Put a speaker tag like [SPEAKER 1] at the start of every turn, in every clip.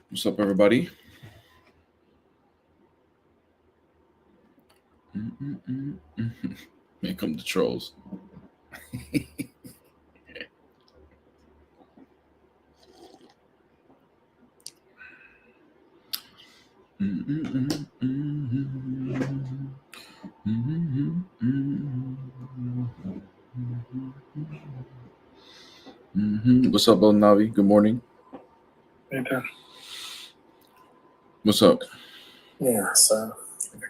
[SPEAKER 1] What's up, everybody? Here come the trolls. What's up, El Navi? Good morning.
[SPEAKER 2] Okay.
[SPEAKER 1] What's up?
[SPEAKER 2] Yeah, so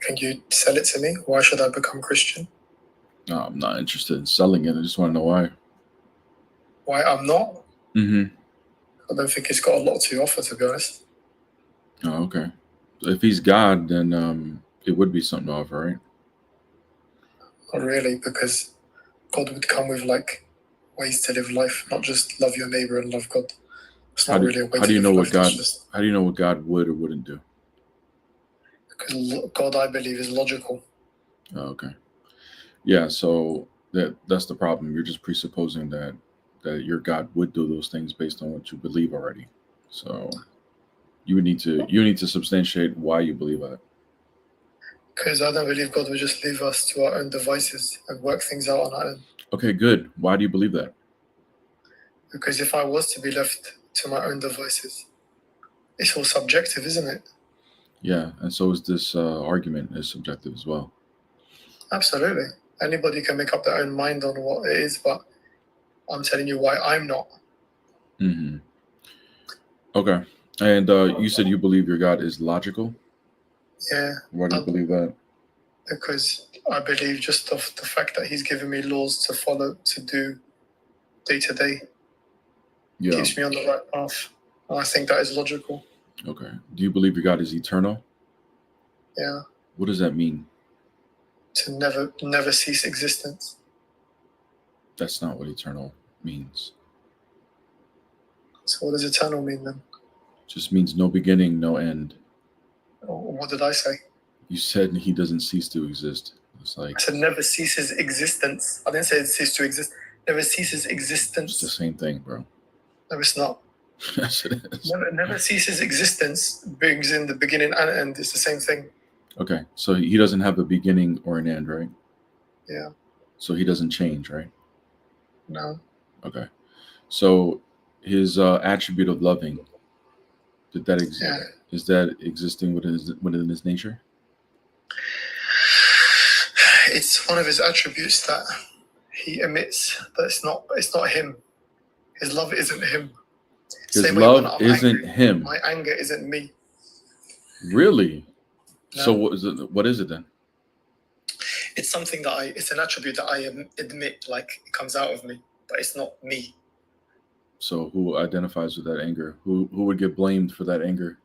[SPEAKER 2] can you sell it to me? Why should I become Christian?
[SPEAKER 1] No, I'm not interested in selling it. I just want to know why.
[SPEAKER 2] Why I'm not?
[SPEAKER 1] Mm-hmm.
[SPEAKER 2] I don't think it's got a lot to offer, to be honest.
[SPEAKER 1] Oh, okay. If he's God, then it would be something to offer, right?
[SPEAKER 2] Not really, because God would come with like ways to live life, not just love your neighbor and love God. It's not really a way
[SPEAKER 1] How
[SPEAKER 2] to
[SPEAKER 1] do you
[SPEAKER 2] live
[SPEAKER 1] know what
[SPEAKER 2] life.
[SPEAKER 1] God?
[SPEAKER 2] That's just
[SPEAKER 1] How do you know what God would or wouldn't do?
[SPEAKER 2] because God, I believe, is logical.
[SPEAKER 1] Oh, okay. Yeah. So that's the problem. You're just presupposing that your God would do those things based on what you believe already. So you need to substantiate why you believe that.
[SPEAKER 2] Because I don't believe God would just leave us to our own devices and work things out on our own.
[SPEAKER 1] Okay, good. Why do you believe that?
[SPEAKER 2] Because if I was to be left to my own devices, it's all subjective, isn't it?
[SPEAKER 1] Yeah, and so is this argument is subjective as well.
[SPEAKER 2] Absolutely. Anybody can make up their own mind on what it is, but I'm telling you why I'm not.
[SPEAKER 1] Mm-hmm. Okay. And you said you believe your God is logical?
[SPEAKER 2] Yeah.
[SPEAKER 1] Why do you believe that?
[SPEAKER 2] Because I believe just of the fact that he's given me laws to follow, to do day to day, keeps me on the right path. And I think that is logical.
[SPEAKER 1] Okay. Do you believe your God is eternal?
[SPEAKER 2] Yeah.
[SPEAKER 1] What does that mean?
[SPEAKER 2] To never cease existence.
[SPEAKER 1] That's not what eternal means.
[SPEAKER 2] So what does eternal mean then?
[SPEAKER 1] It just means no beginning, no end.
[SPEAKER 2] What did I say?
[SPEAKER 1] You said he doesn't cease to exist. It's like
[SPEAKER 2] I said never ceases existence. I didn't say it ceases to exist. Never ceases existence.
[SPEAKER 1] It's the same thing, bro.
[SPEAKER 2] No, it's not.
[SPEAKER 1] Yes, it is.
[SPEAKER 2] Never ceases existence brings in the beginning and end. It's the same thing.
[SPEAKER 1] Okay, so he doesn't have a beginning or an end, right?
[SPEAKER 2] Yeah.
[SPEAKER 1] So he doesn't change, right?
[SPEAKER 2] No.
[SPEAKER 1] Okay. So his attribute of loving, did that exist?
[SPEAKER 2] Yeah.
[SPEAKER 1] Is that existing within his nature?
[SPEAKER 2] It's one of his attributes that he emits. That it's not him. His love isn't him.
[SPEAKER 1] His
[SPEAKER 2] Same
[SPEAKER 1] love isn't him.
[SPEAKER 2] My anger isn't me.
[SPEAKER 1] Really?
[SPEAKER 2] No.
[SPEAKER 1] So what is it then?
[SPEAKER 2] It's something that it's an attribute that I admit, like it comes out of me, but it's not me.
[SPEAKER 1] So who identifies with that anger? Who would get blamed for that anger?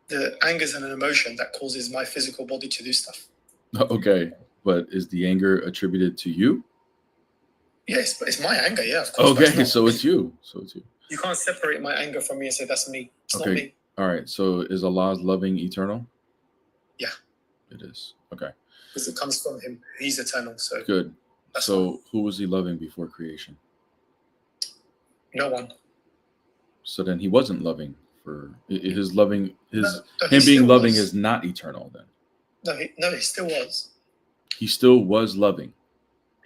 [SPEAKER 2] The anger is an emotion that causes my physical body to do stuff.
[SPEAKER 1] Okay, but is the anger attributed to you?
[SPEAKER 2] Yes, but it's my anger, yeah, of course.
[SPEAKER 1] Okay, so it's you.
[SPEAKER 2] You can't separate my anger from me and say that's me. It's not me.
[SPEAKER 1] All right, so is Allah's loving eternal?
[SPEAKER 2] Yeah.
[SPEAKER 1] It is. Okay.
[SPEAKER 2] Because it comes from him. He's eternal, so.
[SPEAKER 1] Good. So who was he loving before creation?
[SPEAKER 2] No one.
[SPEAKER 1] So then he wasn't loving for his loving, him being loving is not eternal then.
[SPEAKER 2] No, he still was.
[SPEAKER 1] He still was loving.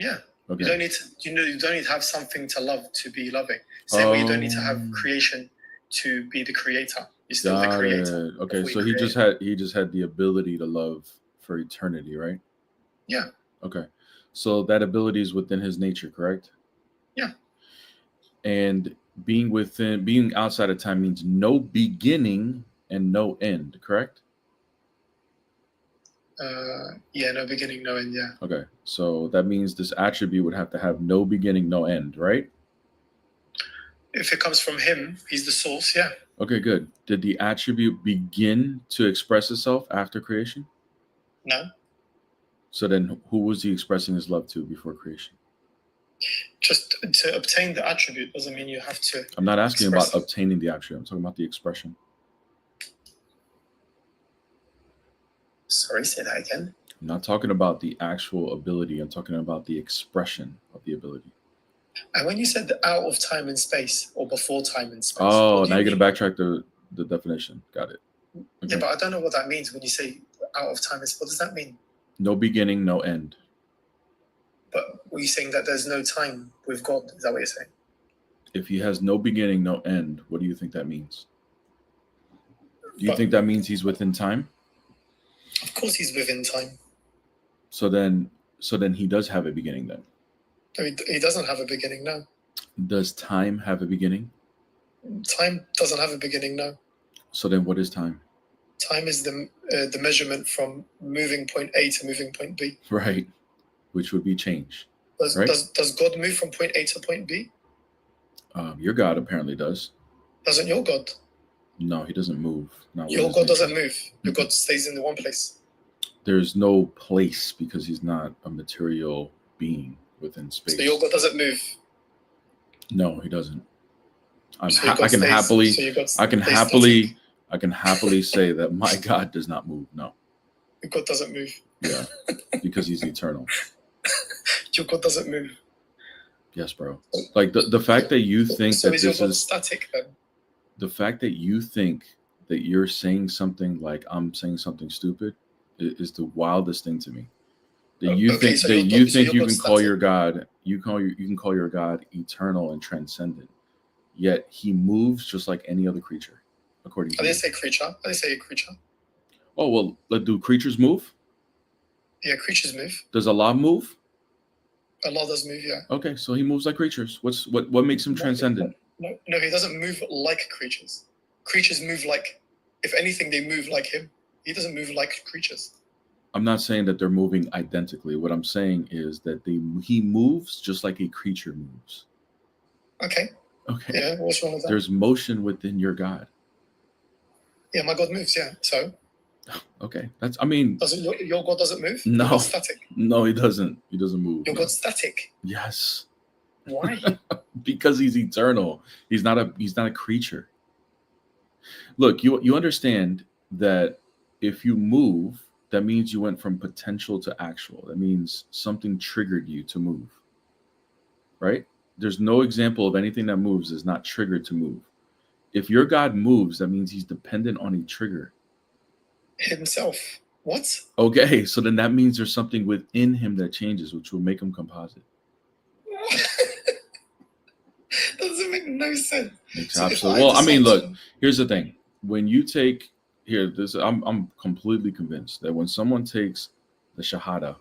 [SPEAKER 2] Yeah.
[SPEAKER 1] Okay.
[SPEAKER 2] You don't need to have something to love to be loving. Same way you don't need to have creation to be the creator. You're still the creator.
[SPEAKER 1] Okay, so he just had the ability to love for eternity, right?
[SPEAKER 2] Yeah.
[SPEAKER 1] Okay. So that ability is within his nature, correct?
[SPEAKER 2] Yeah.
[SPEAKER 1] And being outside of time means no beginning and no end, correct?
[SPEAKER 2] Yeah, no beginning, no end, yeah.
[SPEAKER 1] Okay, so that means this attribute would have to have no beginning, no end, right?
[SPEAKER 2] If it comes from him, he's the source, yeah.
[SPEAKER 1] Okay, good. Did the attribute begin to express itself after creation?
[SPEAKER 2] No.
[SPEAKER 1] So then who was he expressing his love to before creation?
[SPEAKER 2] Just to obtain the attribute doesn't mean you have to.
[SPEAKER 1] I'm not asking about obtaining the attribute. I'm talking about the expression.
[SPEAKER 2] Sorry, say that again.
[SPEAKER 1] I'm not talking about the actual ability. I'm talking about the expression of the ability.
[SPEAKER 2] And when you said out of time and space or before time and space.
[SPEAKER 1] Oh, now you're going to backtrack the definition. Got it. Okay.
[SPEAKER 2] Yeah, but I don't know what that means when you say out of time. What does that mean?
[SPEAKER 1] No beginning, no end.
[SPEAKER 2] But were you saying that there's no time with God? Is that what you're saying?
[SPEAKER 1] If he has no beginning, no end, what do you think that means? Do you think that means he's within time?
[SPEAKER 2] Of course he's within time.
[SPEAKER 1] So then he does have a beginning then?
[SPEAKER 2] No, he doesn't have a beginning, no.
[SPEAKER 1] Does time have a beginning?
[SPEAKER 2] Time doesn't have a beginning, no. So
[SPEAKER 1] then what is time?
[SPEAKER 2] Time is the measurement from moving point A to moving point B.
[SPEAKER 1] Right, which would be change.
[SPEAKER 2] Does God move from point A to point B?
[SPEAKER 1] Your God apparently does.
[SPEAKER 2] Doesn't your God?
[SPEAKER 1] No, he doesn't move.
[SPEAKER 2] Your God doesn't move. Your God stays in the one place.
[SPEAKER 1] There's no place because he's not a material being within space.
[SPEAKER 2] So your God doesn't move?
[SPEAKER 1] No, he doesn't. I can happily say that my God does not move. No.
[SPEAKER 2] Your God doesn't move.
[SPEAKER 1] Yeah, because he's eternal.
[SPEAKER 2] Your God doesn't move.
[SPEAKER 1] Yes, bro. Like the fact that you think
[SPEAKER 2] so
[SPEAKER 1] that
[SPEAKER 2] is
[SPEAKER 1] this
[SPEAKER 2] your God
[SPEAKER 1] is
[SPEAKER 2] static then?
[SPEAKER 1] The fact that you think that you're saying something like I'm saying something stupid is the wildest thing to me. That you think you can call your God, you can call your God eternal and transcendent, yet he moves just like any other creature, according to you.
[SPEAKER 2] I didn't say creature. I didn't say a creature.
[SPEAKER 1] Oh well, do creatures move?
[SPEAKER 2] Yeah, creatures move.
[SPEAKER 1] Does Allah move?
[SPEAKER 2] Allah does move, yeah.
[SPEAKER 1] Okay, so he moves like creatures. What makes him transcendent?
[SPEAKER 2] No, he doesn't move like creatures. Creatures move like, if anything, they move like him. He doesn't move like creatures.
[SPEAKER 1] I'm not saying that they're moving identically. What I'm saying is that he moves just like a creature moves.
[SPEAKER 2] Okay. Yeah, what's wrong with that?
[SPEAKER 1] There's motion within your God.
[SPEAKER 2] Yeah, my God moves, yeah. So?
[SPEAKER 1] Okay.
[SPEAKER 2] Your God doesn't move?
[SPEAKER 1] No.
[SPEAKER 2] Your God's static?
[SPEAKER 1] No, he doesn't. He doesn't move.
[SPEAKER 2] Your God's static?
[SPEAKER 1] Yes.
[SPEAKER 2] Why?
[SPEAKER 1] Because he's eternal. He's not a creature. Look, you understand that if you move, that means you went from potential to actual. That means something triggered you to move. Right? There's no example of anything that moves is not triggered to move. If your God moves, that means he's dependent on a trigger.
[SPEAKER 2] Himself. What?
[SPEAKER 1] Okay, so then that means there's something within him that changes, which will make him composite.
[SPEAKER 2] Doesn't make no sense.
[SPEAKER 1] Absolutely. Well, I mean, look, here's the thing. When you take I'm completely convinced that when someone takes the Shahada,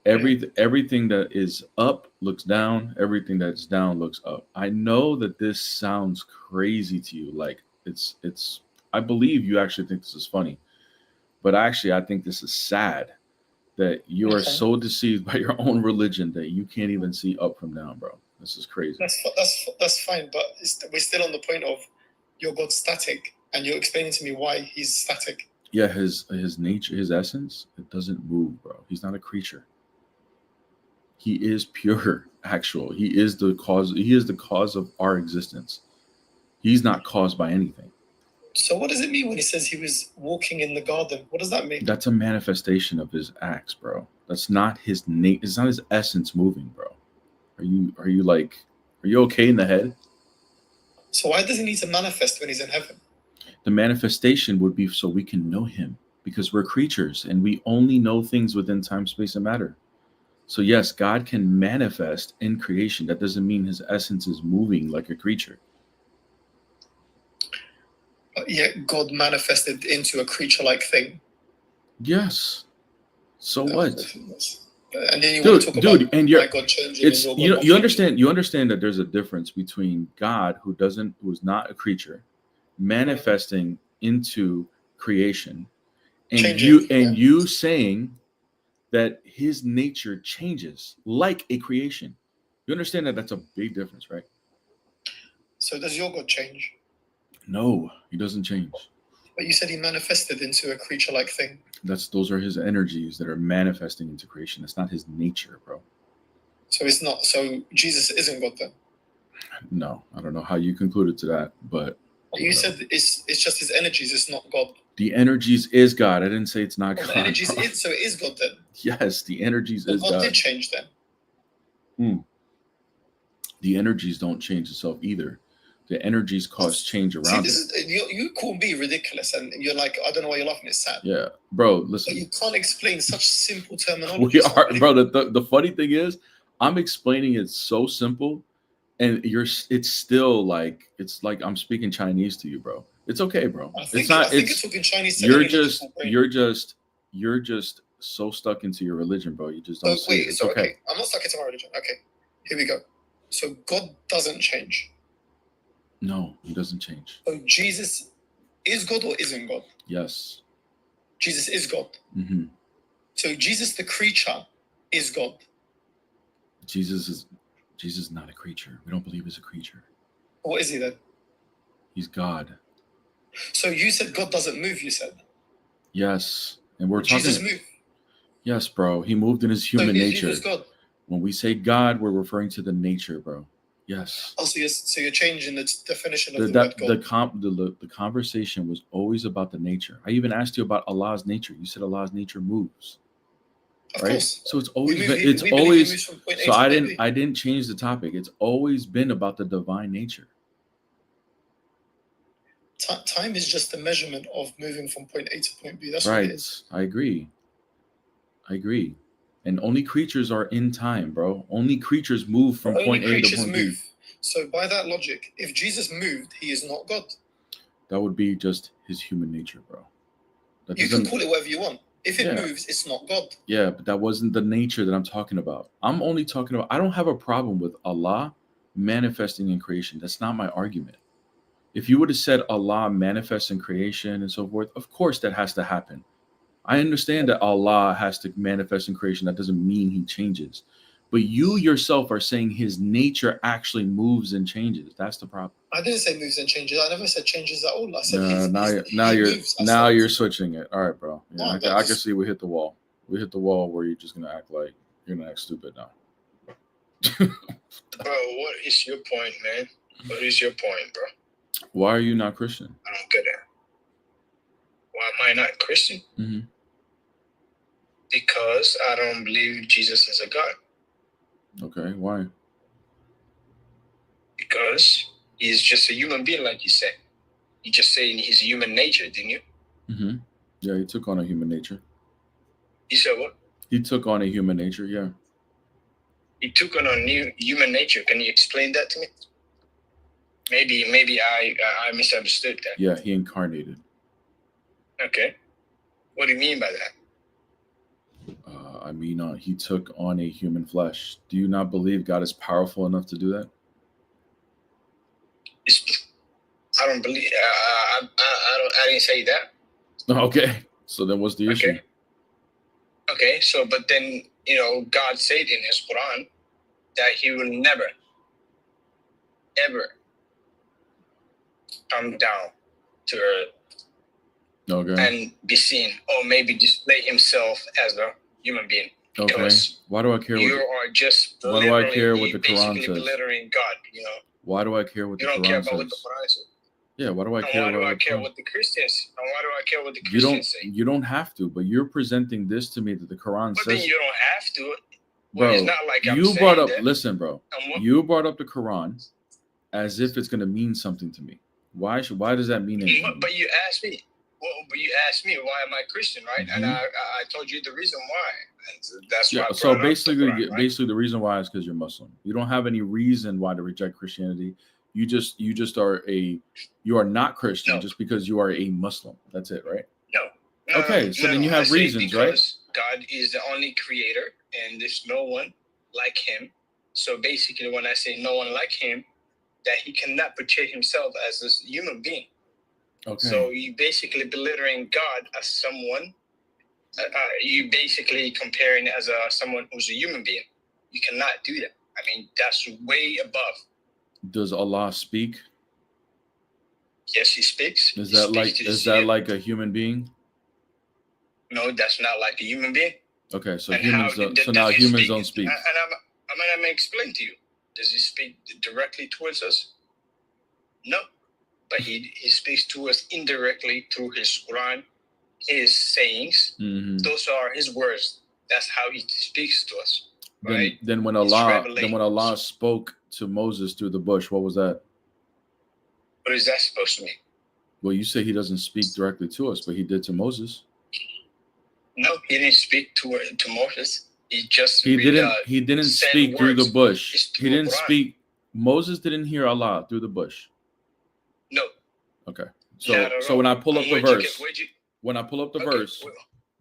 [SPEAKER 1] everything that is up looks down, everything that's down looks up. I know that this sounds crazy to you. Like it's I believe you actually think this is funny, but actually I think this is sad that you are so deceived by your own religion that you can't even see up from down, bro. This is crazy.
[SPEAKER 2] That's fine, but we're still on the point of your God's static, and you're explaining to me why he's static.
[SPEAKER 1] Yeah, his nature, his essence, it doesn't move, bro. He's not a creature. He is pure, actual. He is the cause. He is the cause of our existence. He's not caused by anything.
[SPEAKER 2] So what does it mean when he says he was walking in the garden? What does that mean?
[SPEAKER 1] That's a manifestation of his acts, bro. That's not his it's not his essence moving, bro. Are you okay in the head?
[SPEAKER 2] So why does he need to manifest when he's in heaven?
[SPEAKER 1] The manifestation would be so we can know him, because we're creatures and we only know things within time, space, and matter. So yes, God can manifest in creation. That doesn't mean his essence is moving like a creature.
[SPEAKER 2] But yet God manifested into a creature-like thing.
[SPEAKER 1] Yes. So what?
[SPEAKER 2] And then you want to talk about
[SPEAKER 1] and
[SPEAKER 2] God changing.
[SPEAKER 1] You understand that there's a difference between God who is not a creature manifesting into creation and changing, you saying that his nature changes like a creation. You understand that that's a big difference, right?
[SPEAKER 2] So does your God change?
[SPEAKER 1] No, he doesn't change.
[SPEAKER 2] But you said he manifested into a creature-like thing.
[SPEAKER 1] Those are his energies that are manifesting into creation. That's not his nature, bro.
[SPEAKER 2] So it's not. So Jesus isn't God then?
[SPEAKER 1] No, I don't know how you concluded to that, but
[SPEAKER 2] you said it's just his energies. It's not God.
[SPEAKER 1] The energies is God. I didn't say it's not God.
[SPEAKER 2] The energies is, so it is God then.
[SPEAKER 1] Yes, the energies is God.
[SPEAKER 2] God did change then.
[SPEAKER 1] The energies don't change itself either. The energies cause change around
[SPEAKER 2] you call me ridiculous, and you're like, I don't know why you're laughing. It's sad.
[SPEAKER 1] Yeah, bro. Listen,
[SPEAKER 2] but you can't explain such simple terminology.
[SPEAKER 1] We are, bro. The funny thing is, I'm explaining it so simple, and it's still like I'm speaking Chinese to you, bro. It's okay, bro.
[SPEAKER 2] I think you're talking Chinese.
[SPEAKER 1] You're just so stuck into your religion, bro. You just don't see it. It's okay.
[SPEAKER 2] I'm not stuck into my religion. Okay, here we go. So God doesn't change.
[SPEAKER 1] No, he doesn't change.
[SPEAKER 2] So Jesus is God or isn't God?
[SPEAKER 1] Yes.
[SPEAKER 2] Jesus is God.
[SPEAKER 1] Mm-hmm.
[SPEAKER 2] So Jesus, the creature, is God.
[SPEAKER 1] Jesus is not a creature. We don't believe he's a creature.
[SPEAKER 2] What is he then?
[SPEAKER 1] He's God.
[SPEAKER 2] So you said God doesn't move, you said?
[SPEAKER 1] Yes. And we're talking...
[SPEAKER 2] Jesus moved?
[SPEAKER 1] Yes, bro. He moved in his human nature.
[SPEAKER 2] He was God.
[SPEAKER 1] When we say God, we're referring to the nature, bro. Yes.
[SPEAKER 2] Oh, so you're changing the definition of the word God.
[SPEAKER 1] The conversation was always about the nature. I even asked you about Allah's nature. You said Allah's nature moves.
[SPEAKER 2] Of
[SPEAKER 1] right?
[SPEAKER 2] course.
[SPEAKER 1] So it's always so I didn't change the topic. It's always been about the divine nature.
[SPEAKER 2] Time is just the measurement of moving from point A to point B. That's
[SPEAKER 1] right.
[SPEAKER 2] What it is.
[SPEAKER 1] I agree. And only creatures are in time, bro. Only creatures move from point A to point B.
[SPEAKER 2] So by that logic, if Jesus moved, he is not God.
[SPEAKER 1] That would be just his human nature, bro.
[SPEAKER 2] You can call it whatever you want. If it moves, it's not God.
[SPEAKER 1] Yeah, but that wasn't the nature that I'm talking about. I'm only talking about, I don't have a problem with Allah manifesting in creation. That's not my argument. If you would have said Allah manifests in creation and so forth, of course that has to happen. I understand that Allah has to manifest in creation. That doesn't mean he changes. But you yourself are saying his nature actually moves and changes. That's the problem.
[SPEAKER 2] I didn't say moves and changes. I never said changes at all. I said
[SPEAKER 1] now you're switching it. All right, bro. Yeah, I can see we hit the wall. We hit the wall where you're just gonna act like you're gonna act stupid now.
[SPEAKER 3] Bro, what is your point, man? What is your point, bro?
[SPEAKER 1] Why are you not Christian?
[SPEAKER 3] I don't get it. Why am I not Christian?
[SPEAKER 1] Mm-hmm.
[SPEAKER 3] Because I don't believe Jesus is a God.
[SPEAKER 1] Okay, why?
[SPEAKER 3] Because he's just a human being, like you said. You just saying his human nature, didn't you?
[SPEAKER 1] Mm-hmm. Yeah, he took on a human nature.
[SPEAKER 3] You said what?
[SPEAKER 1] He took on a human nature, yeah.
[SPEAKER 3] He took on a new human nature. Can you explain that to me? Maybe I misunderstood that.
[SPEAKER 1] Yeah, he incarnated.
[SPEAKER 3] Okay. What do you mean by that?
[SPEAKER 1] He took on a human flesh. Do you not believe God is powerful enough to do that?
[SPEAKER 3] I don't believe. I didn't say that.
[SPEAKER 1] Okay. So then, what's the issue?
[SPEAKER 3] Okay. So, but then God said in His Quran that He will never, ever come down to earth.
[SPEAKER 1] Okay.
[SPEAKER 3] And be seen, or maybe display Himself as a human being.
[SPEAKER 1] Okay. Why do I care?
[SPEAKER 3] You are just.
[SPEAKER 1] Why do I care what the Quran says?
[SPEAKER 3] Belittling God,
[SPEAKER 1] Why do I care what the Quran says?
[SPEAKER 3] You don't care about what the Quran says.
[SPEAKER 1] Yeah. Why do I care?
[SPEAKER 3] Why do I care what the Christians? And why do I care what the Christians say?
[SPEAKER 1] You don't have to, but you're presenting this to me that the Quran says.
[SPEAKER 3] But then you don't have to.
[SPEAKER 1] Bro,
[SPEAKER 3] it's not like
[SPEAKER 1] you brought up. Listen, bro. You brought up the Quran as if it's going to mean something to me. Why does that mean anything?
[SPEAKER 3] But you asked me. Well, but you asked me why am I Christian, right? Mm-hmm. And I told you the reason why. And that's why.
[SPEAKER 1] So basically, the reason why is because you're Muslim. You don't have any reason why to reject Christianity. You just you are not Christian just because you are a Muslim. That's it, right?
[SPEAKER 3] No.
[SPEAKER 1] Okay, so then you have reasons, right?
[SPEAKER 3] God is the only creator, and there's no one like Him. So basically, when I say no one like Him, that He cannot portray Himself as a human being.
[SPEAKER 1] Okay.
[SPEAKER 3] So you basically belittling God as someone. You basically comparing as someone who's a human being. You cannot do that. I mean, that's way above.
[SPEAKER 1] Does Allah speak?
[SPEAKER 3] Yes, He speaks.
[SPEAKER 1] Is that like a human being?
[SPEAKER 3] No, that's not like a human being.
[SPEAKER 1] Okay, so humans don't speak.
[SPEAKER 3] And I'm gonna explain to you. Does He speak directly towards us? No. But he speaks to us indirectly through His Quran, His sayings.
[SPEAKER 1] Mm-hmm.
[SPEAKER 3] Those are His words. That's how He speaks to us. Right?
[SPEAKER 1] Then when Allah spoke to Moses through the bush, what was that?
[SPEAKER 3] What is that supposed to mean?
[SPEAKER 1] Well, you say he doesn't speak directly to us, but he did to Moses.
[SPEAKER 3] No, he didn't speak to Moses. He
[SPEAKER 1] didn't speak through the bush. He didn't
[SPEAKER 3] Quran.
[SPEAKER 1] speak. Moses didn't hear Allah through the bush.
[SPEAKER 3] No.
[SPEAKER 1] Okay. So when I pull up the verse, when I pull up the
[SPEAKER 3] Okay,
[SPEAKER 1] verse,
[SPEAKER 3] well,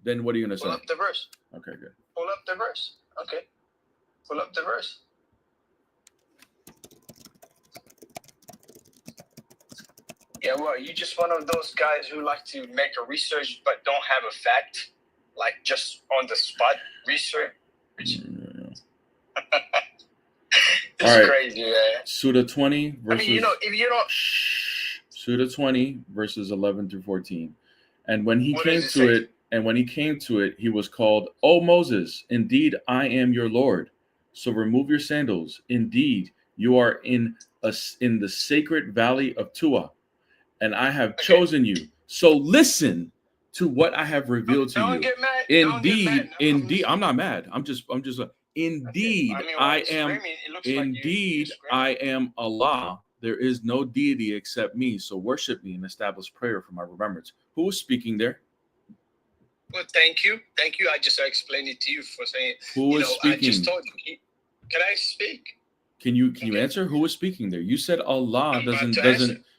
[SPEAKER 1] then what are you gonna
[SPEAKER 3] pull
[SPEAKER 1] say?
[SPEAKER 3] up the verse.
[SPEAKER 1] Okay, good.
[SPEAKER 3] Pull up the verse. Okay. Pull up the verse. Yeah, well, you just one of those guys who like to make a research but don't have a fact, like just on the spot research. It's
[SPEAKER 1] All right.
[SPEAKER 3] crazy, man.
[SPEAKER 1] Surah 20 verses.
[SPEAKER 3] I mean, if you don't.
[SPEAKER 1] Surah 20 verses 11 through 14. And when he
[SPEAKER 3] What
[SPEAKER 1] came
[SPEAKER 3] does it
[SPEAKER 1] to
[SPEAKER 3] say?
[SPEAKER 1] it, and when he came to it, he was called, "O Moses, indeed I am your Lord. So remove your sandals. Indeed, you are in the sacred valley of Tuah, and I have chosen you. So listen to what I have revealed to you.
[SPEAKER 3] Don't get mad.
[SPEAKER 1] Indeed, I'm not mad. I'm just indeed,
[SPEAKER 3] Okay.
[SPEAKER 1] I am. Indeed, I am Allah. There is no deity except me. So worship me and establish prayer for my remembrance." Who was speaking there?
[SPEAKER 3] Well, thank you. I just explained it to you for saying.
[SPEAKER 1] Who was speaking?
[SPEAKER 3] I just told you. Can I speak?
[SPEAKER 1] Can you answer? Who was speaking there? You said Allah doesn't.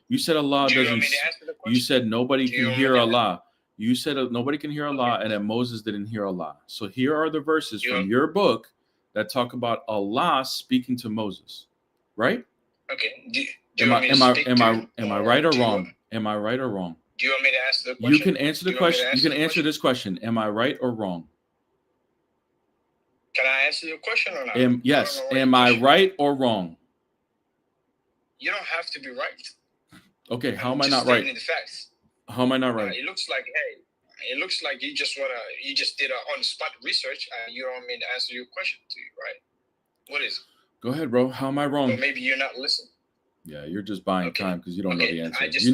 [SPEAKER 1] You said Allah
[SPEAKER 3] Do you
[SPEAKER 1] doesn't.
[SPEAKER 3] want me to answer the question?
[SPEAKER 1] You said nobody can hear Allah. You said nobody can hear Allah,
[SPEAKER 3] Okay.
[SPEAKER 1] and that Moses didn't hear Allah. So here are the verses
[SPEAKER 3] Yeah.
[SPEAKER 1] from your book that talk about Allah speaking to Moses, right?
[SPEAKER 3] Okay.
[SPEAKER 1] Am I right or wrong? Am I right or wrong?
[SPEAKER 3] Do you want me to answer the question?
[SPEAKER 1] You can answer the question. You can answer this question. Am I right or wrong?
[SPEAKER 3] Can I answer your question or not?
[SPEAKER 1] Yes. Am I right or wrong?
[SPEAKER 3] You don't have to be right.
[SPEAKER 1] Okay. How am I
[SPEAKER 3] just
[SPEAKER 1] not right?
[SPEAKER 3] stating the facts.
[SPEAKER 1] How am I not right?
[SPEAKER 3] It looks like you just did on spot research and you don't want me to answer your question to you, right? What is it?
[SPEAKER 1] Go ahead, bro. How am I wrong?
[SPEAKER 3] Or maybe you're not listening.
[SPEAKER 1] Yeah, you're just buying time because you don't know the answer.
[SPEAKER 3] I just
[SPEAKER 1] you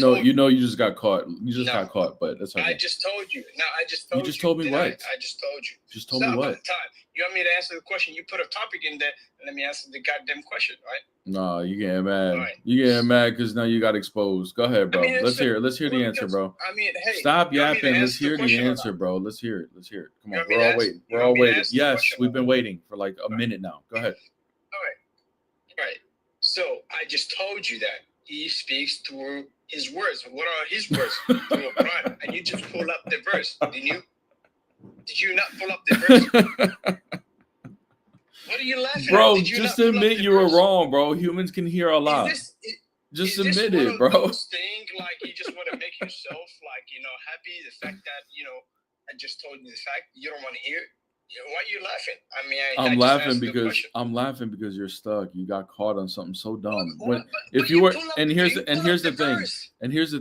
[SPEAKER 1] just got caught. Got caught, but that's okay.
[SPEAKER 3] I just told you. No, I just told you.
[SPEAKER 1] You just told me what?
[SPEAKER 3] I just told you.
[SPEAKER 1] Just told me what?
[SPEAKER 3] Time. You want me to answer the question? You put a topic in there and let me answer the goddamn question, right?
[SPEAKER 1] No, you getting mad.
[SPEAKER 3] Right.
[SPEAKER 1] You getting mad because now you got exposed. Go ahead, bro. Let's hear the answer, bro.
[SPEAKER 3] Hey,
[SPEAKER 1] stop yapping. Let's hear the answer, bro. Let's hear it. Come on, we're all waiting. We're all waiting. Yes, we've been waiting for like a minute now. Go ahead.
[SPEAKER 3] All right. So I just told you that he speaks through his words. What are his words? Through a Quran. And you just pull up the verse, didn't you? Did you not pull up the verse? What are you laughing
[SPEAKER 1] bro,
[SPEAKER 3] at?
[SPEAKER 1] just admit you were wrong, bro. Humans can hear a lot. Just admit it, bro.
[SPEAKER 3] Thing, like you just want to make yourself happy. The fact that I just told you the fact you don't want to hear it. Why are you laughing? I mean,
[SPEAKER 1] I'm laughing because you're stuck. You got caught on something so dumb. Here's the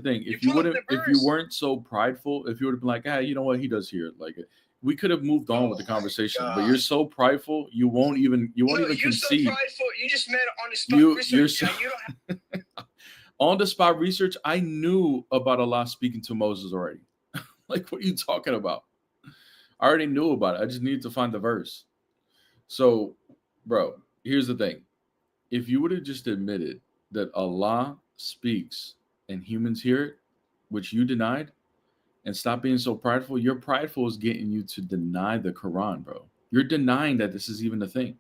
[SPEAKER 1] thing. If you weren't so prideful, if you would have been like, you know what, he does hear it, like it, we could have moved on with the conversation. But you're so prideful, you won't even concede.
[SPEAKER 3] So prideful. You just made it on the spot research. You don't have...
[SPEAKER 1] On the spot research, I knew about Allah speaking to Moses already. Like, what are you talking about? I already knew about it. I just needed to find the verse. So, bro, here's the thing. If you would have just admitted that Allah speaks and humans hear it, which you denied, and stop being so prideful, your prideful is getting you to deny the Quran, bro. You're denying that this is even a thing.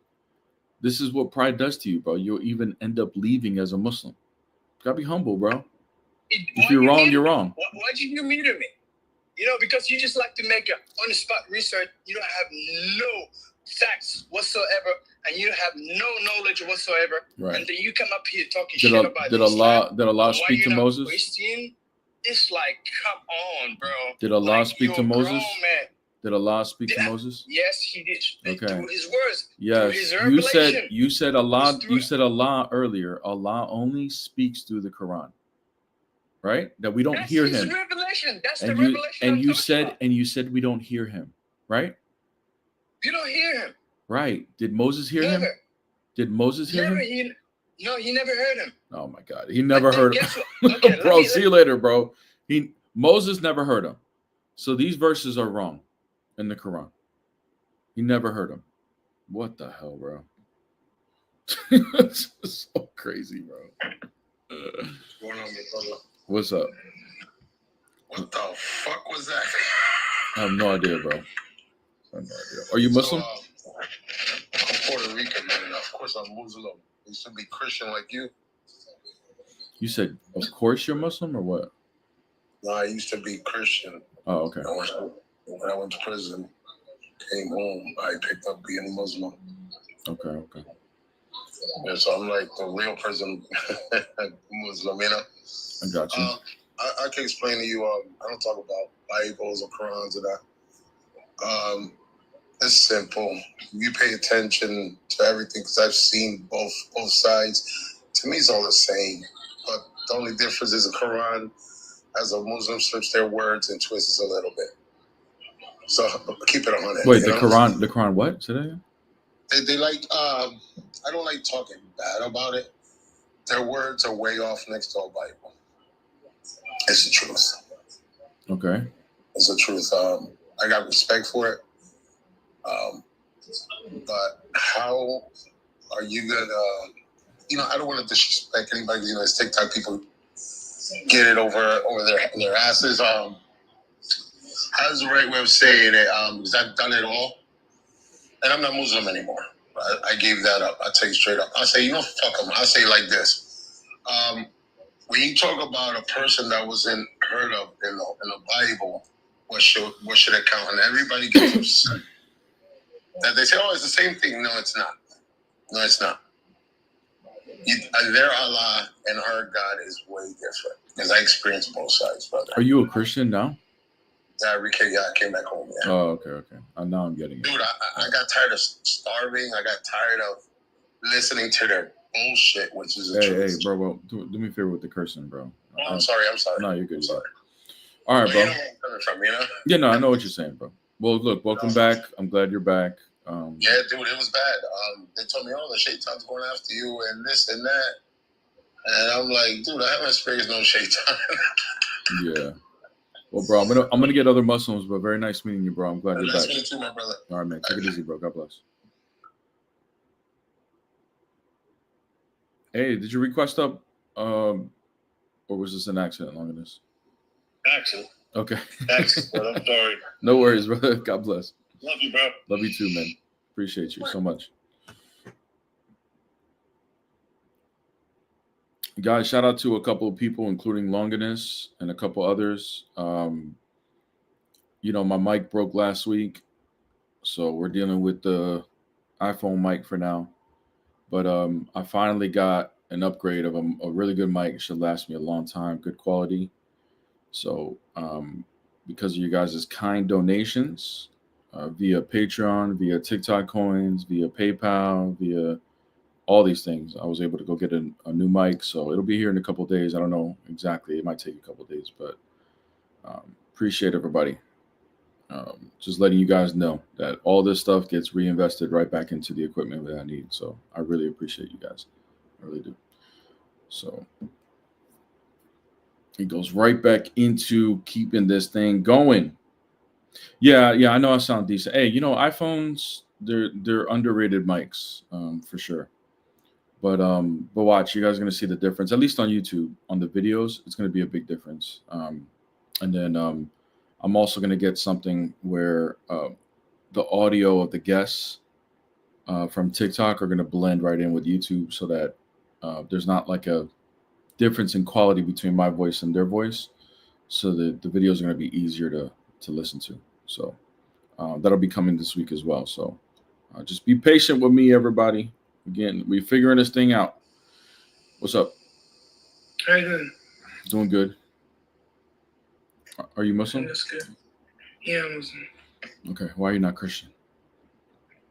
[SPEAKER 1] This is what pride does to you, bro. You'll even end up leaving as a Muslim. You gotta be humble, bro. If you're wrong, you're wrong.
[SPEAKER 3] Why'd you mute me? Because you just like to make on-the-spot research. You don't have no facts whatsoever, and you have no knowledge whatsoever.
[SPEAKER 1] Right.
[SPEAKER 3] And then you come up here talking shit about
[SPEAKER 1] Did Allah speak to Moses?
[SPEAKER 3] It's like, come on, bro.
[SPEAKER 1] Did Allah speak to Moses? Did Allah speak to Moses?
[SPEAKER 3] Yes, he did.
[SPEAKER 1] Okay.
[SPEAKER 3] Through his words.
[SPEAKER 1] Yes.
[SPEAKER 3] Through his
[SPEAKER 1] You said Allah. You said Allah earlier. Allah only speaks through the Quran. Right? That we don't hear him.
[SPEAKER 3] Revelation. That's the revelation.
[SPEAKER 1] And you said we don't hear him, right?
[SPEAKER 3] You don't hear him.
[SPEAKER 1] Right. Did Moses hear him? Did Moses hear him?
[SPEAKER 3] No, he never heard him.
[SPEAKER 1] Oh my God. He never heard him.
[SPEAKER 3] Okay,
[SPEAKER 1] bro, see you later, bro. Moses never heard him. So these verses are wrong in the Quran. He never heard him. What the hell, bro? It's so crazy, bro.
[SPEAKER 4] What's going on, my brother?
[SPEAKER 1] What's up?
[SPEAKER 4] What the fuck was that?
[SPEAKER 1] I have no idea, bro. I have no idea. Are you Muslim?
[SPEAKER 4] So, I'm Puerto Rican, man. Of course, I'm Muslim. I used to be Christian like you.
[SPEAKER 1] You said, of course you're Muslim, or what?
[SPEAKER 4] No, I used to be Christian.
[SPEAKER 1] Oh, okay.
[SPEAKER 4] When I went to prison, came home, I picked up being Muslim.
[SPEAKER 1] Okay.
[SPEAKER 4] Yeah, so I'm like the real prison Muslim, you know?
[SPEAKER 1] I got you.
[SPEAKER 4] I can explain to you, I don't talk about Bibles or Qurans or that. It's simple. You pay attention to everything because I've seen both sides. To me, it's all the same. But the only difference is the Quran, as a Muslim, slips their words and twists it a little bit. So keep it on it.
[SPEAKER 1] Wait, the Quran what? Say that again?
[SPEAKER 4] They like, I don't like talking bad about it. Their words are way off next to a Bible. It's the truth.
[SPEAKER 1] Okay.
[SPEAKER 4] It's the truth. I got respect for it. But how are you gonna, I don't want to disrespect anybody, it's TikTok people get it over their asses. How's the right way of saying it? Because I've done it all. And I'm not Muslim anymore. I gave that up. I tell you straight up. I say, fuck them. I say it like this. When you talk about a person that wasn't heard of in the Bible, what should it count? And everybody gets upset. That they say, oh, it's the same thing. No, it's not. No, it's not. Their Allah and our God is way different. Because I experienced both sides, brother.
[SPEAKER 1] Are you a Christian now?
[SPEAKER 4] Yeah, I came back home, yeah.
[SPEAKER 1] Oh, okay. Now I'm getting it.
[SPEAKER 4] Dude, I got tired of starving. I got tired of listening to their bullshit, which is the truth.
[SPEAKER 1] Hey, bro, well, do me a favor with the cursing, bro.
[SPEAKER 4] Oh, I'm sorry.
[SPEAKER 1] No, you're good.
[SPEAKER 4] I'm sorry.
[SPEAKER 1] All right, bro.
[SPEAKER 4] You know where I'm coming from,
[SPEAKER 1] Yeah, no, I know what you're saying, bro. Well, look, welcome back. I'm glad you're back.
[SPEAKER 4] Yeah, dude, it was bad. They told me, the shaitan's going after you and this and that. And I'm like, dude, I haven't experienced no shaitan.
[SPEAKER 1] Yeah. Well, bro, I'm gonna get other Muslims, but very nice meeting you, bro. I'm glad you're back.
[SPEAKER 4] Nice meeting you too, my brother.
[SPEAKER 1] All right, man. Take it easy, bro. God bless. Hey, did you request up, or was this an accident, Longinus?
[SPEAKER 3] Accident.
[SPEAKER 1] Okay.
[SPEAKER 3] Accident, but I'm sorry.
[SPEAKER 1] No worries, brother. God bless.
[SPEAKER 3] Love you, bro.
[SPEAKER 1] Love you too, man. Appreciate you so much. Guys, shout out to a couple of people, including Longinus and a couple others. My mic broke last week, so we're dealing with the iPhone mic for now. But I finally got an upgrade of a really good mic. It should last me a long time, good quality. So because of you guys' kind donations via Patreon, via TikTok coins, via PayPal, via all these things, I was able to go get a new mic. So it'll be here in a couple of days. I don't know exactly. It might take a couple of days, but appreciate everybody. Just letting you guys know that all this stuff gets reinvested right back into the equipment that I need. So I really appreciate you guys. I really do. So it goes right back into keeping this thing going. Yeah, I know I sound decent. Hey, iPhones, they're underrated mics, for sure. But watch, you guys are gonna see the difference. At least on YouTube, on the videos, it's gonna be a big difference. And then I'm also gonna get something where the audio of the guests from TikTok are gonna blend right in with YouTube, so that there's not like a difference in quality between my voice and their voice. So the videos are gonna be easier to listen to. So that'll be coming this week as well. So just be patient with me, everybody. Again, we're figuring this thing out. What's up?
[SPEAKER 2] How you doing?
[SPEAKER 1] Doing good. Are you Muslim?
[SPEAKER 2] That's good. Yeah, I'm Muslim.
[SPEAKER 1] Okay. Why are you not Christian?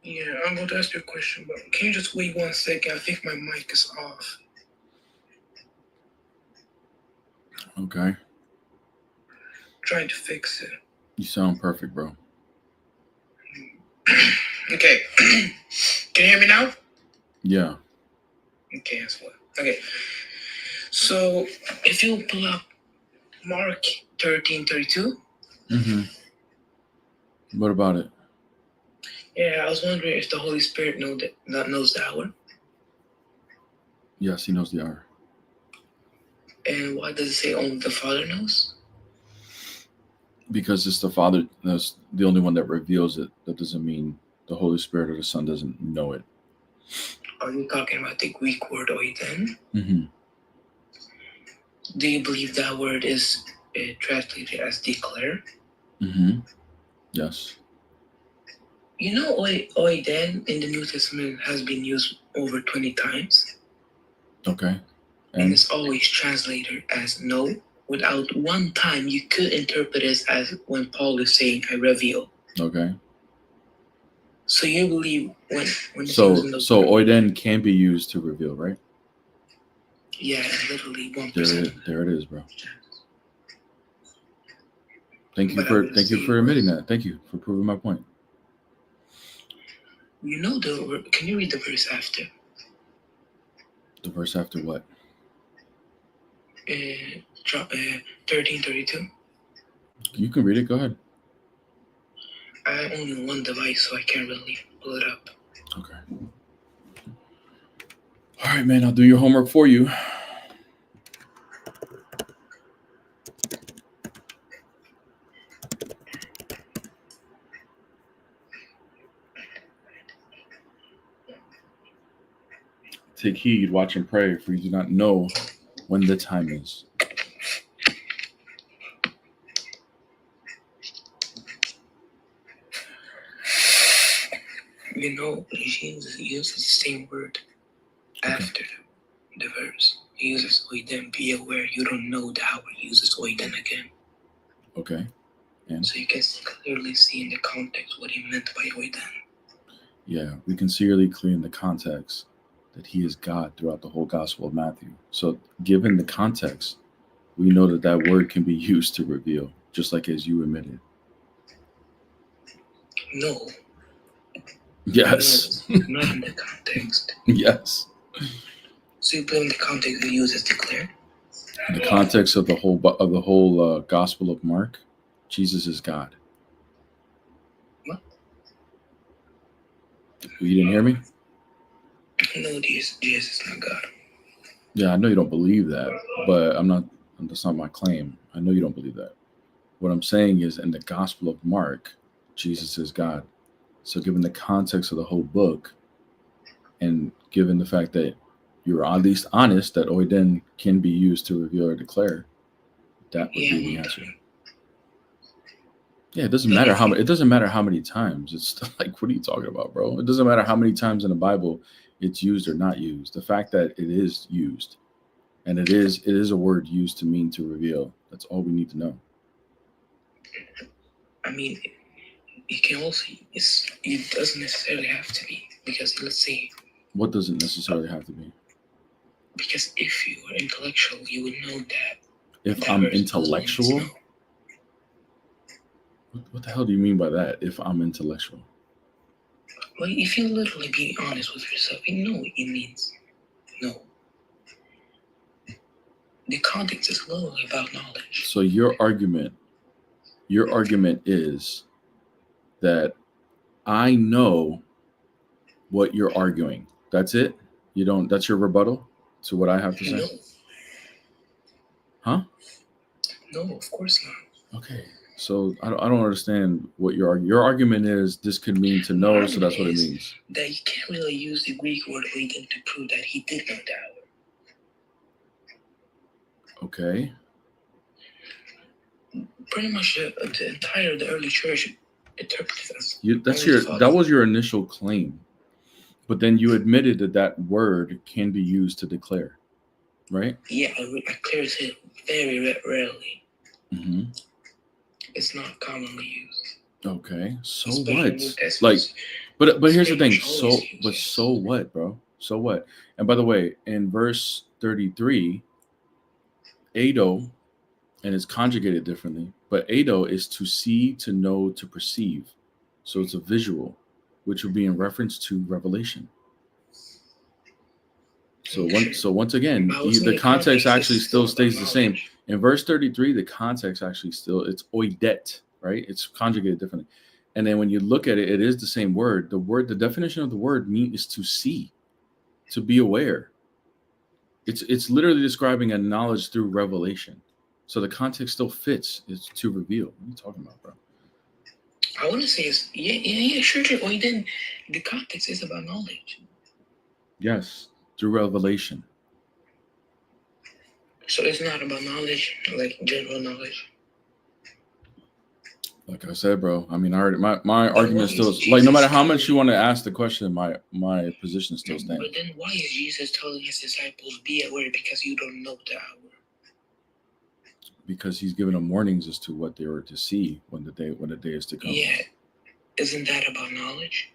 [SPEAKER 2] Yeah, I'm about to ask you a question, but can you just wait 1 second? I think my mic is off.
[SPEAKER 1] Okay.
[SPEAKER 2] Trying to fix it.
[SPEAKER 1] You sound perfect, bro.
[SPEAKER 2] Okay. Can you hear me now?
[SPEAKER 1] Yeah.
[SPEAKER 2] Okay, that's what. Okay. So if you pull up Mark 13:32.
[SPEAKER 1] Mm-hmm. What about it?
[SPEAKER 2] Yeah, I was wondering if the Holy Spirit knows the hour.
[SPEAKER 1] Yes, he knows the hour.
[SPEAKER 5] And why does it say only the Father knows?
[SPEAKER 1] Because it's the Father that's the only one that reveals it. That doesn't mean the Holy Spirit or the Son doesn't know it.
[SPEAKER 5] Are you talking about the Greek word oiden?
[SPEAKER 1] Mm-hmm.
[SPEAKER 5] Do you believe that word is translated as declare?
[SPEAKER 1] Mm-hmm. Yes.
[SPEAKER 5] You know, oiden in the New Testament has been used over 20 times.
[SPEAKER 1] Okay.
[SPEAKER 5] And it's always translated as no. Without one time, you could interpret it as when Paul is saying, I reveal.
[SPEAKER 1] Okay.
[SPEAKER 5] So you believe when it's
[SPEAKER 1] So
[SPEAKER 5] using the
[SPEAKER 1] oiden can be used to reveal, right?
[SPEAKER 5] Yeah, literally 1%.
[SPEAKER 1] There it is, bro. Thank you for admitting that. Thank you for proving my point.
[SPEAKER 5] You know can you read the verse after?
[SPEAKER 1] The verse after what?
[SPEAKER 5] 13:32.
[SPEAKER 1] You can read it. Go ahead.
[SPEAKER 5] I have only one device, so I can't really pull it up.
[SPEAKER 1] Okay. All right, man. I'll do your homework for you. Take heed, watch and pray, for you do not know when the time is.
[SPEAKER 5] You know, he uses the same word after the verse. He uses oiden. Be aware, you don't know how he uses oiden again.
[SPEAKER 1] Okay. And
[SPEAKER 5] so you can clearly see in the context what he meant by oiden.
[SPEAKER 1] Yeah, we can clearly clear in the context that he is God throughout the whole Gospel of Matthew. So given the context, we know that that word can be used to reveal, just like as you admitted.
[SPEAKER 5] No.
[SPEAKER 1] Yes.
[SPEAKER 5] No, not in the context.
[SPEAKER 1] Yes.
[SPEAKER 5] So you believe in the context we use as declared?
[SPEAKER 1] In the context of the whole Gospel of Mark, Jesus is God.
[SPEAKER 5] What?
[SPEAKER 1] You didn't hear me?
[SPEAKER 5] No, Jesus is not God.
[SPEAKER 1] Yeah, I know you don't believe that, but that's not my claim. I know you don't believe that. What I'm saying is in the Gospel of Mark, Jesus is God. So given the context of the whole book, and given the fact that you're at least honest that oiden can be used to reveal or declare, that would be the answer. Yeah, it doesn't matter how many times. It's like, what are you talking about, bro? It doesn't matter how many times in the Bible it's used or not used. The fact that it is used, and it is a word used to mean to reveal. That's all we need to know.
[SPEAKER 5] I mean, it can also, it doesn't necessarily have to be, because let's say.
[SPEAKER 1] What doesn't necessarily have to be?
[SPEAKER 5] Because if you are intellectual, you would know that.
[SPEAKER 1] If I'm intellectual? What the hell do you mean by that, if I'm intellectual?
[SPEAKER 5] Well, if you literally be honest with yourself, you know what it means. No. The context is literally about knowledge.
[SPEAKER 1] So your argument is that I know what you're arguing. That's it? That's your rebuttal to what I have to say?
[SPEAKER 5] No.
[SPEAKER 1] Huh?
[SPEAKER 5] No, of course not.
[SPEAKER 1] Okay. So I don't understand what your argument is. This could mean to know, so that's what it means.
[SPEAKER 5] That you can't really use the Greek word oiden to prove that he did know that word.
[SPEAKER 1] Okay.
[SPEAKER 5] Pretty much the entire early church interpreted as.
[SPEAKER 1] That was your initial claim, but then you admitted that word can be used to declare, right?
[SPEAKER 5] Yeah, I clearly said very rarely.
[SPEAKER 1] Mm-hmm.
[SPEAKER 5] It's not commonly used.
[SPEAKER 1] Okay, so what? Like, but here's the thing. So what, bro? So what? And by the way, in verse 33, ado, and it's conjugated differently, but ado is to see, to know, to perceive. So it's a visual, which would be in reference to revelation. So once again, the context actually still stays the same. In verse 33, the context actually it's oidet, right? It's conjugated differently. And then when you look at it, it is the same word. The definition of the word is to see, to be aware. It's literally describing a knowledge through revelation. So the context still fits. It's to reveal. What are you talking about, bro?
[SPEAKER 5] I want to say is sure. Well, then the context is about knowledge.
[SPEAKER 1] Yes, through revelation.
[SPEAKER 5] So it's not about knowledge, like general knowledge.
[SPEAKER 1] Like I said, bro. I mean, I already my argument still like no matter how much you want to ask the question, my position still stands.
[SPEAKER 5] But then why is Jesus telling his disciples, "Be aware, because you don't know the hour"?
[SPEAKER 1] Because he's giving them warnings as to what they were to see when the day is to come.
[SPEAKER 5] Yeah, isn't that about knowledge?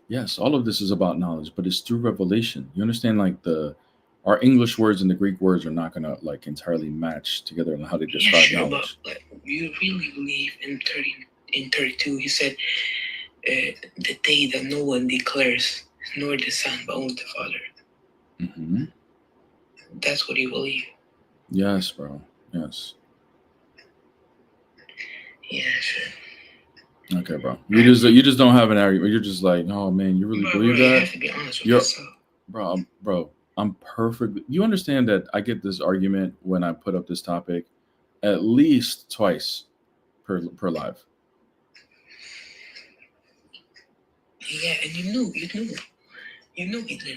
[SPEAKER 1] Yes, all of this is about knowledge, but it's through revelation. You understand? Like our English words and the Greek words are not gonna like entirely match together on how they describe knowledge.
[SPEAKER 5] But you really believe in 32? He said, "The day that no one declares, nor the Son, but only the Father."
[SPEAKER 1] Mm-hmm.
[SPEAKER 5] That's what you believe.
[SPEAKER 1] Yes, bro. Yes.
[SPEAKER 5] Yeah, sure.
[SPEAKER 1] Okay, bro. You just don't have an argument. You're just like, oh man, you really believe that?
[SPEAKER 5] You have to be honest with yourself.
[SPEAKER 1] Bro, I'm perfect. You understand that I get this argument when I put up this topic at least twice per live.
[SPEAKER 5] Yeah, and you know he didn't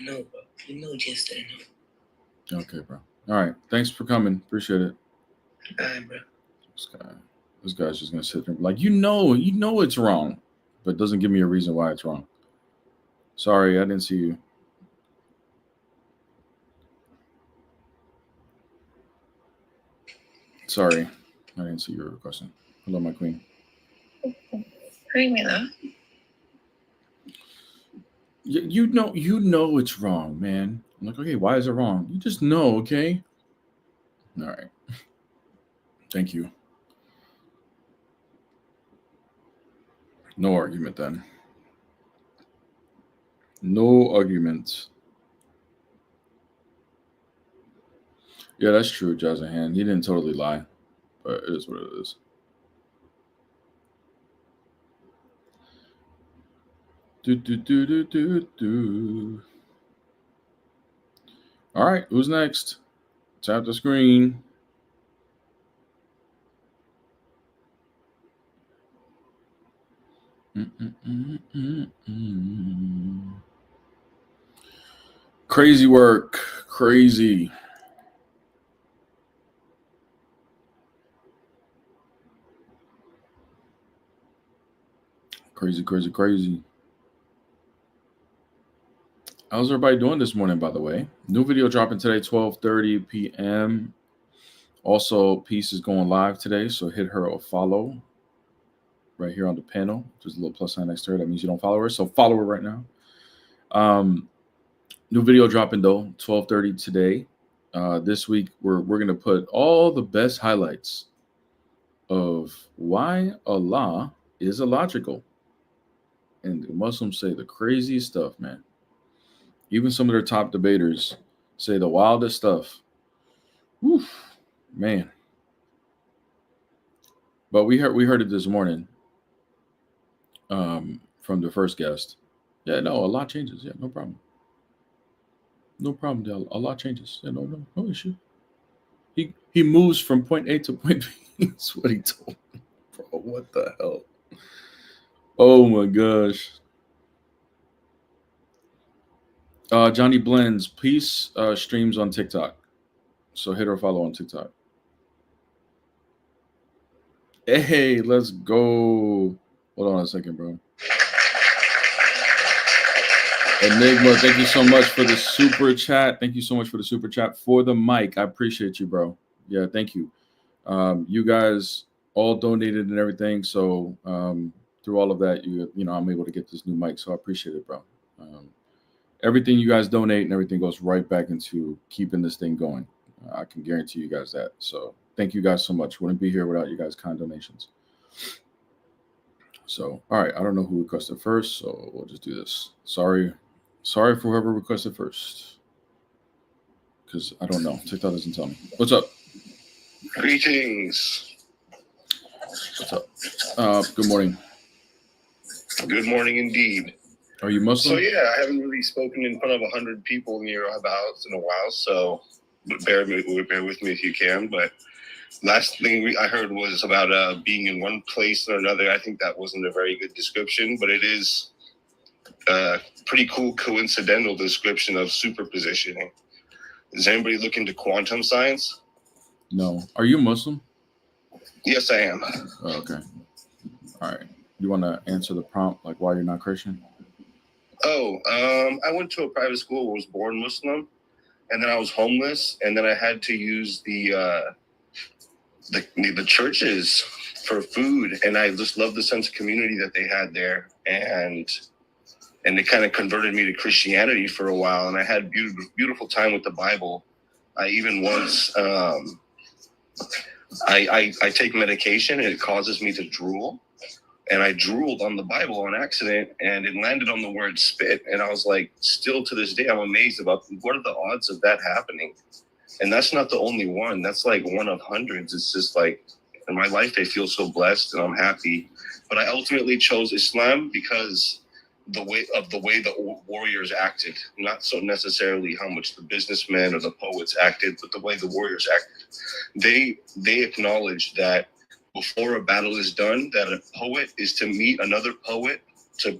[SPEAKER 5] know, bro. You know, just didn't know.
[SPEAKER 1] Okay, bro. All right. Thanks for coming. Appreciate it.
[SPEAKER 5] All right, bro.
[SPEAKER 1] This guy's just gonna sit there and be like, you know it's wrong, but doesn't give me a reason why it's wrong. Sorry, I didn't see you. Sorry, I didn't see your question. Hello, my queen.
[SPEAKER 6] Hi, Mila.
[SPEAKER 1] You know it's wrong, man. I'm like, okay, why is it wrong? You just know, okay? All right. Thank you. No argument then. No argument. Yeah, that's true, Jazahan. He didn't totally lie, but it is what it is. Do. All right, who's next? Tap the screen. Crazy work. Crazy. Crazy. How's everybody doing this morning, by the way? New video dropping today, 12:30 p.m. Also, Peace is going live today, so hit her a follow right here on the panel. Just a little plus sign next to her. That means you don't follow her, so follow her right now. New video dropping though, 12:30 today. This week we're gonna put all the best highlights of why Allah is illogical, and the Muslims say the craziest stuff, man. Even some of their top debaters say the wildest stuff. Whew, man. But we heard it this morning from the first guest. Yeah, no, Allah changes. Yeah, no problem. No problem. Allah changes. Yeah, no issue. He moves from point A to point B. That's what he told me. Bro, what the hell? Oh my gosh. Johnny Blends, Peace streams on TikTok. So hit or follow on TikTok. Hey, let's go. Hold on a second, bro. Enigma, thank you so much for the super chat. Thank you so much for the super chat for the mic. I appreciate you, bro. Yeah, thank you. You guys all donated and everything. So through all of that, you know, I'm able to get this new mic. So I appreciate it, bro. Everything you guys donate and everything goes right back into keeping this thing going. I can guarantee you guys that. So thank you guys so much. Wouldn't be here without you guys' kind donations. So, all right. I don't know who requested first, so we'll just do this. Sorry for whoever requested first. Because I don't know. TikTok doesn't tell me. What's up?
[SPEAKER 7] Greetings.
[SPEAKER 1] What's up? Good morning.
[SPEAKER 7] Good morning indeed.
[SPEAKER 1] Are you Muslim?
[SPEAKER 7] So yeah, I haven't really spoken in front of 100 people near the house in a while, so bear with me if you can. But last thing I heard was about being in one place or another. I think that wasn't a very good description, but it is a pretty cool coincidental description of superpositioning. Is anybody looking to quantum science?
[SPEAKER 1] No. Are you Muslim?
[SPEAKER 7] Yes, I am.
[SPEAKER 1] Oh, okay. All right. You want to answer the prompt, like why you're not Christian?
[SPEAKER 7] I went to a private school where I was born Muslim, and then I was homeless, and then I had to use the churches for food, and I just loved the sense of community that they had there, and they kind of converted me to Christianity for a while, and I had beautiful time with the Bible. I even once I take medication and it causes me to drool. And I drooled on the Bible on accident, and it landed on the word spit. And I was like, still to this day, I'm amazed about what are the odds of that happening? And that's not the only one. That's like one of hundreds. It's just like, in my life, I feel so blessed and I'm happy. But I ultimately chose Islam because the way the warriors acted, not so necessarily how much the businessmen or the poets acted, but the way the warriors acted. They acknowledged that before a battle is done, that a poet is to meet another poet to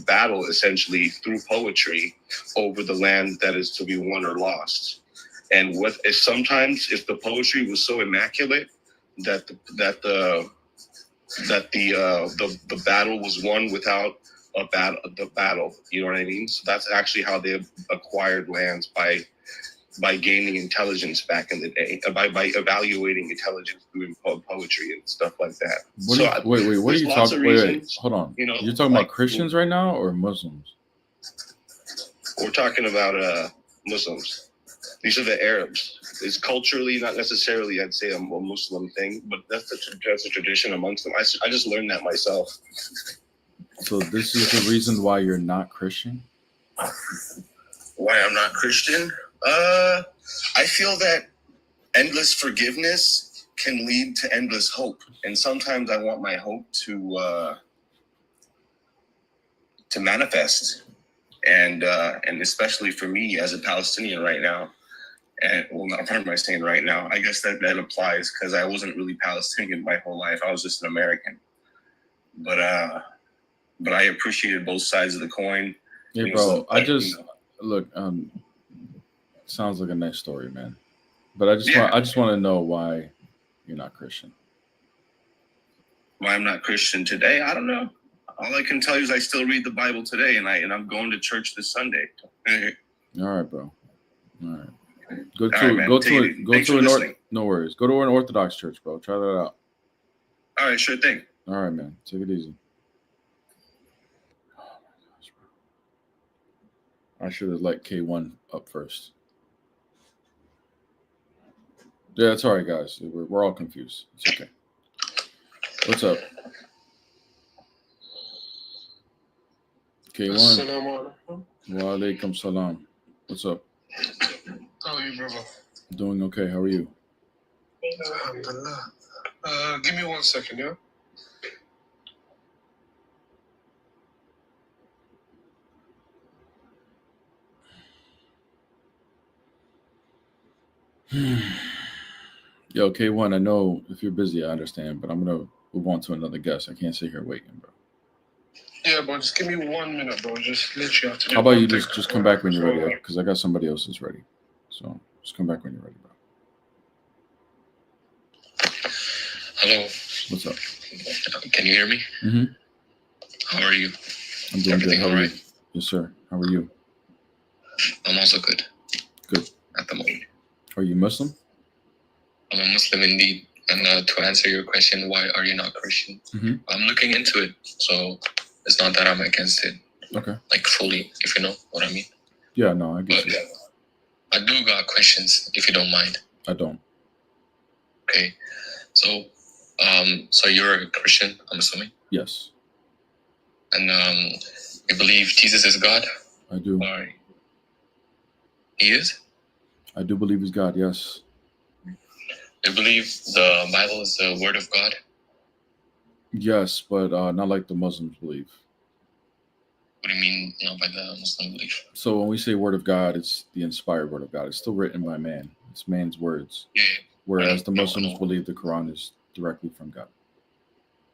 [SPEAKER 7] battle essentially through poetry over the land that is to be won or lost. And sometimes if the poetry was so immaculate that the battle was won without the battle, you know what I mean? So that's actually how they acquired lands, by gaining intelligence back in the day, by evaluating intelligence through poetry and stuff like that.
[SPEAKER 1] Wait, what are you talking? Wait, hold on.
[SPEAKER 7] You know,
[SPEAKER 1] you're talking about Christians right now or Muslims?
[SPEAKER 7] We're talking about Muslims. These are the Arabs. It's culturally not necessarily, I'd say, a Muslim thing, but that's a tradition amongst them. I just learned that myself.
[SPEAKER 1] So this is the reason why you're not Christian?
[SPEAKER 7] Why I'm not Christian? I feel that endless forgiveness can lead to endless hope, and sometimes I want my hope to manifest, and especially for me as a Palestinian right now. And well, not what am I saying right now? I guess that applies because I wasn't really Palestinian my whole life. I was just an American, but I appreciated both sides of the coin.
[SPEAKER 1] Yeah, bro. Look. Sounds like a nice story, man. But I just want to know why you're not Christian.
[SPEAKER 7] Why I'm not Christian today? I don't know. All I can tell you is I still read the Bible today, and I'm going to church this Sunday.
[SPEAKER 1] All right, bro. All right. Go to an Orthodox church, bro. Try that out.
[SPEAKER 7] All right, sure thing.
[SPEAKER 1] All right, man. Take it easy. Oh my gosh, bro. I should have let K1 up first. Yeah, it's all right, guys. We're all confused. It's okay. What's up? K1.
[SPEAKER 8] Assalamu alaikum.
[SPEAKER 1] Wa alaikum salam. What's up?
[SPEAKER 8] How are you, brother?
[SPEAKER 1] Doing okay. How are you?
[SPEAKER 8] Alhamdulillah. Give me 1 second, yeah?
[SPEAKER 1] Yo, K1, I know if you're busy, I understand, but I'm going to move on to another guest. I can't sit here waiting, bro.
[SPEAKER 8] Yeah, bro, just give me 1 minute, bro. Just literally have to do
[SPEAKER 1] How about
[SPEAKER 8] one
[SPEAKER 1] you
[SPEAKER 8] thing.
[SPEAKER 1] just come back when you're ready, because I got somebody else that's ready. So just come back when you're ready, bro.
[SPEAKER 9] Hello.
[SPEAKER 1] What's up?
[SPEAKER 9] Can you hear me?
[SPEAKER 1] Mm-hmm.
[SPEAKER 9] How are you?
[SPEAKER 1] I'm doing
[SPEAKER 9] Everything
[SPEAKER 1] good. How are
[SPEAKER 9] all
[SPEAKER 1] you? Yes, sir. How are you?
[SPEAKER 9] I'm also good.
[SPEAKER 1] Good.
[SPEAKER 9] At the moment.
[SPEAKER 1] Are you Muslim?
[SPEAKER 9] I'm a Muslim indeed. And to answer your question, why are you not Christian?
[SPEAKER 1] Mm-hmm.
[SPEAKER 9] I'm looking into it. So it's not that I'm against it.
[SPEAKER 1] Okay.
[SPEAKER 9] Like fully, if you know what I mean.
[SPEAKER 1] Yeah, no, I get
[SPEAKER 9] But
[SPEAKER 1] you.
[SPEAKER 9] I do got questions, if you don't mind.
[SPEAKER 1] I don't.
[SPEAKER 9] Okay. So you're a Christian, I'm assuming?
[SPEAKER 1] Yes.
[SPEAKER 9] And you believe Jesus is God?
[SPEAKER 1] I do.
[SPEAKER 9] Or he is?
[SPEAKER 1] I do believe he's God, yes.
[SPEAKER 9] You believe the Bible is the word of God?
[SPEAKER 1] Yes, but not like the Muslims believe.
[SPEAKER 9] What do you mean not by the Muslim belief?
[SPEAKER 1] So when we say word of God, it's the inspired word of God. It's still written by man. It's man's words.
[SPEAKER 9] Yeah.
[SPEAKER 1] Whereas the Muslims believe the Quran is directly from God.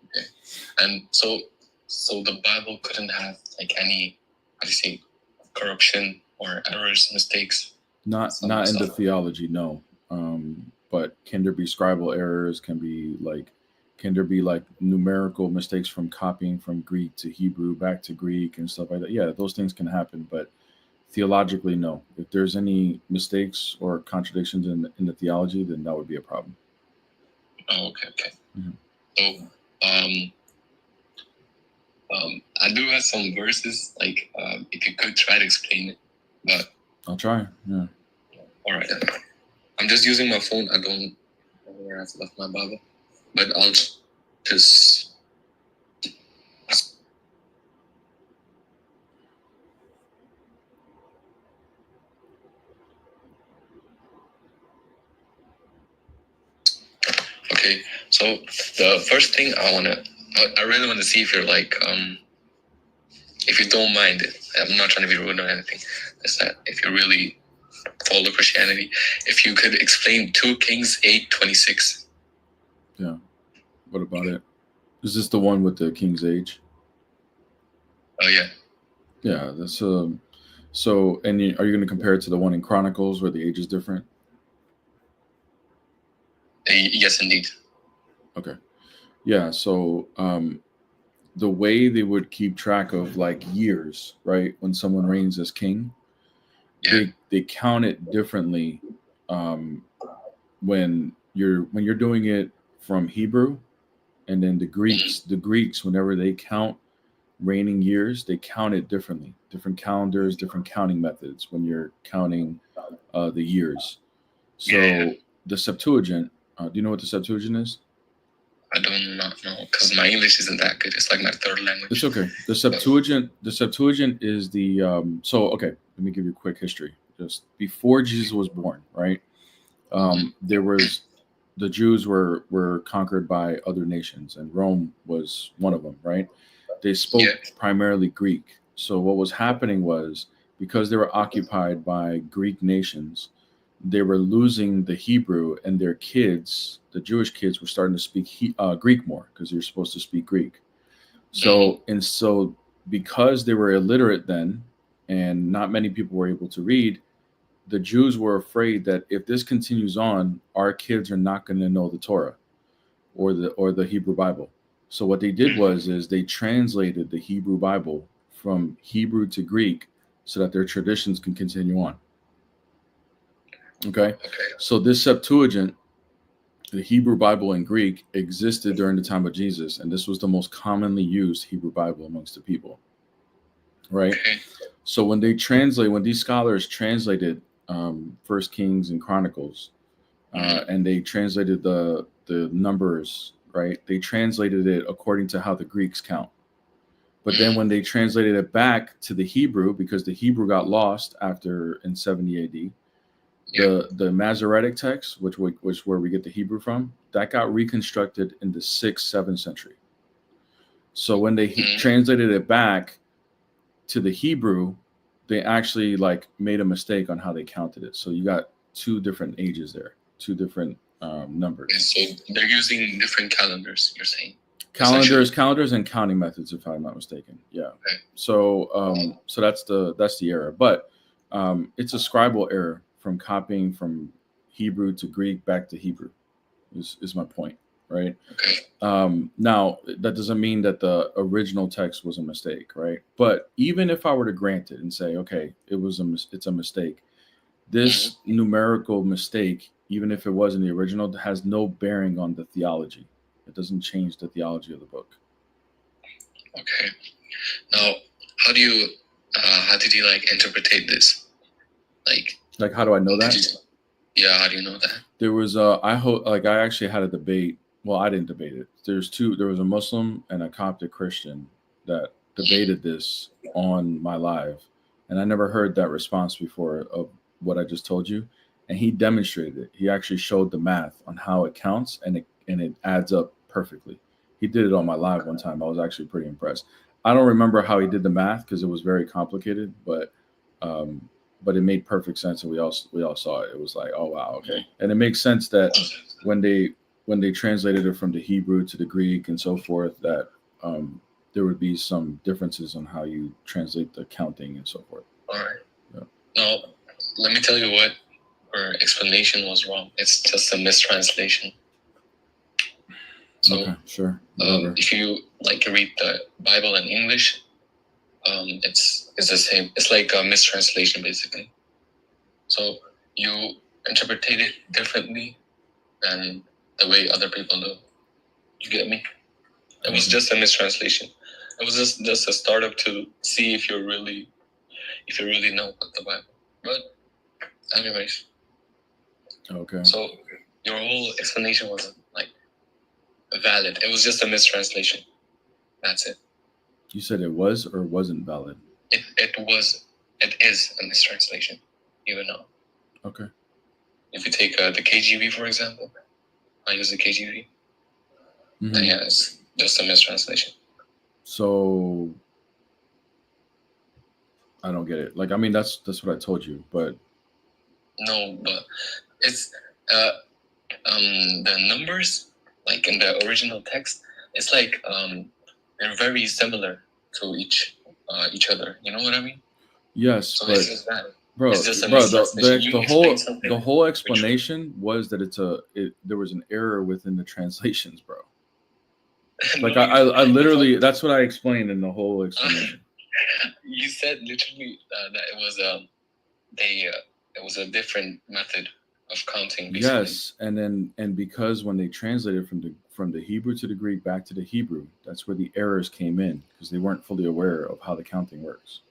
[SPEAKER 9] Okay. And so the Bible couldn't have like any, how do you say, corruption or errors, mistakes?
[SPEAKER 1] Not in the theology, no. But can there be scribal errors? Can there be like numerical mistakes from copying from Greek to Hebrew back to Greek and stuff like that? Yeah, those things can happen, but theologically, no. If there's any mistakes or contradictions in the theology, then that would be a problem.
[SPEAKER 9] Oh, okay.
[SPEAKER 1] Mhm.
[SPEAKER 9] So, I do have some verses, like if you could try to explain it, but
[SPEAKER 1] I'll try. Yeah.
[SPEAKER 9] all right. I'm just using my phone. I don't know where I've left my Bible, but I'll just. Okay, so the first thing I really want to see if you're like, if you don't mind it, I'm not trying to be rude or anything, is that if you really follow Christianity, if you could explain 2 Kings 8:26.
[SPEAKER 1] Yeah. What about it? Is this the one with the King's Age?
[SPEAKER 9] Oh, yeah.
[SPEAKER 1] Yeah, that's so, and are you going to compare it to the one in Chronicles where the age is different?
[SPEAKER 9] Yes, indeed.
[SPEAKER 1] Okay. Yeah, so the way they would keep track of like years, right? When someone reigns as king,
[SPEAKER 9] Yeah.
[SPEAKER 1] they count it differently when you're doing it from Hebrew, and then the Greeks whenever they count reigning years, they count it differently. Different calendars, different counting methods when you're counting the years. So the Septuagint, do you know what the Septuagint is?
[SPEAKER 9] I do not know because my English isn't that good. It's like my third language.
[SPEAKER 1] It's okay. The Septuagint is the so okay. Let me give you a quick history. Just before Jesus was born, right? There was the Jews were conquered by other nations, and Rome was one of them, right? They spoke primarily Greek. So what was happening was because they were occupied by Greek nations, they were losing the Hebrew, and their kids, the Jewish kids, were starting to speak Greek more because you're supposed to speak Greek. So because they were illiterate then, and not many people were able to read, the Jews were afraid that if this continues on, our kids are not going to know the Torah or the Hebrew Bible. So what they did is they translated the Hebrew Bible from Hebrew to Greek so that their traditions can continue on. Okay. So this Septuagint, the Hebrew Bible in Greek, existed during the time of Jesus, and this was the most commonly used Hebrew Bible amongst the people. Right. So when these scholars translated First Kings and Chronicles, and they translated the numbers, right? They translated it according to how the Greeks count. But then when they translated it back to the Hebrew, because the Hebrew got lost in 70 AD, the Masoretic text, which where we get the Hebrew from, that got reconstructed in the 6th, 7th century. So when they translated it back to the Hebrew, they actually like made a mistake on how they counted it. So you got 2 different ages there, 2 different numbers.
[SPEAKER 9] So they're using different calendars, you're saying?
[SPEAKER 1] Calendars and counting methods, if I'm not mistaken. Yeah.
[SPEAKER 9] Okay.
[SPEAKER 1] So so that's the error, but it's a scribal error from copying from Hebrew to Greek back to Hebrew. Is my point, right?
[SPEAKER 9] Okay.
[SPEAKER 1] Now that doesn't mean that the original text was a mistake, right? But even if I were to grant it and say, okay, it's a mistake, this numerical mistake, even if it was in the original, has no bearing on the theology. It doesn't change the theology of the book.
[SPEAKER 9] Okay. Now, how did you like interpretate this? Like
[SPEAKER 1] how do I know that?
[SPEAKER 9] How do you know that?
[SPEAKER 1] There was I actually had a debate. Well, I didn't debate it. There was a Muslim and a Coptic Christian that debated this on my live, and I never heard that response before of what I just told you. And he demonstrated it. He actually showed the math on how it counts, and it adds up perfectly. He did it on my live one time. I was actually pretty impressed. I don't remember how he did the math because it was very complicated, but but it made perfect sense, and we all saw it. It was like, oh wow, okay, and it makes sense that when they translated it from the Hebrew to the Greek and so forth, that there would be some differences on how you translate the counting and so forth.
[SPEAKER 9] All right.
[SPEAKER 1] Yeah.
[SPEAKER 9] Now, let me tell you what her explanation was wrong. It's just a mistranslation. So,
[SPEAKER 1] okay, sure.
[SPEAKER 9] If you like read the Bible in English, it's the same. It's like a mistranslation, basically. So you interpret it differently than the way other people do. You get me? It was just a mistranslation. It was just a startup to see if you really know about the Bible. But anyways.
[SPEAKER 1] Okay.
[SPEAKER 9] So your whole explanation wasn't like valid. It was just a mistranslation. That's it.
[SPEAKER 1] You said it was or wasn't valid?
[SPEAKER 9] It is a mistranslation, even now.
[SPEAKER 1] Okay.
[SPEAKER 9] If you take the KJV, for example, I use the KJV.
[SPEAKER 1] Mm-hmm.
[SPEAKER 9] Then yeah, it's just a mistranslation.
[SPEAKER 1] So I don't get it. Like, I mean, that's what I told you, but
[SPEAKER 9] no, but it's the numbers, like in the original text, it's like they're very similar to each other. You know what I mean?
[SPEAKER 1] Yes,
[SPEAKER 9] so
[SPEAKER 1] but
[SPEAKER 9] it's just that.
[SPEAKER 1] bro, the whole explanation was that there was an error within the translations, bro. Like I literally, that's what I explained in the whole explanation.
[SPEAKER 9] You said literally that it was a different method of counting. Basically.
[SPEAKER 1] Yes, and because when they translated from the Hebrew to the Greek back to the Hebrew, that's where the errors came in because they weren't fully aware of how the counting works.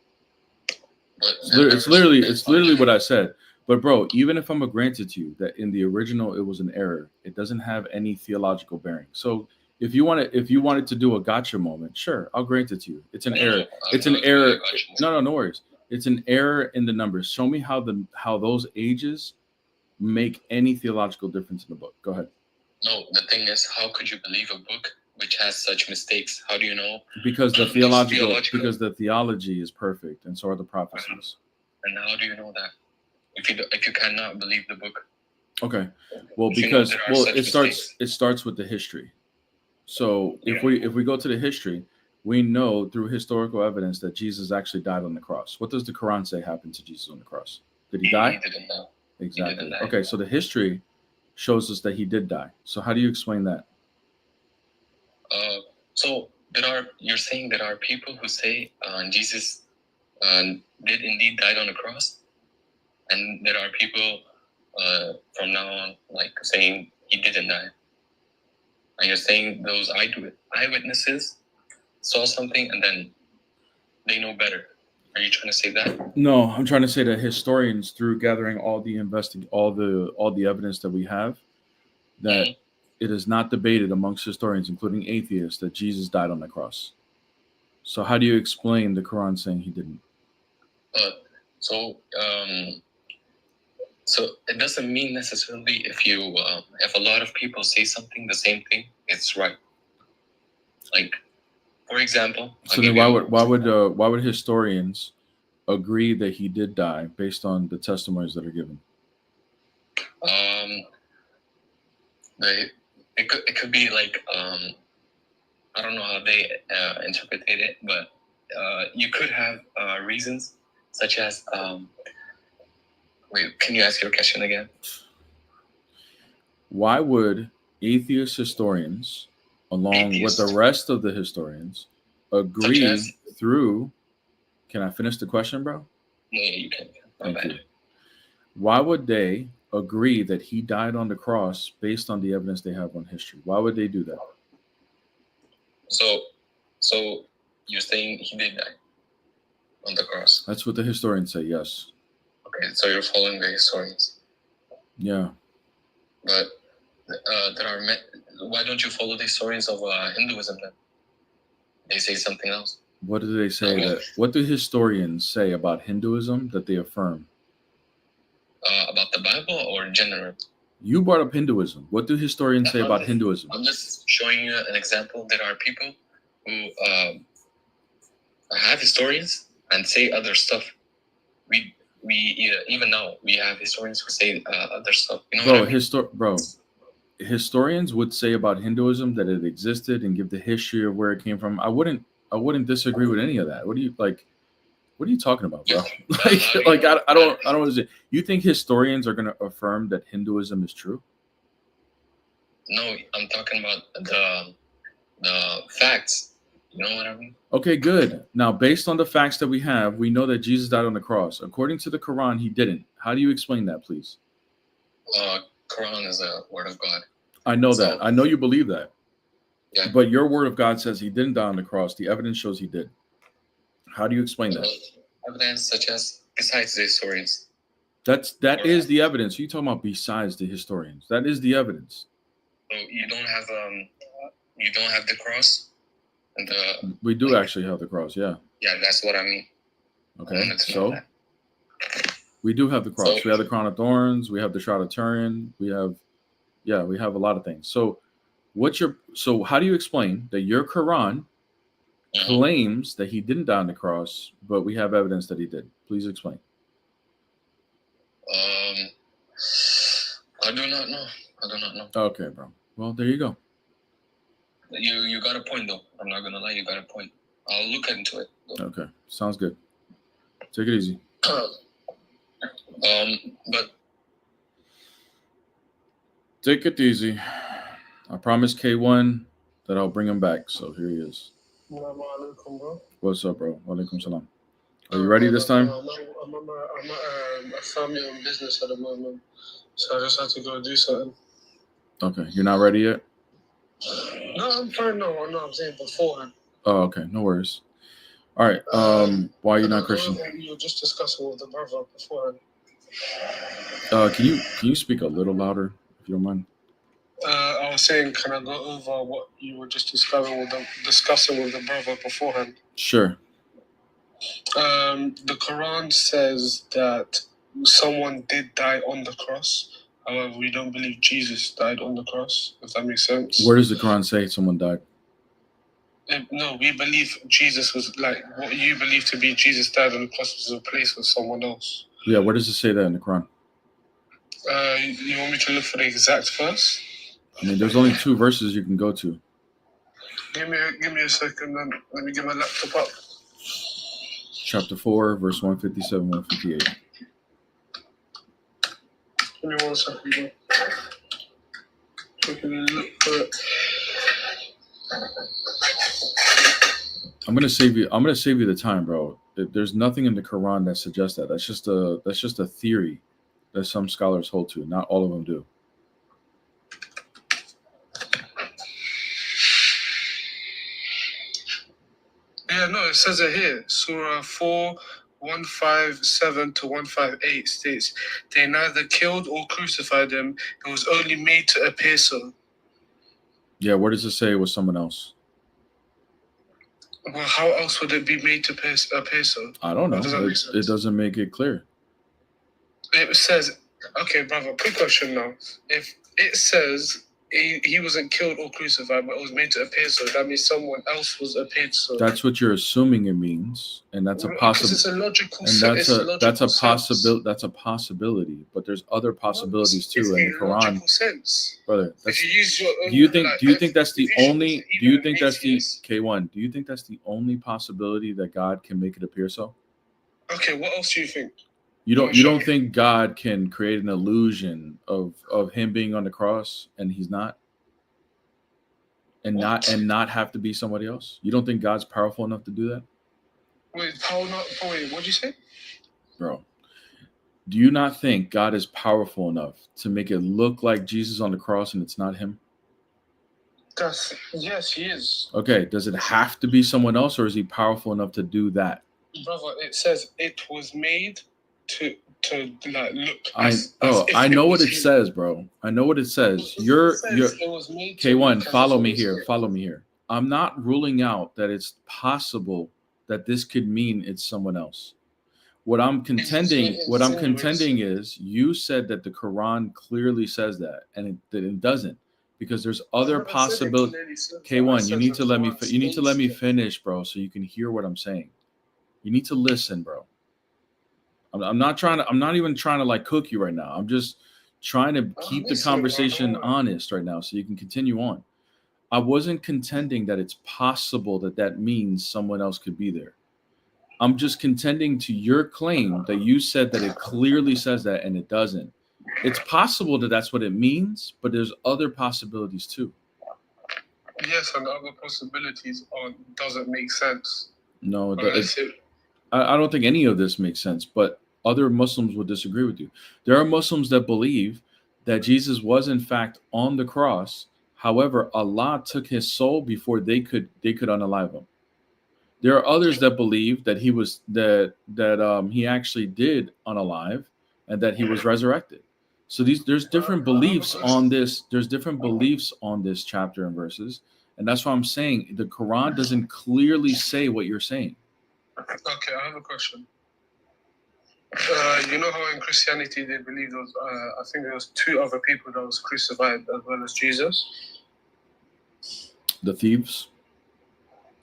[SPEAKER 1] It's literally what I said. But bro, even if I'm gonna grant it to you that in the original it was an error, it doesn't have any theological bearing. So if you wanted to do a gotcha moment, sure, I'll grant it to you. It's an error. It's an error. No worries. It's an error in the numbers. Show me how those ages make any theological difference in the book. Go ahead.
[SPEAKER 9] No, the thing is, how could you believe a book which has such mistakes? How do you know?
[SPEAKER 1] Because the theology is perfect, and so are the prophecies.
[SPEAKER 9] And how do you know that? If you cannot believe the book.
[SPEAKER 1] Okay. Well, because it starts with the history. So if we go to the history, we know through historical evidence that Jesus actually died on the cross. What does the Quran say happened to Jesus on the cross? Did he die?
[SPEAKER 9] He didn't die.
[SPEAKER 1] Exactly.
[SPEAKER 9] He didn't die.
[SPEAKER 1] Okay, so the history shows us that he did die. So how do you explain that?
[SPEAKER 9] So you're saying there are people who say Jesus did indeed die on the cross, and there are people from now on like saying he didn't die. And you're saying those eyewitnesses saw something and then they know better. Are you trying to say that?
[SPEAKER 1] No, I'm trying to say that historians, through gathering all the evidence that we have, that it is not debated amongst historians, including atheists, that Jesus died on the cross. So how do you explain the Quran saying he didn't?
[SPEAKER 9] So it doesn't mean necessarily if a lot of people say something, the same thing, it's right. Like, for example.
[SPEAKER 1] So then why would historians agree that he did die based on the testimonies that are given?
[SPEAKER 9] It could be like I don't know how they interpreted it, but you could have reasons such as wait, can you ask your question again?
[SPEAKER 1] Why would atheist historians, along with the rest of the historians, agree through? Can I finish the question, bro?
[SPEAKER 9] Yeah, you can.
[SPEAKER 1] Thank you. Why would they agree that he died on the cross based on the evidence they have on history? Why would they do that?
[SPEAKER 9] So you're saying he did die on the cross?
[SPEAKER 1] That's what the historians say, yes.
[SPEAKER 9] Okay, so you're following the historians.
[SPEAKER 1] Yeah.
[SPEAKER 9] But why don't you follow the historians of Hinduism then? They say something else.
[SPEAKER 1] What do they say? What do historians say about Hinduism that they affirm?
[SPEAKER 9] About the Bible or in general?
[SPEAKER 1] You brought up Hinduism. What do historians say about Hinduism?
[SPEAKER 9] I'm just showing you an example. There are people who have historians and say other stuff. even now we have historians who say other stuff. You know what I mean?
[SPEAKER 1] Historians would say about Hinduism that it existed and give the history of where it came from. I wouldn't disagree with any of that. What are you talking about, bro? I don't understand. You think historians are going to affirm that Hinduism is true?
[SPEAKER 9] No, I'm talking about the facts. You know what I mean?
[SPEAKER 1] Okay, good. Now, based on the facts that we have, we know that Jesus died on the cross. According to the Quran, he didn't. How do you explain that, please?
[SPEAKER 9] Quran is a word of God.
[SPEAKER 1] I know that. I know you believe that.
[SPEAKER 9] Yeah.
[SPEAKER 1] But your word of God says he didn't die on the cross. The evidence shows he did. How do you explain that?
[SPEAKER 9] Evidence such as besides the historians.
[SPEAKER 1] That is the evidence. You talking about besides the historians? That is the evidence.
[SPEAKER 9] So you don't have the cross, and
[SPEAKER 1] we do actually have the cross. Yeah.
[SPEAKER 9] Yeah, that's what I mean.
[SPEAKER 1] Okay, so we do have the cross. So, we have the crown of thorns. We have the shroud of Turin. We have a lot of things. So how do you explain that your Quran claims that he didn't die on the cross, but we have evidence that he did? Please explain.
[SPEAKER 9] I do not know.
[SPEAKER 1] Okay, bro. Well, there you go.
[SPEAKER 9] You got a point, though. I'm not gonna lie, you got a point. I'll look into it, though.
[SPEAKER 1] Okay, sounds good. Take it easy.
[SPEAKER 9] But
[SPEAKER 1] take it easy. I promised K1 that I'll bring him back. So here he is. What's up, bro? Walaikum salam. Are you ready this time?
[SPEAKER 8] I'm at a family-owned business at the moment, so I just had to go do something.
[SPEAKER 1] Okay, you're not ready yet?
[SPEAKER 8] No, I'm fine. No, I'm saying beforehand.
[SPEAKER 1] Oh, okay, no worries. All right. Why are you not Christian?
[SPEAKER 8] You were just discussing with the brother beforehand.
[SPEAKER 1] Can you speak a little louder if you don't mind?
[SPEAKER 8] I was saying, can I go over what you were just discussing with the brother beforehand?
[SPEAKER 1] Sure.
[SPEAKER 8] The Quran says that someone did die on the cross. However, we don't believe Jesus died on the cross, if that makes sense.
[SPEAKER 1] Where does the Quran say someone died?
[SPEAKER 8] No, we believe Jesus was like what you believe to be Jesus died on the cross was replaced with someone else.
[SPEAKER 1] Yeah, where does it say that in the Quran?
[SPEAKER 8] You want me to look for the exact verse?
[SPEAKER 1] I mean, there's only 2 verses you can go to.
[SPEAKER 8] Give me a second, then let me get my laptop up.
[SPEAKER 1] Chapter 4, verse 157, 158.
[SPEAKER 8] Give me 1 second. So I can look for it.
[SPEAKER 1] I'm gonna save you the time, bro. There's nothing in the Quran that suggests that. That's just a theory that some scholars hold to. Not all of them do.
[SPEAKER 8] Yeah, no, it says it here. Surah 4, 157 to 158 states, they neither killed or crucified him. It was only made to appear so.
[SPEAKER 1] Yeah, where does it say it was someone else?
[SPEAKER 8] Well, how else would it be made to appear so?
[SPEAKER 1] I don't know. It doesn't make it clear.
[SPEAKER 8] It says, okay, brother, quick question now. If it says he wasn't killed or crucified, but it was made to appear so, that means someone else was appeared so.
[SPEAKER 1] That's what you're assuming it means, and that's a possibility.
[SPEAKER 8] It's a logical.
[SPEAKER 1] And that's a possibility. But there's other possibilities too in the Quran, brother.
[SPEAKER 8] If you use your own,
[SPEAKER 1] do you think that's the only? Do you think that's the K1? Do you think that's the only possibility that God can make it appear so?
[SPEAKER 8] Okay, what else do you think?
[SPEAKER 1] You don't think God can create an illusion of him being on the cross and he's not, and not have to be somebody else? You don't think God's powerful enough to do that?
[SPEAKER 8] Wait, what'd you say?
[SPEAKER 1] Bro, do you not think God is powerful enough to make it look like Jesus on the cross and it's not him?
[SPEAKER 8] Yes, he is.
[SPEAKER 1] Okay, does it have to be someone else, or is he powerful enough to do that?
[SPEAKER 8] Brother, it says it was made to like look.
[SPEAKER 1] I know what it says, bro. I know what it says. You're K1. Follow me here. I'm not ruling out that it's possible that this could mean it's someone else. What I'm contending is you said that the Quran clearly says that, and it doesn't, because there's other possibilities. K1, you need to let me finish, bro, so you can hear what I'm saying. You need to listen, bro. I'm not trying to. I'm not even trying to like cook you right now. I'm just trying to keep the conversation honest right now, so you can continue on. I wasn't contending that it's possible that that means someone else could be there. I'm just contending to your claim that you said that it clearly says that and it doesn't. It's possible that that's what it means, but there's other possibilities too.
[SPEAKER 8] Yes, and other possibilities doesn't make sense.
[SPEAKER 1] No, I don't think any of this makes sense, but other Muslims would disagree with you. There are Muslims that believe that Jesus was in fact on the cross. However, Allah took his soul before they could unalive him. There are others that believe that he actually did unalive and that he was resurrected. So there's different beliefs on this. There's different beliefs on this chapter and verses, and that's why I'm saying the Quran doesn't clearly say what you're saying.
[SPEAKER 8] Okay, I have a question. You know how in Christianity they believe there was, I think there was 2 other people that was crucified as well as Jesus?
[SPEAKER 1] The thieves?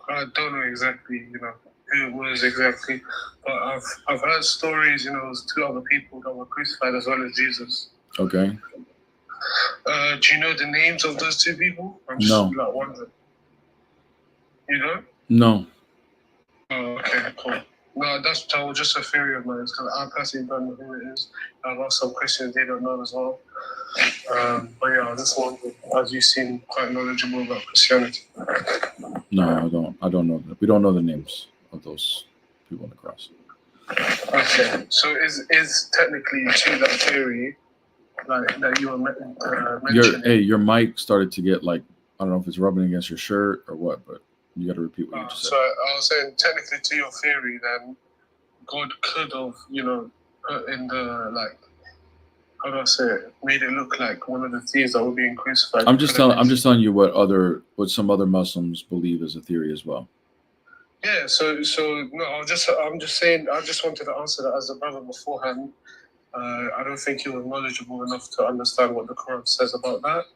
[SPEAKER 8] I don't know exactly, who it was exactly, but I've heard stories, it was 2 other people that were crucified as well as Jesus.
[SPEAKER 1] Okay.
[SPEAKER 8] Do you know the names of those 2 people? I'm just wondering. You don't?
[SPEAKER 1] No.
[SPEAKER 8] Oh, okay, cool. No, that's just a theory of mine, because I personally don't know who it is. I've asked some questions they don't know as well. But yeah, this one, as you seem quite knowledgeable about Christianity.
[SPEAKER 1] No, I don't know. We don't know the names of those people on the cross.
[SPEAKER 8] Okay, so is technically to that theory, like that you were mentioning?
[SPEAKER 1] Your mic started to get like, I don't know if it's rubbing against your shirt or what, but you got to repeat what you just said.
[SPEAKER 8] So I was saying, technically, to your theory, then God could have, put in the how do I say it? Made it look like one of the thieves that were being crucified.
[SPEAKER 1] I'm just telling you what some other Muslims believe as a theory as well.
[SPEAKER 8] Yeah. So no, I'm just saying. I just wanted to answer that as a brother beforehand. I don't think you were knowledgeable enough to understand what the Quran says about that.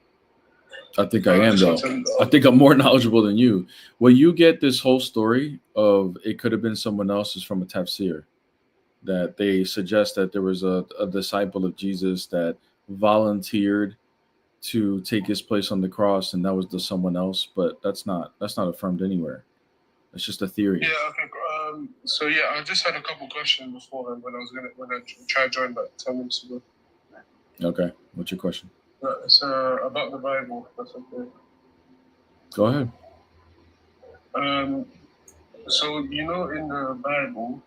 [SPEAKER 1] I think I am, though. I think I'm more knowledgeable than you. Well, you get this whole story of it could have been someone else's from a tafsir, that they suggest that there was a disciple of Jesus that volunteered to take his place on the cross, and that was the someone else. But that's not affirmed anywhere. It's just a theory.
[SPEAKER 8] Yeah. Okay. So yeah, I just had a couple questions beforehand when I tried to join that 10 minutes ago.
[SPEAKER 1] Okay. What's your question?
[SPEAKER 8] It's about the Bible. That's okay.
[SPEAKER 1] Go ahead.
[SPEAKER 8] So in the Bible,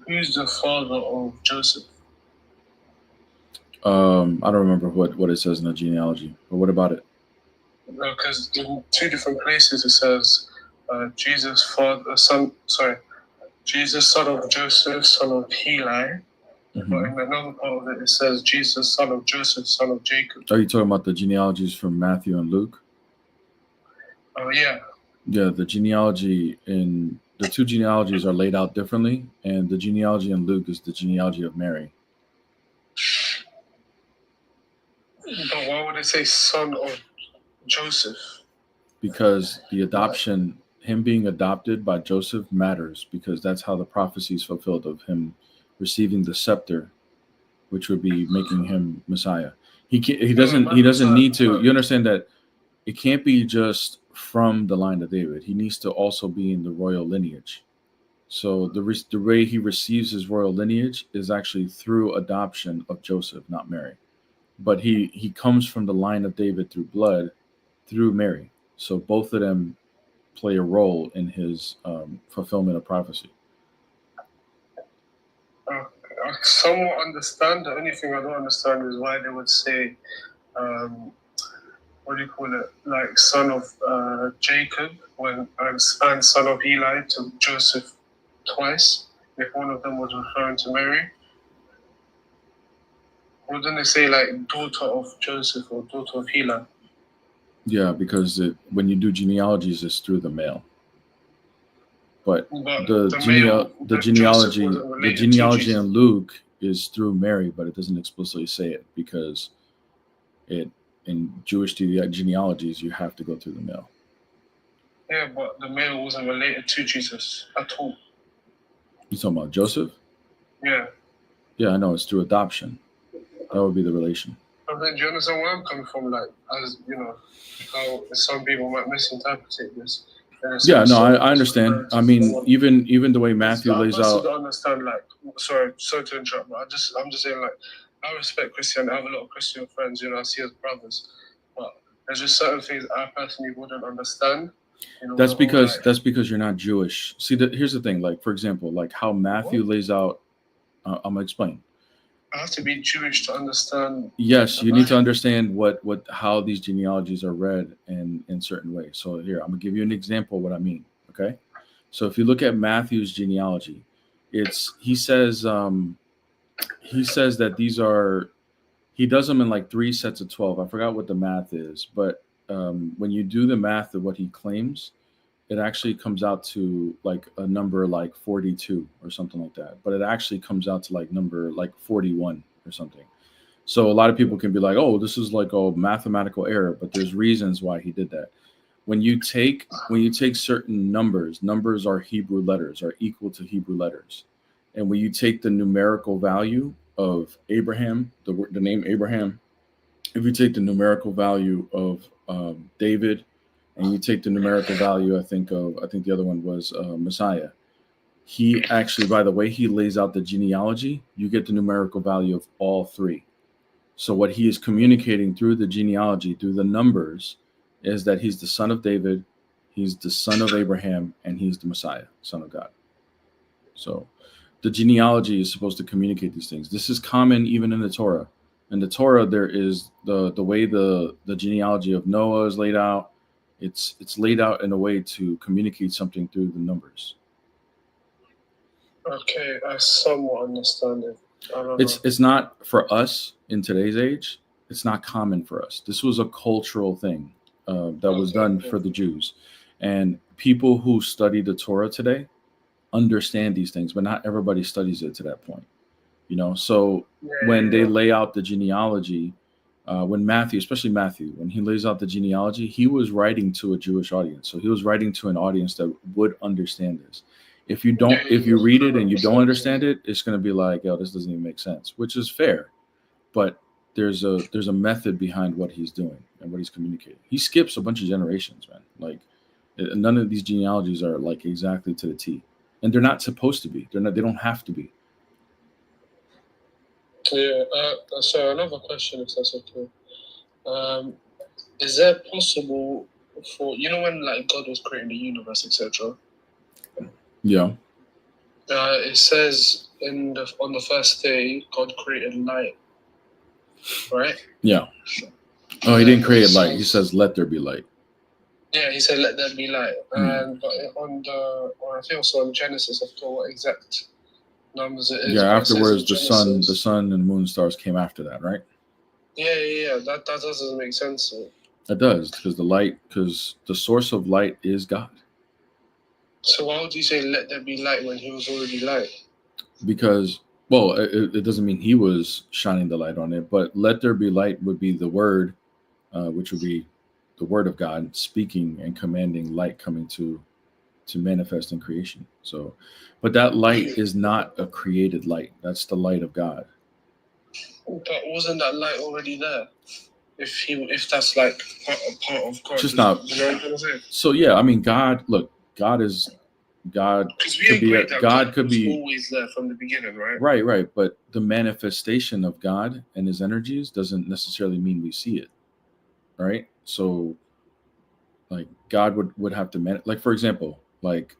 [SPEAKER 8] who's the father of Joseph?
[SPEAKER 1] I don't remember what it says in the genealogy, but what about it?
[SPEAKER 8] Because in 2 different places it says Jesus, son of Joseph, son of Heli.
[SPEAKER 1] Mm-hmm.
[SPEAKER 8] But in another part of it says Jesus, son of Joseph, son of Jacob.
[SPEAKER 1] Are you talking about the genealogies from Matthew and Luke?
[SPEAKER 8] Oh, yeah.
[SPEAKER 1] Yeah, the genealogy in the 2 genealogies are laid out differently, and the genealogy in Luke is the genealogy of Mary.
[SPEAKER 8] But why would it say son of Joseph?
[SPEAKER 1] Because the adoption, him being adopted by Joseph, matters, because that's how the prophecy is fulfilled of him receiving the scepter, which would be making him Messiah. He doesn't need to. You understand that it can't be just from the line of David. He needs to also be in the royal lineage. So the way he receives his royal lineage is actually through adoption of Joseph, not Mary. But he comes from the line of David through blood, through Mary. So both of them play a role in his fulfillment of prophecy.
[SPEAKER 8] I somewhat understand. The only thing I don't understand is why they would say, like son of Jacob and son of Eli to Joseph twice, if one of them was referring to Mary. Wouldn't they say like daughter of Joseph or daughter of Eli?
[SPEAKER 1] Yeah, because when you do genealogies, it's through the male. But the genealogy in Luke is through Mary, but it doesn't explicitly say it, because in Jewish genealogies you have to go through the male.
[SPEAKER 8] Yeah, but the male wasn't related to Jesus at all.
[SPEAKER 1] You talking about Joseph?
[SPEAKER 8] Yeah.
[SPEAKER 1] Yeah, I know, it's through adoption. That would be the relation.
[SPEAKER 8] But then, do you understand where I'm coming from? Like, as you know, how some people might misinterpret this.
[SPEAKER 1] Yeah, no, I understand. I mean, even the way Matthew lays out.
[SPEAKER 8] I understand. Like, sorry to interrupt, but I'm just saying, like, I respect Christian. I have a lot of Christian friends. You know, I see as brothers, but there's just certain things I personally wouldn't understand. You know,
[SPEAKER 1] that's because you're not Jewish. See, here's the thing. Like, for example, like how Matthew lays out. I'm gonna explain.
[SPEAKER 8] I have to be Jewish to understand.
[SPEAKER 1] Yes, you need to understand how these genealogies are read in certain ways. So here, I'm gonna give you an example of what I mean. Okay, so if you look at Matthew's genealogy, he says that these are, he does them in like 3 sets of 12. I forgot what the math is, but when you do the math of what he claims, it actually comes out to like a number like 42 or something like that. But it actually comes out to like number like 41 or something. So a lot of people can be like, oh, this is like a mathematical error, but there's reasons why he did that. When you take certain numbers are Hebrew letters, are equal to Hebrew letters. And when you take the numerical value of Abraham, the name Abraham, if you take the numerical value of David, and you take the numerical value, I think the other one was Messiah. He actually, by the way he lays out the genealogy, you get the numerical value of all three. So what he is communicating through the genealogy, through the numbers, is that he's the son of David, he's the son of Abraham, and he's the Messiah, son of God. So the genealogy is supposed to communicate these things. This is common even in the Torah. In the Torah, there is the way the genealogy of Noah is laid out. It's laid out in a way to communicate something through the numbers.
[SPEAKER 8] Okay, I somewhat understand it.
[SPEAKER 1] It's not for us in today's age. It's not common for us. This was a cultural thing that was done for the Jews, and people who study the Torah today understand these things, but not everybody studies it to that point. You know, so when they lay out the genealogy. When Matthew, especially Matthew, when he lays out the genealogy, he was writing to a Jewish audience. So he was writing to an audience that would understand this. If you read it and you don't understand it, it's going to be like, oh, this doesn't even make sense, which is fair. But there's a method behind what he's doing and what he's communicating. He skips a bunch of generations, man. Like none of these genealogies are like exactly to the T, and they're not supposed to be. They don't have to be.
[SPEAKER 8] Yeah. So another question, if that's okay. Is there possible for when like God was creating the universe, etc.
[SPEAKER 1] Yeah.
[SPEAKER 8] It says on the first day God created light, right?
[SPEAKER 1] Yeah. Oh, he didn't create light. He says, "Let there be light."
[SPEAKER 8] Yeah, he said, "Let there be light." And but I think also on Genesis, I forgot what exact numbers it is.
[SPEAKER 1] Yeah, afterwards the sun and moon stars came after that, right?
[SPEAKER 8] Yeah. That doesn't make sense.
[SPEAKER 1] It does, because the source of light is God.
[SPEAKER 8] So why would you say "let there be light" when he was already light?
[SPEAKER 1] Because, well, it doesn't mean he was shining the light on it, but "let there be light" would be the word, which would be the word of God speaking and commanding light coming to manifest in creation. So, but that light is not a created light. That's the light of God.
[SPEAKER 8] But wasn't that light already there? If that's like part of God,
[SPEAKER 1] just not.
[SPEAKER 8] You know what I'm trying to say?
[SPEAKER 1] So yeah, I mean, God is God. God could be
[SPEAKER 8] always there from the beginning, right?
[SPEAKER 1] Right. But the manifestation of God and His energies doesn't necessarily mean we see it, right? So, like, God would have to like, for example, like,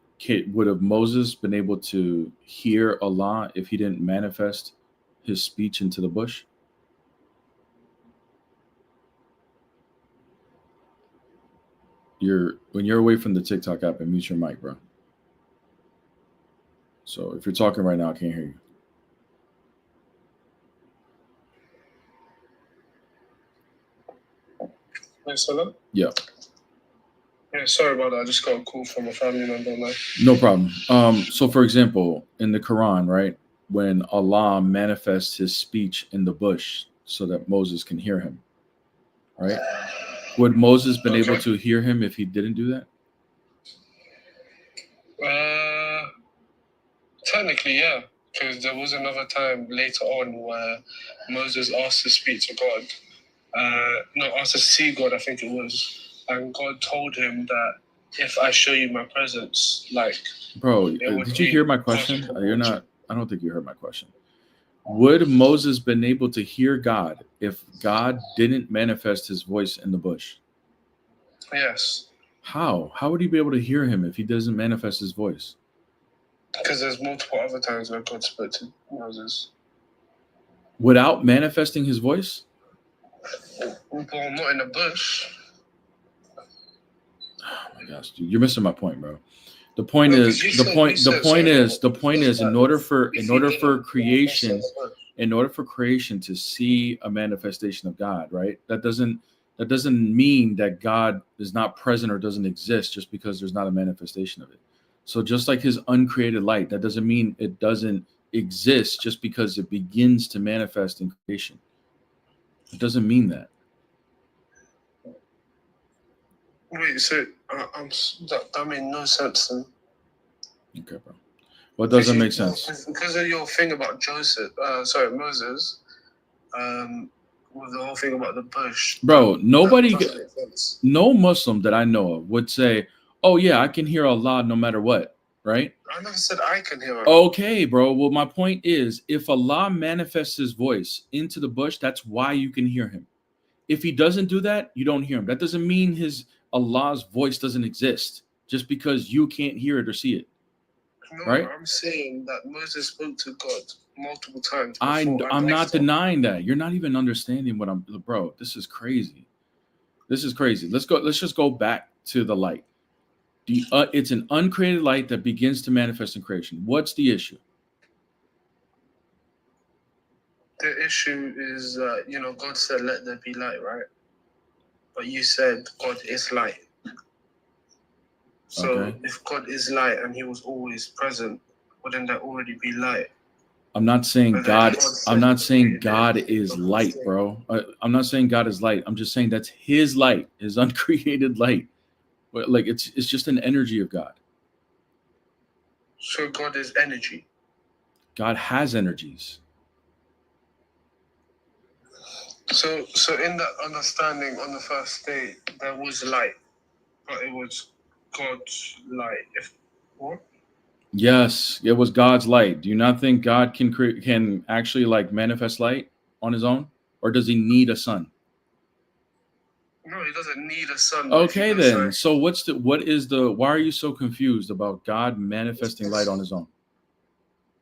[SPEAKER 1] would have Moses been able to hear Allah if he didn't manifest his speech into the bush? When you're away from the TikTok app, and mute your mic, bro. So if you're talking right now, I can't hear you.
[SPEAKER 8] Yes, hello?
[SPEAKER 1] Yeah.
[SPEAKER 8] Yeah, sorry about that. I just got a call from a family member.
[SPEAKER 1] No problem. So for example, in the Quran, right, when Allah manifests his speech in the bush so that Moses can hear him, right? Would Moses been able to hear him if he didn't do that?
[SPEAKER 8] Technically, yeah. Because there was another time later on where Moses asked to speak to God. Asked to see God, I think it was. And God told him that if I show you my presence, like...
[SPEAKER 1] Bro, did you hear my question? You're not... I don't think you heard my question. Would Moses been able to hear God if God didn't manifest his voice in the bush?
[SPEAKER 8] Yes.
[SPEAKER 1] How? How would he be able to hear him if he doesn't manifest his voice?
[SPEAKER 8] Because there's multiple other times where God spoke to Moses.
[SPEAKER 1] Without manifesting his voice?
[SPEAKER 8] Well, not in the bush.
[SPEAKER 1] Oh my gosh, dude, you're missing my point, bro. The point is, in order for creation to see a manifestation of God, right? That doesn't mean that God is not present or doesn't exist just because there's not a manifestation of it. So just like his uncreated light, that doesn't mean it doesn't exist just because it begins to manifest in creation. It doesn't mean that.
[SPEAKER 8] Wait, so that made no sense then.
[SPEAKER 1] Okay, bro. What doesn't make sense?
[SPEAKER 8] Because of your thing about Moses, with the whole thing about the bush.
[SPEAKER 1] Bro, no Muslim that I know of would say, oh yeah, I can hear Allah no matter what, right?
[SPEAKER 8] I never said I can hear him.
[SPEAKER 1] Okay, bro. Well, my point is, if Allah manifests his voice into the bush, that's why you can hear him. If he doesn't do that, you don't hear him. That doesn't mean Allah's voice doesn't exist just because you can't hear it or see it.
[SPEAKER 8] No,
[SPEAKER 1] right?
[SPEAKER 8] I'm saying that Moses spoke to God multiple times.
[SPEAKER 1] I'm not denying that. You're not even understanding what bro, this is crazy. This is crazy. Let's just go back to the light. It's an uncreated light that begins to manifest in creation. What's the issue?
[SPEAKER 8] The issue is, God said, let there be light, right? But you said God is light. So if God is light and he was always present, wouldn't there already be light?
[SPEAKER 1] I'm not saying God is light, bro. I'm not saying God is light. I'm just saying that's his light, his uncreated light. Like it's just an energy of God.
[SPEAKER 8] So God is energy.
[SPEAKER 1] God has energies.
[SPEAKER 8] So in that understanding on the first day, there was light, but it was God's light. What?
[SPEAKER 1] Yes, it was God's light. Do you not think God can actually like manifest light on his own, or does he need a sun?
[SPEAKER 8] No, he doesn't need a sun.
[SPEAKER 1] Okay, then. So why are you so confused about God manifesting light on his own?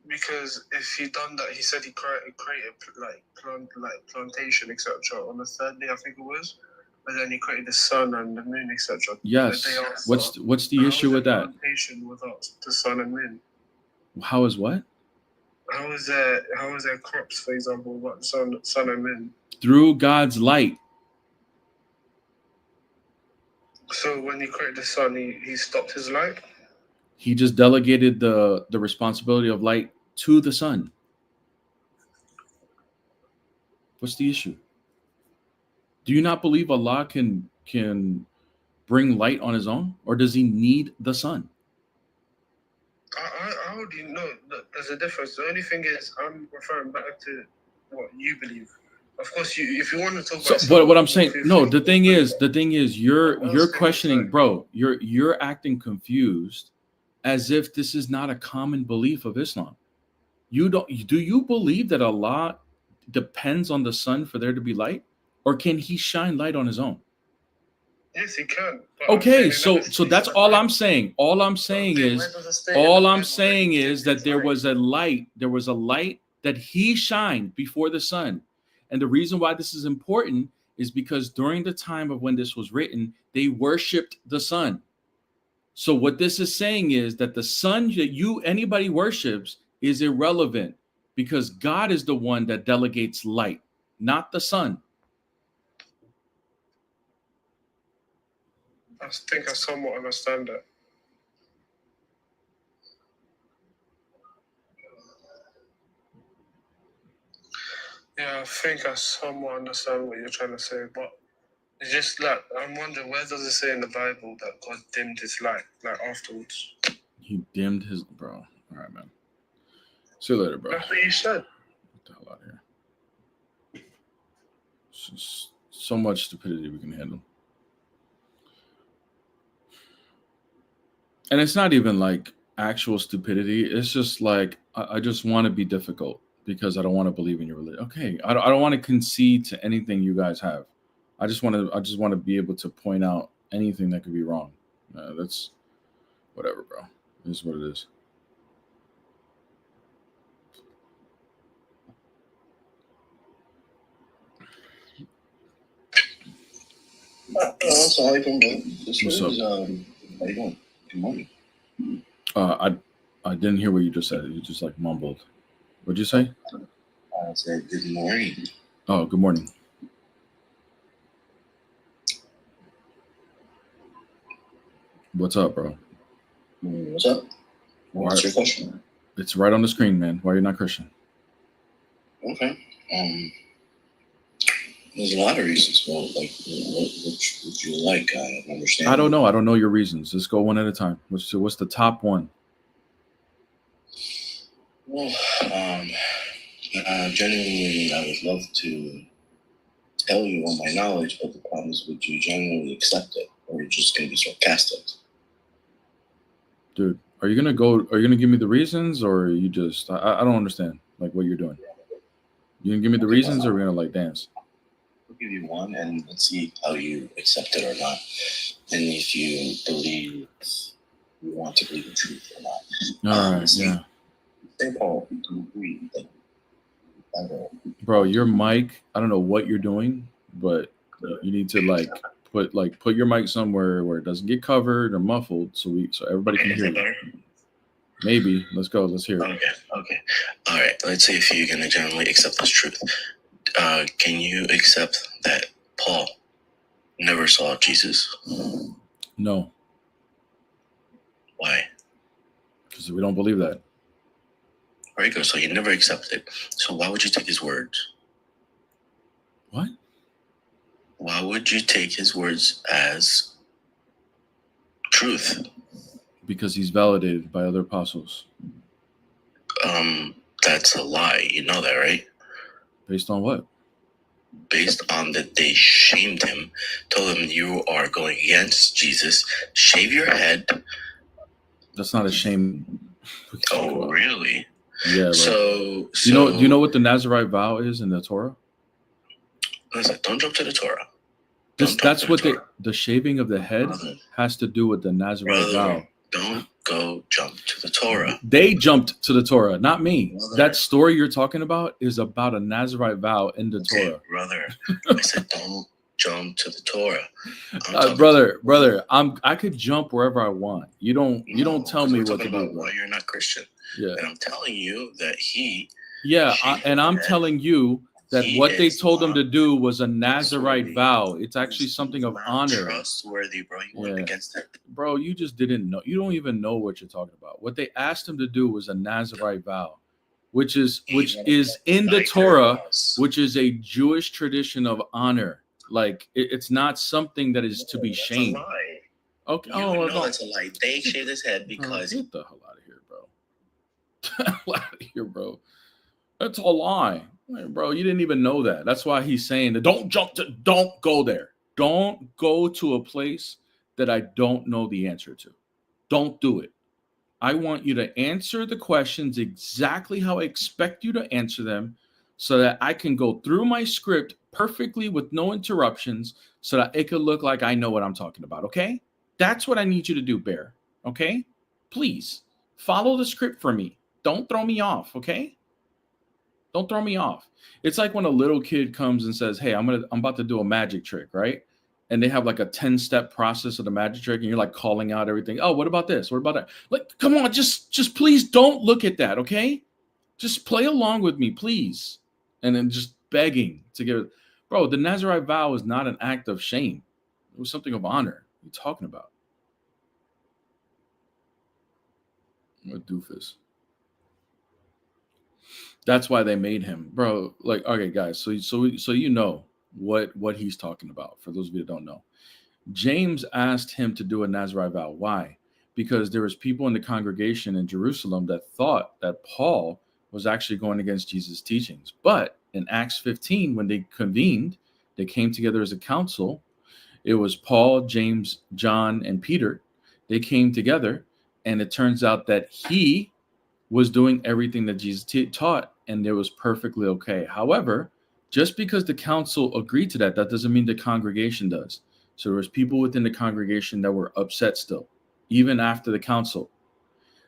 [SPEAKER 8] Because if he done that, he said he created plantation, etc. on the third day, I think it was. But then he created the sun and the moon, etc.
[SPEAKER 1] Yes. What's the issue with that?
[SPEAKER 8] Plantation without the sun and moon.
[SPEAKER 1] How is what?
[SPEAKER 8] How is there crops, for example, without the sun and moon?
[SPEAKER 1] Through God's light.
[SPEAKER 8] So when he created the sun, he stopped his light?
[SPEAKER 1] He just delegated the responsibility of light to the sun. What's the issue? Do you not believe Allah can bring light on his own, or does he need the sun?
[SPEAKER 8] I already know that there's a difference. The only thing is, I'm referring back to what you believe. Of course, if you want to talk about.
[SPEAKER 1] But what I'm saying, no. The thing is, you're questioning, bro. You're acting confused, as if this is not a common belief of Islam. Do you believe that Allah depends on the sun for there to be light, or can he shine light on his own?
[SPEAKER 8] Yes, he can.
[SPEAKER 1] Okay, so that's all I'm saying. All I'm saying is that there was a light that he shined before the sun. And the reason why this is important is because during the time of when this was written, they worshipped the sun. So what this is saying is that the sun that anybody worships is irrelevant, because God is the one that delegates light, not the sun.
[SPEAKER 8] I think I somewhat understand that. Yeah, I think I somewhat understand what you're trying to say, but it's just like, I'm wondering, where does it say in the Bible that God dimmed his light, like afterwards?
[SPEAKER 1] He dimmed his... Bro, all right, man. See you later, bro.
[SPEAKER 8] That's what you said.
[SPEAKER 1] Get the hell out of here. It's just so much stupidity we can handle. And it's not even like actual stupidity. It's just like, I just want to be difficult because I don't want to believe in your religion. Okay, I don't want to concede to anything you guys have. I just want to be able to point out anything that could be wrong. That's whatever, bro. It is what it is.
[SPEAKER 7] That's all I can do.
[SPEAKER 1] What's up?
[SPEAKER 7] How you doing? Good morning.
[SPEAKER 1] I didn't hear what you just said. You just like mumbled. What'd you say?
[SPEAKER 7] I said good morning.
[SPEAKER 1] Oh, good morning. What's up, bro?
[SPEAKER 7] What's up? What's your question?
[SPEAKER 1] It's right on the screen, man. Why are you not Christian?
[SPEAKER 7] Okay. There's a lot of reasons. Well, like, what would you like? I don't understand.
[SPEAKER 1] I don't know. I don't know your reasons. Let's go one at a time. What's the top one?
[SPEAKER 7] Well, genuinely, I would love to tell you all my knowledge, but the problem is, would you genuinely accept it, or are you just going to be sarcastic?
[SPEAKER 1] Dude, are you gonna give me the reasons, or are you just? I don't understand like what you're doing. You gonna give me the reasons, or are we gonna like dance?
[SPEAKER 7] I'll give you one, and let's see how you accept it or not, and if you believe you want to believe the truth or not.
[SPEAKER 1] All right, yeah.
[SPEAKER 7] St. Paul, do you agree that?
[SPEAKER 1] Bro, your mic. I don't know what you're doing, but you need to put your mic somewhere where it doesn't get covered or muffled, so everybody can hear you. Maybe. Let's go. Let's hear it.
[SPEAKER 7] Okay. All right. Let's see if you're gonna generally accept this truth. Can you accept that Paul never saw Jesus?
[SPEAKER 1] No.
[SPEAKER 7] Why?
[SPEAKER 1] Because we don't believe that.
[SPEAKER 7] Very good. So you never accepted. So why would you take his words?
[SPEAKER 1] What?
[SPEAKER 7] Why would you take his words as truth?
[SPEAKER 1] Because he's validated by other apostles.
[SPEAKER 7] That's a lie. You know that, right?
[SPEAKER 1] Based on what?
[SPEAKER 7] Based on that they shamed him, told him you are going against Jesus, shave your head.
[SPEAKER 1] That's not a shame.
[SPEAKER 7] Oh, really?
[SPEAKER 1] Yeah.
[SPEAKER 7] So
[SPEAKER 1] do you know what the Nazarite vow is in the Torah?
[SPEAKER 7] Listen, don't jump to the Torah.
[SPEAKER 1] That's what the shaving of the head has to do with the Nazarite vow.
[SPEAKER 7] Don't go jump to the Torah.
[SPEAKER 1] They jumped to the Torah, not me. That story you're talking about is about a Nazarite vow in the Torah.
[SPEAKER 7] Brother, I said don't jump to the Torah.
[SPEAKER 1] Brother, I could jump wherever I want. You don't tell me what to do.
[SPEAKER 7] Well, you're not Christian.
[SPEAKER 1] Yeah.
[SPEAKER 7] And I'm telling you that he.
[SPEAKER 1] Yeah, I'm telling you that what they told him to do was a Nazarite vow. It's actually something of honor.
[SPEAKER 7] Trustworthy, bro. You went against it.
[SPEAKER 1] Bro, you just didn't know. You don't even know what you're talking about. What they asked him to do was a Nazarite vow, which is in the Torah, which is a Jewish tradition of honor. Like it's not something that is to be shamed. Okay.
[SPEAKER 7] That's a lie. They shaved his head because.
[SPEAKER 1] Get the hell out of here, bro. Get the hell out of here, bro. That's a lie. Like, bro, you didn't even know that. That's why he's saying that don't go there. Don't go to a place that I don't know the answer to. Don't do it. I want you to answer the questions exactly how I expect you to answer them so that I can go through my script perfectly with no interruptions so that it could look like I know what I'm talking about, okay? That's what I need you to do, Bear, okay? Please, follow the script for me. Don't throw me off, okay? Don't throw me off. It's like when a little kid comes and says, hey, I'm about to do a magic trick, right? And they have like a 10-step process of the magic trick, and you're like calling out everything. Oh, what about this? What about that? Like, come on, just please don't look at that, okay? Just play along with me, please. And then just begging to get it. Bro, the Nazarite vow is not an act of shame. It was something of honor. What are you talking about? What doofus. That's why they made him, bro. Like, okay, guys. So you know what he's talking about. For those of you that don't know, James asked him to do a Nazarite vow. Why? Because there was people in the congregation in Jerusalem that thought that Paul was actually going against Jesus' teachings. But in Acts 15, when they convened, they came together as a council. It was Paul, James, John, and Peter. They came together, and it turns out that he was doing everything that Jesus taught, and it was perfectly okay. However, just because the council agreed to that, that doesn't mean the congregation does. So there was people within the congregation that were upset still, even after the council.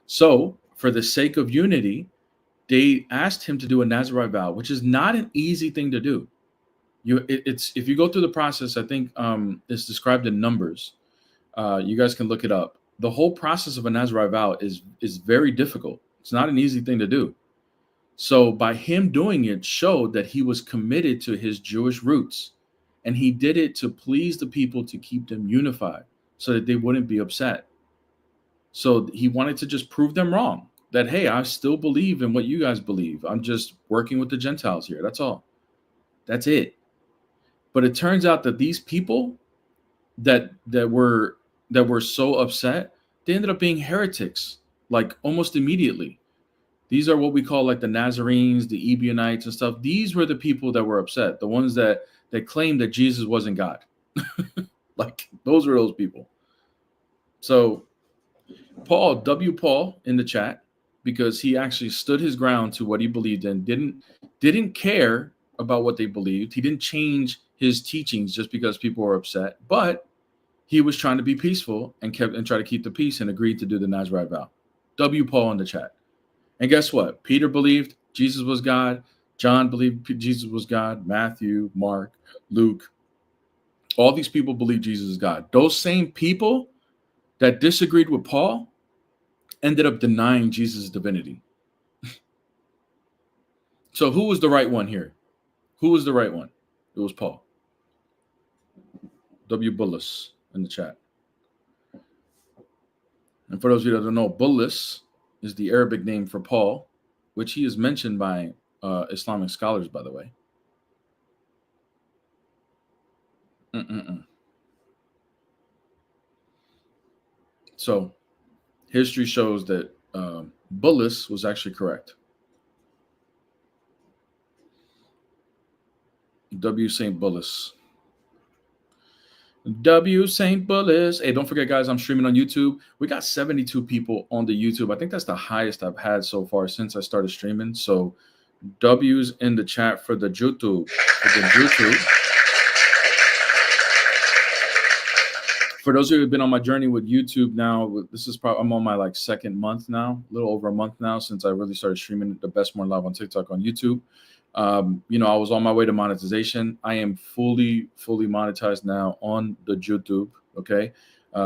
[SPEAKER 1] So for the sake of unity, they asked him to do a Nazarite vow, which is not an easy thing to do. It's if you go through the process, I think it's described in Numbers. You guys can look it up. The whole process of a Nazarite vow is very difficult. It's not an easy thing to do. So by him doing it showed that he was committed to his Jewish roots, and he did it to please the people, to keep them unified so that they wouldn't be upset. So he wanted to just prove them wrong, that, hey, I still believe in what you guys believe. I'm just working with the Gentiles here. That's all. That's it. But it turns out that these people that were so upset, they ended up being heretics, like almost immediately. These are what we call like the Nazarenes, the Ebionites and stuff. These were the people that were upset, the ones that claimed that Jesus wasn't God. Like those were those people. So Paul, W. Paul in the chat, because he actually stood his ground to what he believed in, didn't care about what they believed. He didn't change his teachings just because people were upset, but he was trying to be peaceful and try to keep the peace, and agreed to do the Nazarite vow. W. Paul in the chat. And guess what? Peter believed Jesus was God. John believed Jesus was God. Matthew, Mark, Luke. All these people believe Jesus is God. Those same people that disagreed with Paul ended up denying Jesus' divinity. So who was the right one here? Who was the right one? It was Paul. W. Bullis in the chat. And for those of you that don't know, Bullis is the Arabic name for Paul, which he is mentioned by Islamic scholars, by the way. So history shows that Bullis was actually correct. W. St. Bullis. W. St. Bullis. Hey, don't forget, guys, I'm streaming on YouTube. We got 72 people on the YouTube. I think that's the highest I've had so far since I started streaming. So W's in the chat for the YouTube. For those of you who have been on my journey with YouTube now, this is probably, I'm on my like second month now, a little over a month now since I really started streaming the Best More Live on TikTok on YouTube. I was on my way to monetization. I am fully monetized now on the YouTube. Okay.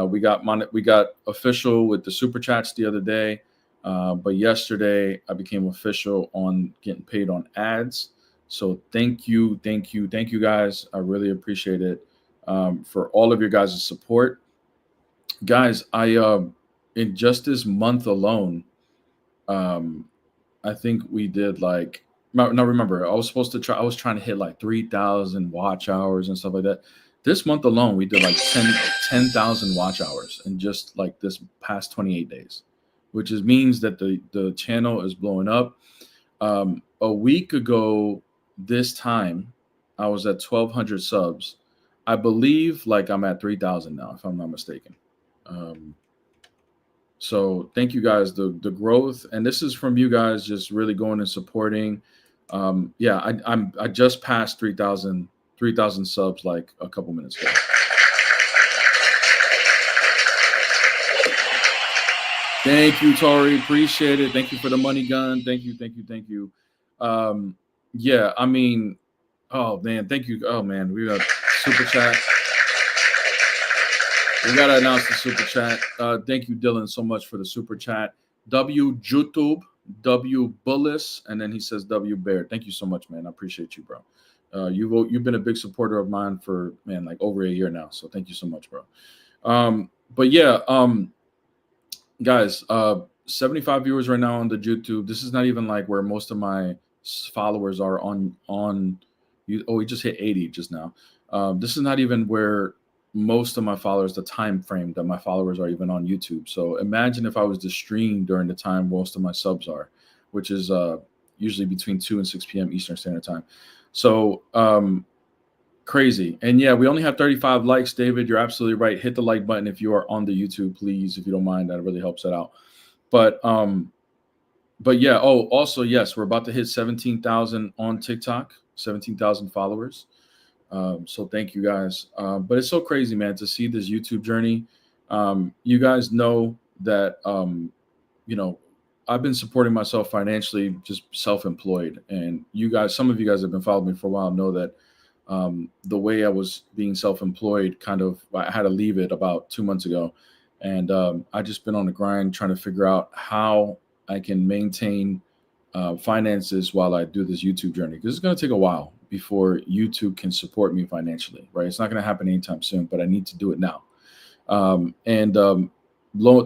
[SPEAKER 1] We got official with the super chats the other day. But yesterday I became official on getting paid on ads. So thank you guys. I really appreciate it. For all of your guys' support. Guys, I in just this month alone, I think we did like, now remember, I was trying to hit like 3,000 watch hours and stuff like that. This month alone, we did like 10,000 watch hours in just like this past 28 days, which means that the channel is blowing up. A week ago this time, I was at 1,200 subs. I believe like I'm at 3,000 now, if I'm not mistaken. So thank you guys. The growth, and this is from you guys just really going and supporting. I just passed 3,000 subs like a couple minutes ago. Thank you, Tori. Appreciate it. Thank you for the money gun. Thank you. Yeah, I mean, oh man, thank you. Oh man, we got super chat. We gotta announce the super chat. Thank you, Dylan, so much for the super chat. W YouTube, W Bullis, and then he says W Bear. Thank you so much, man. I appreciate you, bro. You've been a big supporter of mine for like over a year now. So thank you so much, bro. But yeah, guys, 75 viewers right now on the YouTube. This is not even like where most of my followers are on. Oh, we just hit 80 just now. This is not even where most of my followers, the time frame that my followers are even on YouTube. So imagine if I was to stream during the time most of my subs are, which is usually between 2 and 6 p.m. Eastern Standard Time. So crazy. And yeah, we only have 35 likes, David. You're absolutely right. Hit the like button if you are on the YouTube, please, if you don't mind. That really helps that out. But yeah. Oh, also, yes, we're about to hit 17,000 on TikTok, 17,000 followers. So thank you guys. But it's so crazy, man, to see this YouTube journey. You guys know that, you know, I've been supporting myself financially, just self-employed. And you guys, some of you guys have been following me for a while, know that the way I was being self-employed, I had to leave it about 2 months ago. And I just been on the grind trying to figure out how I can maintain finances while I do this YouTube journey. Because it's going to take a while before YouTube can support me financially, right? It's not going to happen anytime soon, but I need to do it now.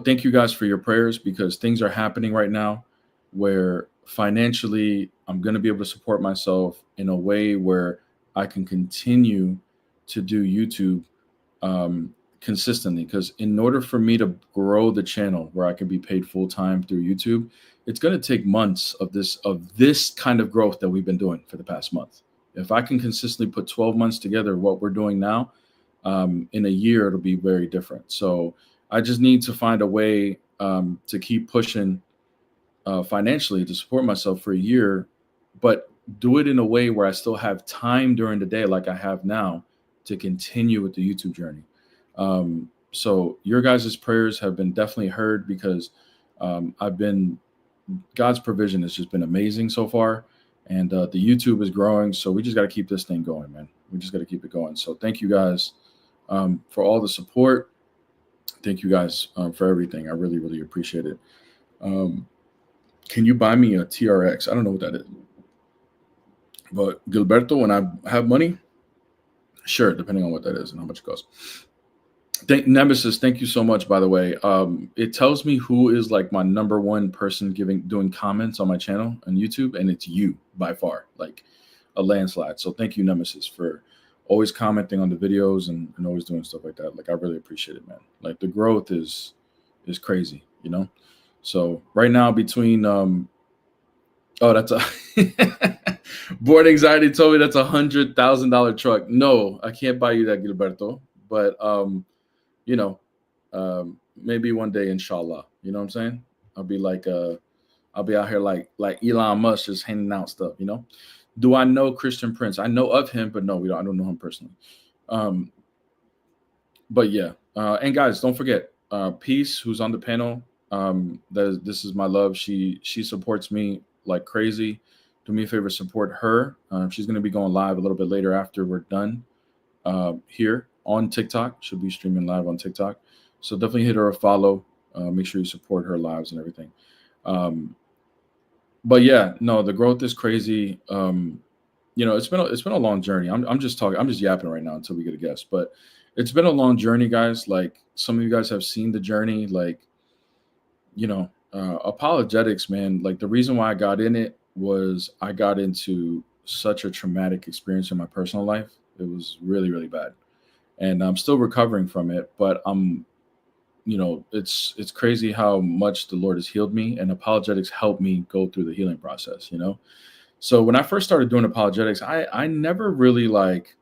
[SPEAKER 1] Thank you guys for your prayers, because things are happening right now where financially I'm going to be able to support myself in a way where I can continue to do YouTube consistently. Because in order for me to grow the channel where I can be paid full time through YouTube, it's going to take months of this kind of growth that we've been doing for the past month. If I can consistently put 12 months together, what we're doing now, in a year, it'll be very different. So I just need to find a way to keep pushing financially to support myself for a year, but do it in a way where I still have time during the day, like I have now, to continue with the YouTube journey. So your guys' prayers have been definitely heard, because God's provision has just been amazing so far. And the YouTube is growing. So we just got to keep this thing going, man. We just got to keep it going. So thank you guys for all the support. Thank you guys for everything. I really, really appreciate it. Can you buy me a TRX? I don't know what that is. But Gilberto, when I have money, sure, depending on what that is and how much it costs. Nemesis, thank you so much, by the way. It tells me who is like my number one person doing comments on my channel on YouTube, and it's you by far, like a landslide. So thank you, Nemesis, for always commenting on the videos and always doing stuff like that. Like, I really appreciate it, man. Like, the growth is crazy, you know? So right now between that's a Board Anxiety told me that's $100,000 truck. No, I can't buy you that, Gilberto. But you know, maybe one day, inshallah. You know what I'm saying? I'll be out here like Elon Musk, just handing out stuff, you know? Do I know Christian Prince? I know of him, but no, I don't know him personally. But yeah. And guys, don't forget, Peace, who's on the panel. This is my love. She supports me like crazy. Do me a favor, support her. She's going to be going live a little bit later after we're done here on TikTok. She'll be streaming live on TikTok. So definitely hit her a follow. Make sure you support her lives and everything. But yeah, no, the growth is crazy. You know, it's been a long journey. I'm just yapping right now until we get a guest. But it's been a long journey, guys. Like, some of you guys have seen the journey. Like, you know, apologetics, man. Like, the reason why I got in it was I got into such a traumatic experience in my personal life. It was really, really bad, and I'm still recovering from it. But you know, it's crazy how much the Lord has healed me, and apologetics helped me go through the healing process, you know? So when I first started doing apologetics, I never really like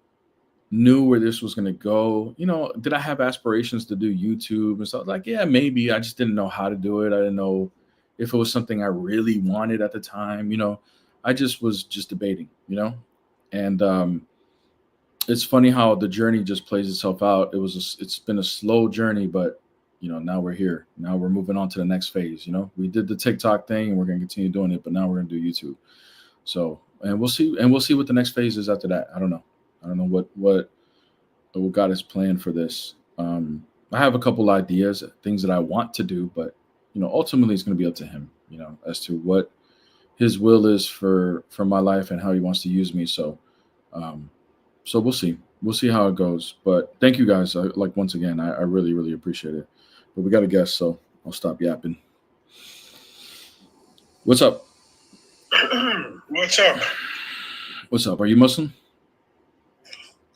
[SPEAKER 1] knew where this was going to go. You know, did I have aspirations to do YouTube and stuff? Like, yeah, maybe. I just didn't know how to do it. I didn't know if it was something I really wanted at the time. You know, I just was debating, you know? And it's funny how the journey just plays itself out. It's been a slow journey, but you know, now we're here. Now we're moving on to the next phase. You know, we did the TikTok thing and we're going to continue doing it, but now we're going to do YouTube. So, and we'll see what the next phase is after that. I don't know what God has planned for this. I have a couple ideas, things that I want to do, but you know, ultimately it's going to be up to Him, you know, as to what His will is for my life and how He wants to use me. So, so we'll see how it goes. But thank you guys. Once again, I really, really appreciate it. But we got a guest, so I'll stop yapping. What's up?
[SPEAKER 10] What's up?
[SPEAKER 1] What's up? Are you Muslim?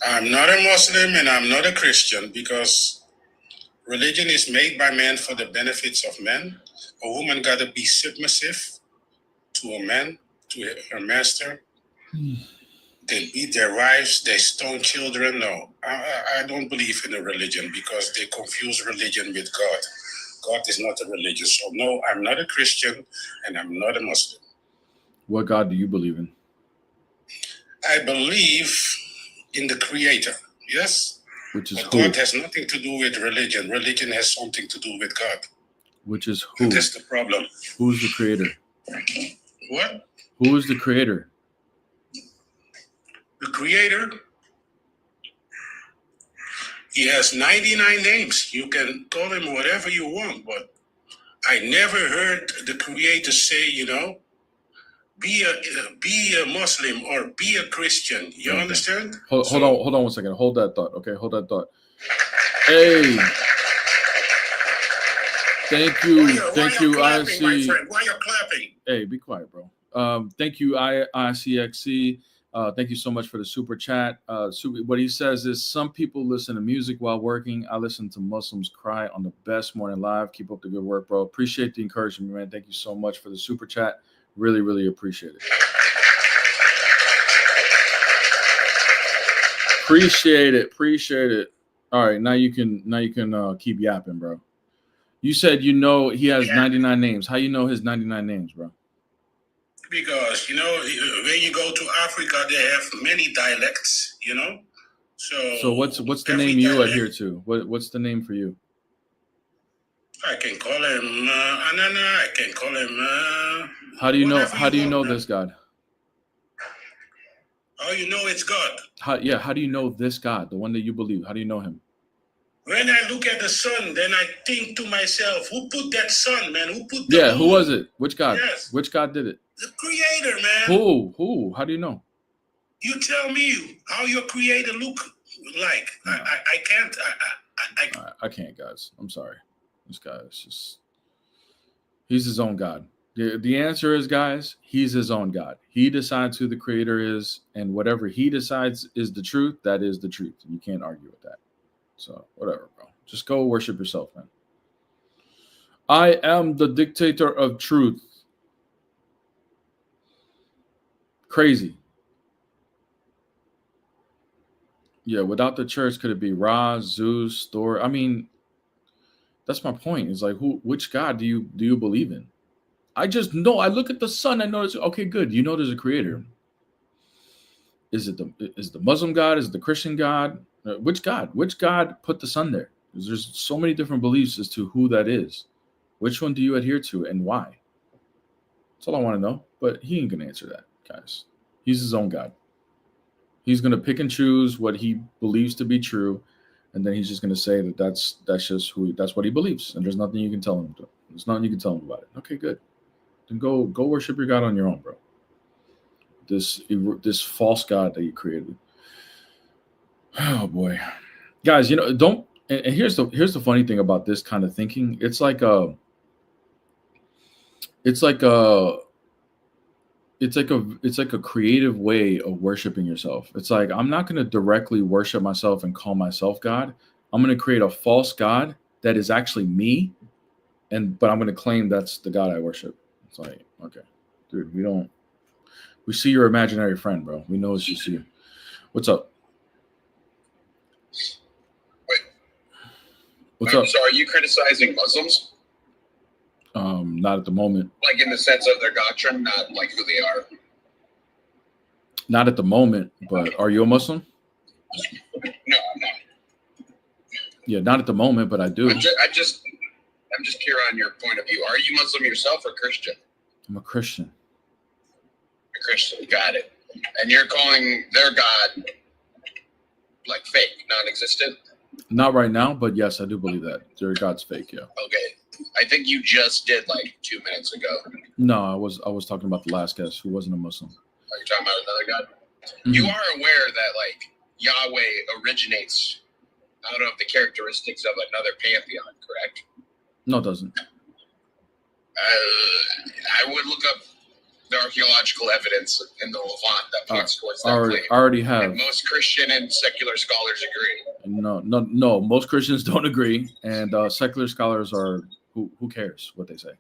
[SPEAKER 10] I'm not a Muslim and I'm not a Christian, because religion is made by men for the benefits of men. A woman got to be submissive to a man. to her master. They beat their wives, they stone children. No, I don't believe in a religion because they confuse religion with God. God is not a religion. So no, I'm not a Christian and I'm not a Muslim.
[SPEAKER 1] What God do you believe in?
[SPEAKER 10] I believe in the Creator, yes?
[SPEAKER 1] Which is
[SPEAKER 10] but
[SPEAKER 1] who?
[SPEAKER 10] God has nothing to do with religion. Religion has something to do with God.
[SPEAKER 1] Which is who?
[SPEAKER 10] And that's the problem.
[SPEAKER 1] Who's the creator?
[SPEAKER 10] What?
[SPEAKER 1] Who is the creator?
[SPEAKER 10] The Creator, he has 99 names. You can call him whatever you want, but I never heard the Creator say, be a Muslim or be a Christian. You understand?
[SPEAKER 1] Hold on 1 second. Hold that thought. Okay, hold that thought. Hey, thank you,
[SPEAKER 10] clapping, my
[SPEAKER 1] IC.
[SPEAKER 10] friend? Why you're clapping?
[SPEAKER 1] Hey, be quiet, bro. Thank you, ICXC. Thank you so much for the super chat. What he says is, some people listen to music while working. I listen to Muslims cry on the best morning live. Keep up the good work, bro. Appreciate the encouragement, man. Thank you so much for the super chat. Really, really appreciate it. Appreciate it. All right, now you can keep yapping, bro. You said he has 99 names. How you know his 99 names, bro?
[SPEAKER 10] Because, when you go to Africa, they have many dialects, So
[SPEAKER 1] what's the name you adhere to? What's the name for you?
[SPEAKER 10] I can call him Anana. I can call him.
[SPEAKER 1] How do you know this God?
[SPEAKER 10] Oh, you know it's God.
[SPEAKER 1] How do you know this God, the one that you believe? How do you know him?
[SPEAKER 10] When I look at the sun, then I think to myself, who put that sun, man? Who put the moon?
[SPEAKER 1] Who was it? Which God?
[SPEAKER 10] Yes.
[SPEAKER 1] Which God did it?
[SPEAKER 10] The Creator, man.
[SPEAKER 1] Who? How do you know?
[SPEAKER 10] You tell me how your Creator look like. No. I can't.
[SPEAKER 1] I can't, guys. I'm sorry. This guy is he's his own God. The answer is, guys, he's his own God. He decides who the Creator is, and whatever he decides is the truth, that is the truth. You can't argue with that. So whatever, bro. Just go worship yourself, man. I am the dictator of truth. Crazy. Yeah, without the church, could it be Ra, Zeus, Thor? I mean, that's my point. It's like, which God do you believe in? I just know. I look at the sun. I notice. Okay, good. You know, there's a creator. Is it the Muslim God? Is it the Christian God? Which God? Which God put the sun there? Because there's so many different beliefs as to who that is. Which one do you adhere to and why? That's all I want to know. But he ain't gonna answer that, guys. He's his own God. He's gonna pick and choose what he believes to be true, and then he's just gonna say that's just that's what he believes, and there's nothing you can tell him. There's nothing you can tell him about it. Okay, good. Then go worship your God on your own, bro. This false God that you created. Oh boy, guys, don't. And here's the funny thing about this kind of thinking. It's like a creative way of worshiping yourself. It's like, I'm not going to directly worship myself and call myself God. I'm going to create a false God that is actually me, but I'm going to claim that's the God I worship. It's like, okay, dude, we see your imaginary friend, bro. We know it's just you. What's up?
[SPEAKER 11] Wait.
[SPEAKER 1] What's up?
[SPEAKER 11] So are you criticizing Muslims?
[SPEAKER 1] Not at the moment.
[SPEAKER 11] Like in the sense of their doctrine, not like who they are?
[SPEAKER 1] Not at the moment, but are you a Muslim?
[SPEAKER 11] No, I'm not.
[SPEAKER 1] Yeah, not at the moment, but I do.
[SPEAKER 11] I'm just curious on your point of view. Are you Muslim yourself or Christian?
[SPEAKER 1] I'm a Christian.
[SPEAKER 11] A Christian, got it. And you're calling their God like fake, non-existent?
[SPEAKER 1] Not right now, but yes, I do believe that. Their God's fake, yeah.
[SPEAKER 11] Okay. I think you just did like 2 minutes ago.
[SPEAKER 1] No, I was talking about the last guest who wasn't a Muslim.
[SPEAKER 11] Are you talking about another God?
[SPEAKER 1] Mm-hmm.
[SPEAKER 11] You are aware that like Yahweh originates out of the characteristics of another pantheon, correct?
[SPEAKER 1] No, it doesn't.
[SPEAKER 11] I would look up the archaeological evidence in the Levant that points towards that claim.
[SPEAKER 1] I already have.
[SPEAKER 11] And most Christian and secular scholars agree.
[SPEAKER 1] No. Most Christians don't agree, and secular scholars are who cares what they say.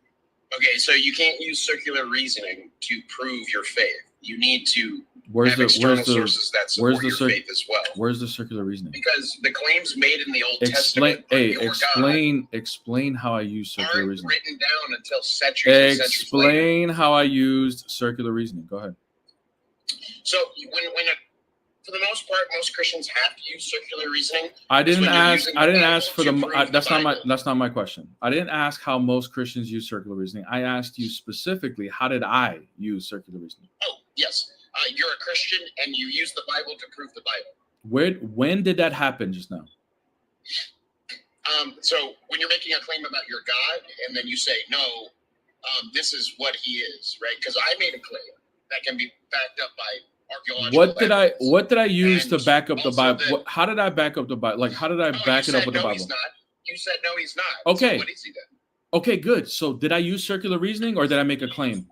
[SPEAKER 11] Okay, so you can't use circular reasoning to prove your faith. You need to have external sources that support your faith as well.
[SPEAKER 1] Where's the circular reasoning?
[SPEAKER 11] Because the claims made in the Old Testament
[SPEAKER 1] Explain how I use circular reasoning.
[SPEAKER 11] Written down until centuries and centuries later.
[SPEAKER 1] Explain how I used circular reasoning. Go ahead.
[SPEAKER 11] So for the most part, most Christians have to use circular reasoning.
[SPEAKER 1] I didn't ask for that's not my question. I didn't ask how most Christians use circular reasoning. I asked you specifically, how did I use circular reasoning?
[SPEAKER 11] Oh, yes. You're a Christian and you use the Bible to prove the Bible.
[SPEAKER 1] When did that happen just now?
[SPEAKER 11] So when you're making a claim about your God and then you say, no, this is what he is, right? Because I made a claim that can be backed up by archaeological
[SPEAKER 1] What did I use to back up the Bible? How did I back up the Bible? Like, how did I back it up with the Bible?
[SPEAKER 11] He's not. You said no, he's not.
[SPEAKER 1] Okay.
[SPEAKER 11] So what is he then?
[SPEAKER 1] Okay, good. So did I use circular reasoning or did I make a claim?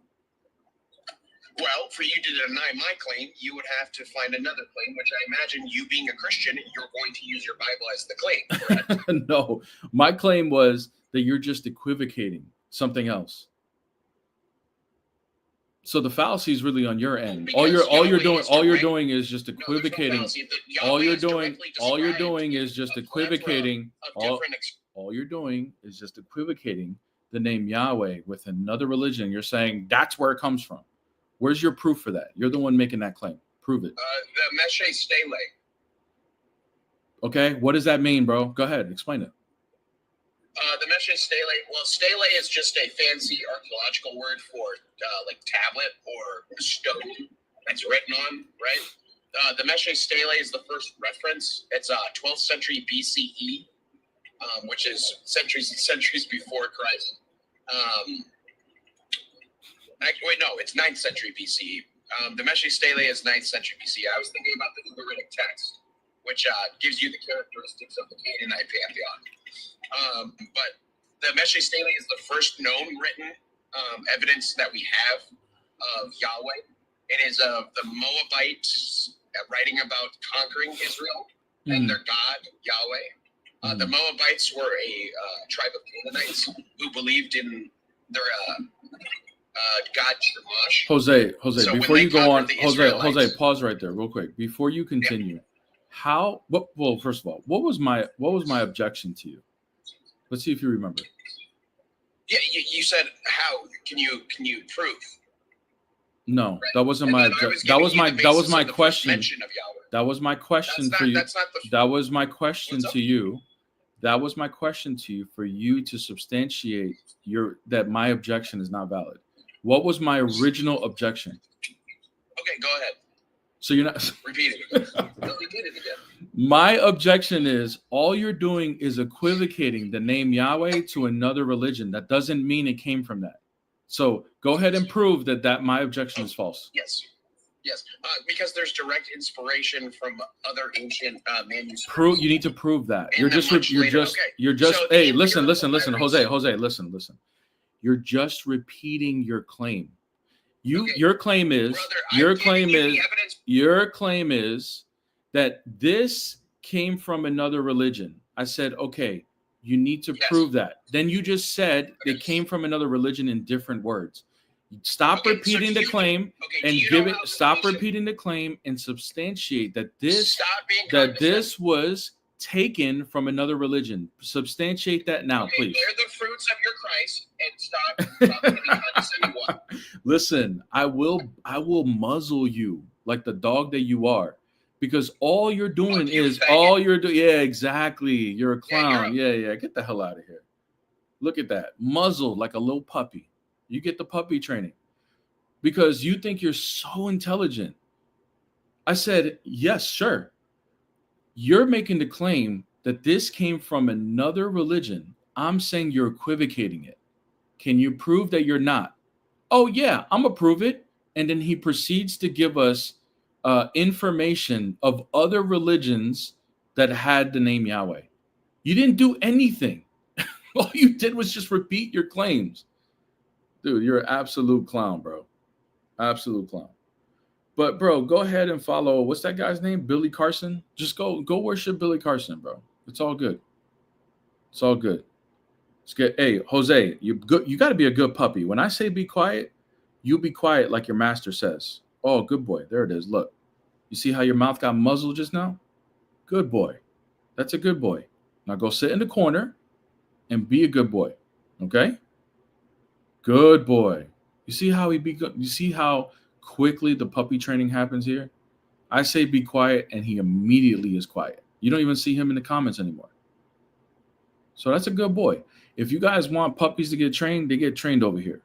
[SPEAKER 11] Well, for you to deny my claim, you would have to find another claim, which I imagine you being a Christian, you're going to use your Bible as the claim, correct?
[SPEAKER 1] No, my claim was that you're just equivocating something else. So the fallacy is really on your end. All you're doing is just equivocating. All you're doing is just equivocating. All you're doing is just equivocating the name Yahweh with another religion. You're saying that's where it comes from. Where's your proof for that? You're the one making that claim. Prove it.
[SPEAKER 11] The Meshe Stele.
[SPEAKER 1] Okay, what does that mean, bro? Go ahead, explain it.
[SPEAKER 11] The Meshe Stele. Well, stele is just a fancy archaeological word for like tablet or stone that's written on, right? The Meshe Stele is the first reference. It's 12th century BCE, which is centuries and centuries before Christ. Wait, no, it's 9th century BCE. The Meshe Stele is 9th century BCE. I was thinking about the Ugaritic text, which gives you the characteristics of the Canaanite pantheon. But the Meshe Stele is the first known written evidence that we have of Yahweh. It is of the Moabites writing about conquering Israel and their god, Yahweh. The Moabites were a tribe of Canaanites who believed in their God Shamash.
[SPEAKER 1] Jose, so before you go on, Jose, pause right there real quick. Before you continue, well, first of all, what was my objection to you? Let's see if you remember.
[SPEAKER 11] Yeah, you said how can you prove?
[SPEAKER 1] No, right. That wasn't my objection. That was my question. That was my question for you. That was my question to you. That was my question to you for you to substantiate that my objection is not valid. What was my original objection?
[SPEAKER 11] Okay, go ahead.
[SPEAKER 1] So you're not
[SPEAKER 11] repeat it. Repeat it again.
[SPEAKER 1] My objection is all you're doing is equivocating the name Yahweh to another religion. That doesn't mean it came from that. So go ahead and prove that my objection is false.
[SPEAKER 11] Yes, because there's direct inspiration from other ancient manuscripts.
[SPEAKER 1] You need to prove that. You're just. Hey, listen, Jose, listen. You're just repeating your claim. Your claim is that this came from another religion. I said, okay, you need to prove that. Then you just said it came from another religion in different words. Stop repeating the claim and stop repeating the claim and substantiate that this was taken from another religion. Substantiate that now, please.
[SPEAKER 11] Bear the fruits of your Christ and stop getting condescending.
[SPEAKER 1] Listen, I will muzzle you like the dog that you are, because all you're doing Yeah, exactly. You're a clown. Yeah. Get the hell out of here. Look at that. Muzzled like a little puppy. You get the puppy training because you think you're so intelligent. I said, yes, sure. You're making the claim that this came from another religion. I'm saying you're equivocating it. Can you prove that you're not? Oh, yeah, I'm going to prove it. And then he proceeds to give us information of other religions that had the name Yahweh. You didn't do anything. All you did was just repeat your claims. Dude, you're an absolute clown, bro. Absolute clown. But, bro, go ahead and follow. What's that guy's name? Billy Carson? Just go worship Billy Carson, bro. It's all good. It's all good. Hey, Jose, you got to be a good puppy. When I say be quiet, you be quiet like your master says. Oh, good boy. There it is. Look. You see how your mouth got muzzled just now? Good boy. That's a good boy. Now go sit in the corner and be a good boy. Okay? Good boy. You see how you see how quickly the puppy training happens here? I say be quiet and he immediately is quiet. You don't even see him in the comments anymore. So that's a good boy. If you guys want puppies to get trained, they get trained over here.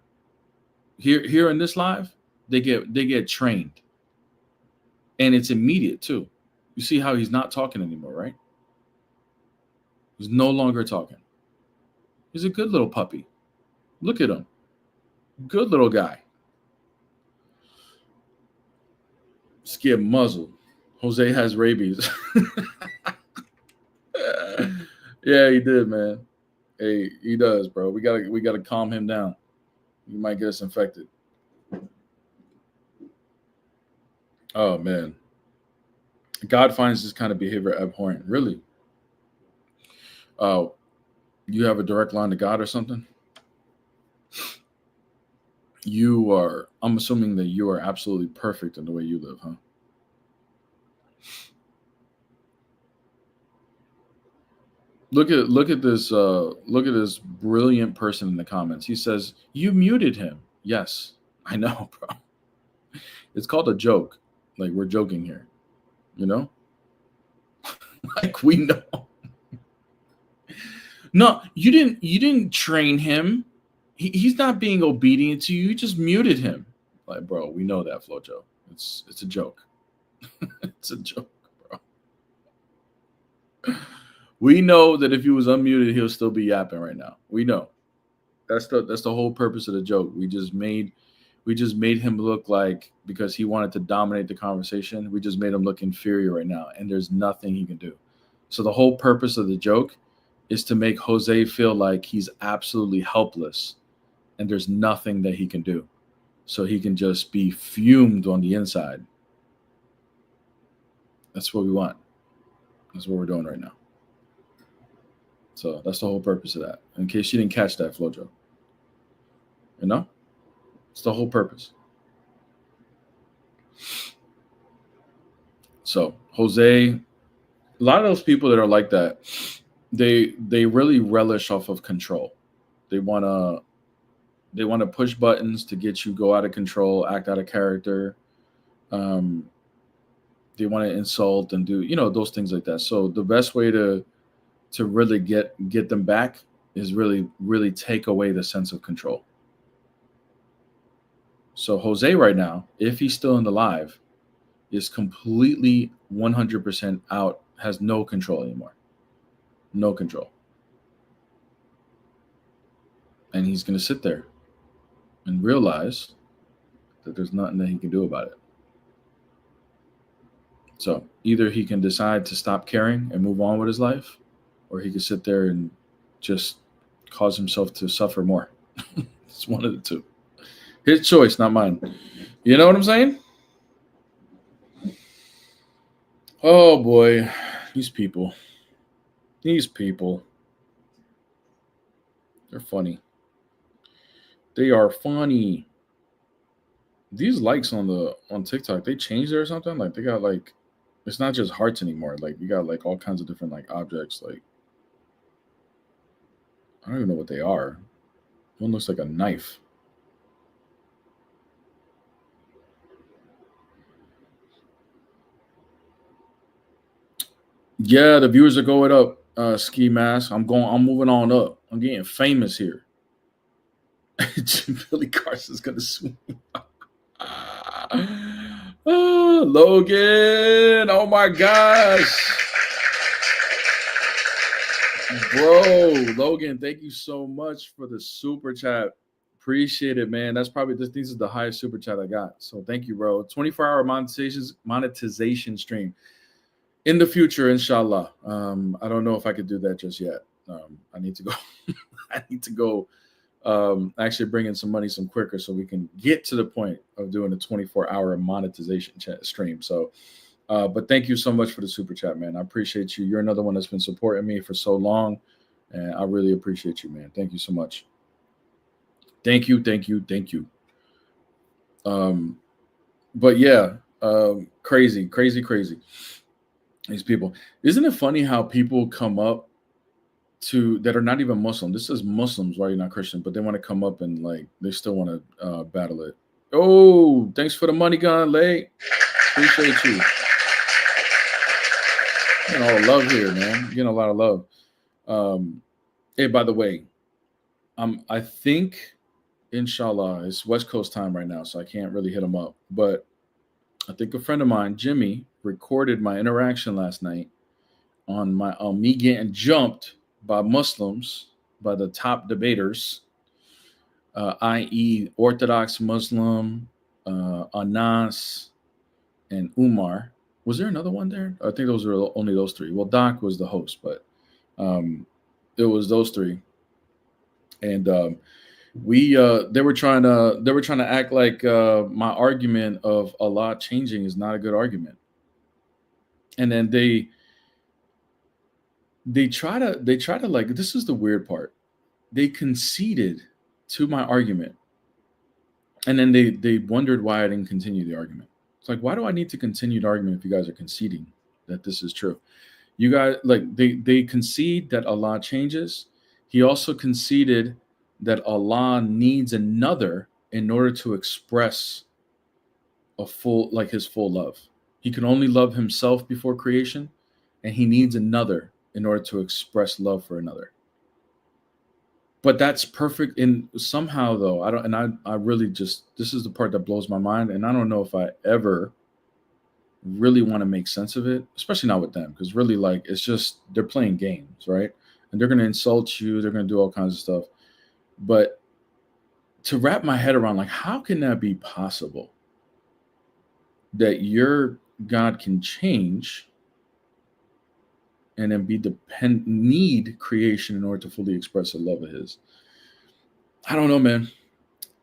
[SPEAKER 1] Here in this live, they get trained. And it's immediate too. You see how he's not talking anymore, right? He's no longer talking. He's a good little puppy. Look at him. Good little guy. Just get muzzled. Jose has rabies. Yeah, he did, man. Hey, he does, bro. We gotta calm him down. He might get us infected. Oh man. God finds this kind of behavior abhorrent. Really? You have a direct line to God or something? I'm assuming that you are absolutely perfect in the way you live, huh? Look at this brilliant person in the comments. He says, "You muted him." Yes, I know, bro. It's called a joke. Like, we're joking here. You know? Like, we know. No, you didn't train him. He's not being obedient to you. You just muted him. Like, bro, we know that, Flojo. It's a joke. It's a joke, bro. We know that if he was unmuted, he'll still be yapping right now. We know. That's the whole purpose of the joke. We just made him look like, because he wanted to dominate the conversation, we just made him look inferior right now, and there's nothing he can do. So the whole purpose of the joke is to make Jose feel like he's absolutely helpless and there's nothing that he can do. So he can just be fumed on the inside. That's what we want. That's what we're doing right now. So that's the whole purpose of that. In case you didn't catch that, Flojo. You know? It's the whole purpose. So Jose, a lot of those people that are like that, they really relish off of control. They want to push buttons to get you go out of control, act out of character. They want to insult and do, those things like that. So the best way to really get them back is really take away the sense of control. So Jose right now, if he's still in the live, is completely 100% out, has no control anymore. No control. And he's going to sit there and realize that there's nothing that he can do about it. So either he can decide to stop caring and move on with his life, or he can sit there and just cause himself to suffer more. It's one of the two. His choice, not mine. You know what I'm saying? Oh boy, these people. They're funny. They are funny. These likes on TikTok, they changed it or something. Like, they got like, it's not just hearts anymore. Like, you got like all kinds of different like objects. Like, I don't even know what they are. One looks like a knife. Yeah, the viewers are going up. Ski Mask. I'm moving on up. I'm getting famous here. Billy Carson's gonna swing. Oh, Logan. Oh my gosh. Bro, Logan, thank you so much for the super chat. Appreciate it, man. That's probably this is the highest super chat I got. So thank you, bro. 24-hour monetization stream. In the future, inshallah. I don't know if I could do that just yet. I need to go. I need to go actually bring in some money some quicker so we can get to the point of doing a 24-hour monetization stream. So, but thank you so much for the super chat, man. I appreciate you. You're another one that's been supporting me for so long, And I really appreciate you, man. Thank you so much. Thank you. But yeah, crazy. These people. Isn't it funny how people come up to that are not even Muslim? This is Muslims, right? You're not Christian, but they want to come up and like they still want to battle it. Oh, thanks for the money, gun, Lay. Appreciate you. Getting all the love here, man. Getting a lot of love. Hey, by the way, I think, inshallah, it's West Coast time right now, so I can't really hit him up. But I think a friend of mine, Jimmy, recorded my interaction last night on me getting jumped by Muslims, by the top debaters, i.e., Orthodox Muslim, Anas, and Umar. Was there another one there? I think those were only those three. Well, Doc was the host, but it was those three. And they were trying to act like my argument of Allah changing is not a good argument. And then they try to like, this is the weird part. They conceded to my argument. And then they wondered why I didn't continue the argument. It's like, why do I need to continue the argument if you guys are conceding that this is true? You guys, like, they concede that Allah changes. He also conceded that Allah needs another in order to express his full love. He can only love himself before creation, and he needs another in order to express love for another. But that's perfect. And somehow, though, I really just, this is the part that blows my mind. And I don't know if I ever really want to make sense of it, especially not with them, because really, like, it's just, they're playing games, right? And they're going to insult you. They're going to do all kinds of stuff. But to wrap my head around, like, how can that be possible that your God can change and then need creation in order to fully express a love of his? I don't know, man.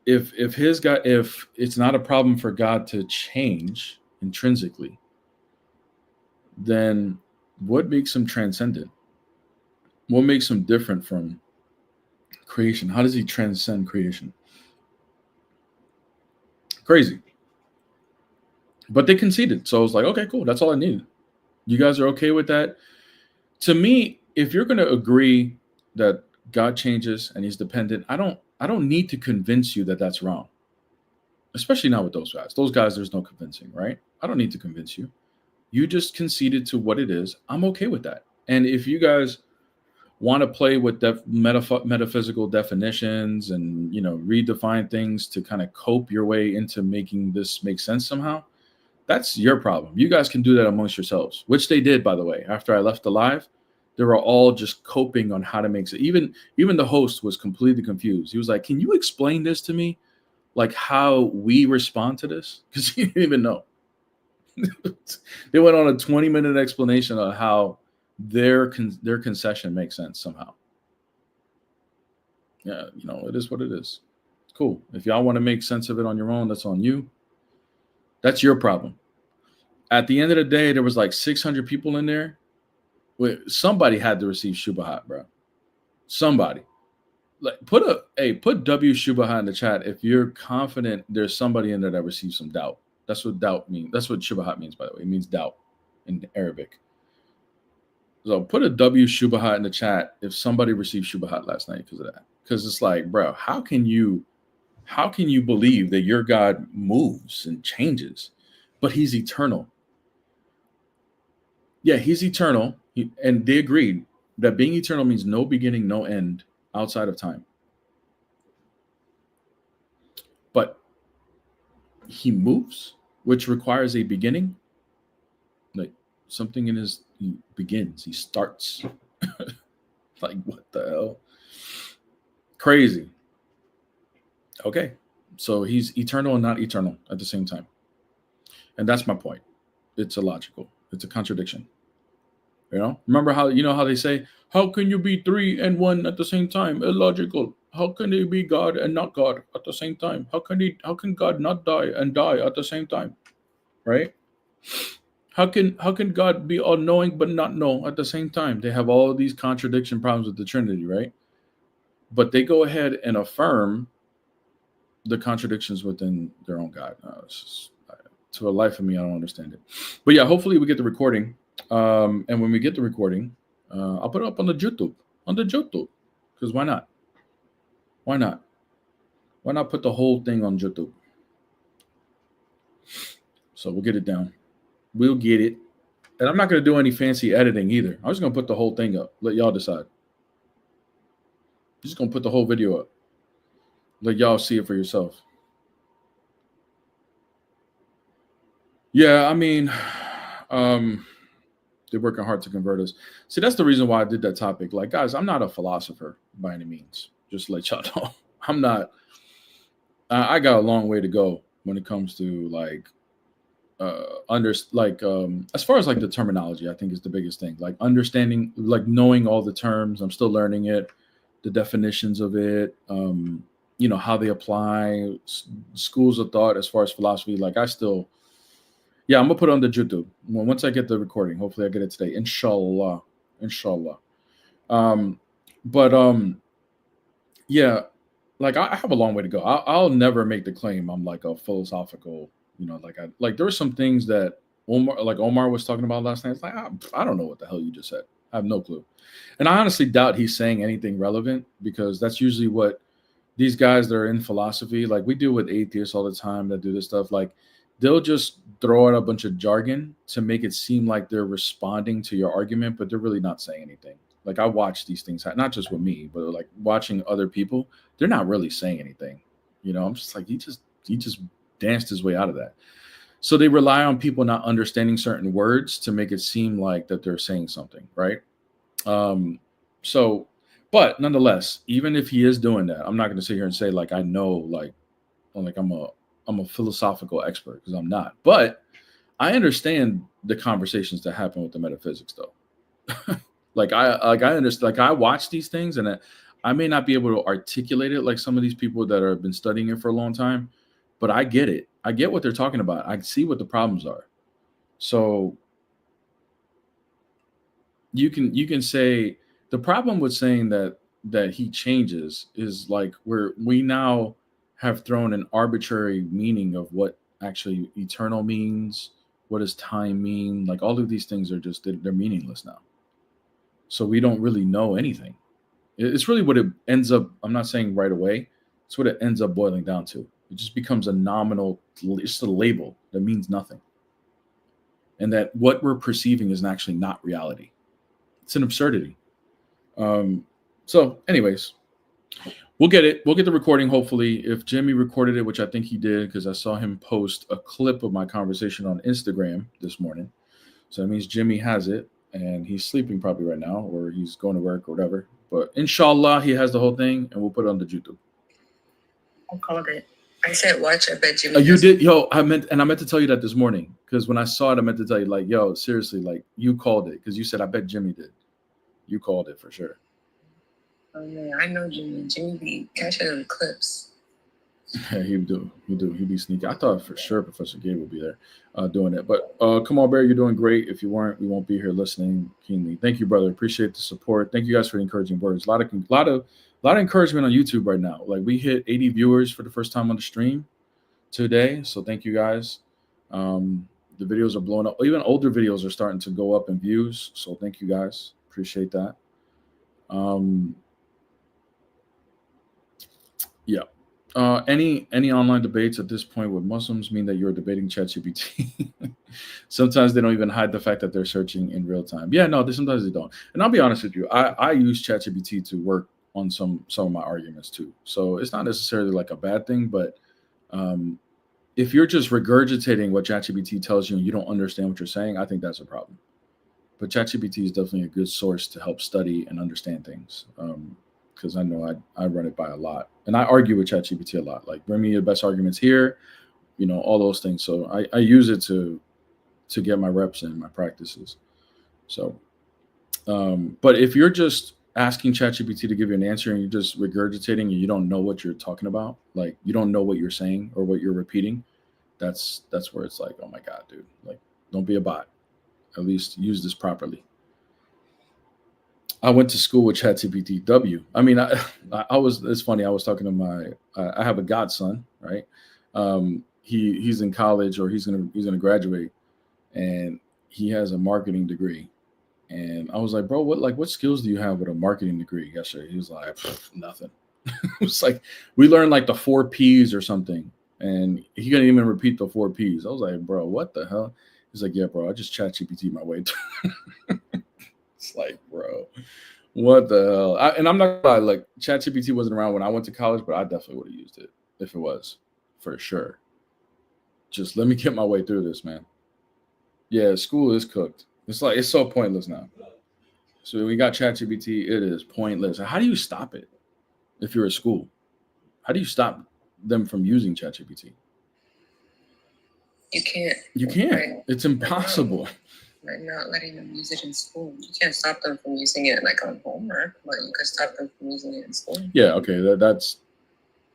[SPEAKER 1] If it's not a problem for God to change intrinsically, then what makes him transcendent? What makes him different from creation? How does he transcend creation? Crazy. But they conceded. So I was like, okay, cool. That's all I needed. You guys are okay with that? To me, if you're going to agree that God changes and he's dependent, I don't need to convince you that that's wrong. Especially not with those guys. Those guys, there's no convincing, right? I don't need to convince you. You just conceded to what it is. I'm okay with that. And if you guys want to play with metaphysical definitions and, redefine things to kind of cope your way into making this make sense somehow, that's your problem. You guys can do that amongst yourselves, which they did, by the way. After I left the live, they were all just coping on how to make it. Even the host was completely confused. He was like, can you explain this to me? Like how we respond to this? Because he didn't even know. They went on a 20-minute explanation of how their concession makes sense somehow. Yeah, it is what it is. Cool. If y'all want to make sense of it on your own, that's on you. That's your problem. At the end of the day, there was like 600 people in there. Somebody had to receive Shubahat, bro. Somebody. Like put W Shubahat in the chat if you're confident there's somebody in there that receives some doubt. That's what doubt means. That's what Shubahat means, by the way. It means doubt in Arabic. So put a W Shubahat in the chat if somebody received Shubahat last night because of that. Because it's like, bro, how can you believe that your God moves and changes, but he's eternal? Yeah, he's eternal. And they agreed that being eternal means no beginning, no end outside of time. But he moves, which requires a beginning. Like something he begins, he starts. Like, what the hell? Crazy. Okay. So he's eternal and not eternal at the same time. And that's my point. It's illogical. It's a contradiction. Remember how they say, how can you be three and one at the same time? Illogical. How can he be God and not God at the same time? How can God not die and die at the same time? Right? How can God be all knowing but not know at the same time? They have all these contradiction problems with the Trinity, right? But they go ahead and affirm the contradictions within their own God. To a life of me, I don't understand it. But yeah, hopefully we get the recording. And when we get the recording, I'll put it up on the YouTube. Because why not? Why not? Why not put the whole thing on YouTube? So we'll get it down. We'll get it. And I'm not going to do any fancy editing either. I'm just going to put the whole thing up. Let y'all decide. Just going to put the whole video up. Let y'all see it for yourself. Yeah, I mean, they're working hard to convert us. See, that's the reason why I did that topic. Like, guys, I'm not a philosopher by any means. Just to let y'all know. I'm not. I got a long way to go when it comes to like as far as like the terminology, I think is the biggest thing. Like understanding, like knowing all the terms. I'm still learning it, the definitions of it, how they apply, schools of thought as far as philosophy. Like I'm gonna put it on the YouTube once I get the recording. Hopefully I get it today, inshallah. Yeah, like I have a long way to go. I'll never make the claim I'm like a philosophical, there were some things that Omar was talking about last night. It's like, I don't know what the hell you just said. I have no clue. And I honestly doubt he's saying anything relevant, because that's usually what these guys that are in philosophy, like we deal with atheists all the time that do this stuff. Like they'll just throw out a bunch of jargon to make it seem like they're responding to your argument, but they're really not saying anything. Like I watch these things, not just with me, but like watching other people, they're not really saying anything. I'm just like, he just danced his way out of that. So they rely on people not understanding certain words to make it seem like that they're saying something, right? But nonetheless, even if he is doing that, I'm not going to sit here and say like I know, like I'm a philosophical expert, because I'm not. But I understand the conversations that happen with the metaphysics, though. I understand. Like I watch these things, and I may not be able to articulate it like some of these people that have been studying it for a long time, but I get it. I get what they're talking about. I see what the problems are. So you can say the problem with saying that he changes is like we now have thrown an arbitrary meaning of what actually eternal means. What does time mean? Like all of these things are just, they're meaningless now. So we don't really know anything. It's really what it ends up, I'm not saying right away, it's what it ends up boiling down to. It just becomes a nominal, just a label that means nothing. And that what we're perceiving is actually not reality. It's an absurdity. So anyways, we'll get it. We'll get the recording, hopefully. If Jimmy recorded it, which I think he did, because I saw him post a clip of my conversation on Instagram this morning. So that means Jimmy has it, and he's sleeping probably right now, or he's going to work or whatever. But inshallah, he has the whole thing, and we'll put it on the YouTube.
[SPEAKER 6] I called it. I said watch. I bet Jimmy.
[SPEAKER 1] You did, yo. I meant to tell you that this morning, because when I saw it, I meant to tell you, like, yo, seriously, like you called it, because you said I bet Jimmy did. You called it for sure.
[SPEAKER 6] Oh man, I know Jimmy. Jimmy be catching them clips.
[SPEAKER 1] Yeah, he do. He'd be sneaky. I thought for sure Professor Gabe would be there doing it. But come on, Barry, you're doing great. If you weren't, we won't be here listening keenly. Thank you, brother. Appreciate the support. Thank you guys for the encouraging words. A lot of encouragement on YouTube right now. Like we hit 80 viewers for the first time on the stream today. So thank you guys. The videos are blowing up. Even older videos are starting to go up in views. So thank you guys. Appreciate that. Yeah. Any online debates at this point with Muslims mean that you're debating ChatGPT? Sometimes they don't even hide the fact that they're searching in real time. Yeah, no, sometimes they don't. And I'll be honest with you, I use ChatGPT to work on some of my arguments too. So it's not necessarily like a bad thing, but if you're just regurgitating what ChatGPT tells you and you don't understand what you're saying, I think that's a problem. But ChatGPT is definitely a good source to help study and understand things. Because I know I run it by a lot, and I argue with ChatGPT a lot. Like, bring me your best arguments here, all those things. So I use it to get my reps in, my practices. So, but if you're just asking ChatGPT to give you an answer and you're just regurgitating and you don't know what you're talking about, like you don't know what you're saying or what you're repeating, that's where it's like, oh my God, dude, like don't be a bot. at least use this properly. I went to school with ChatGPT W. I mean, I was. It's funny. I was talking to I have a godson, right? He's in college, or he's gonna graduate, and he has a marketing degree. And I was like, bro, what skills do you have with a marketing degree? Yesterday, he was like, nothing. It was like we learned like the 4 P's or something, and he couldn't even repeat the 4 P's. I was like, bro, what the hell? He's like, yeah, bro, I just ChatGPT my way through. It's like, bro, what the hell? And I'm not gonna lie, like ChatGPT wasn't around when I went to college, but I definitely would have used it if it was, for sure. Just let me get my way through this, man. Yeah, school is cooked. It's so pointless now. So we got ChatGPT. It is pointless. How do you stop it if you're at school? How do you stop them from using ChatGPT?
[SPEAKER 6] You can't.
[SPEAKER 1] You can't. It's impossible.
[SPEAKER 6] By not letting them use it in school. You can't stop them from using it like on homework, but you can stop them from using it in school.
[SPEAKER 1] Yeah, okay. That's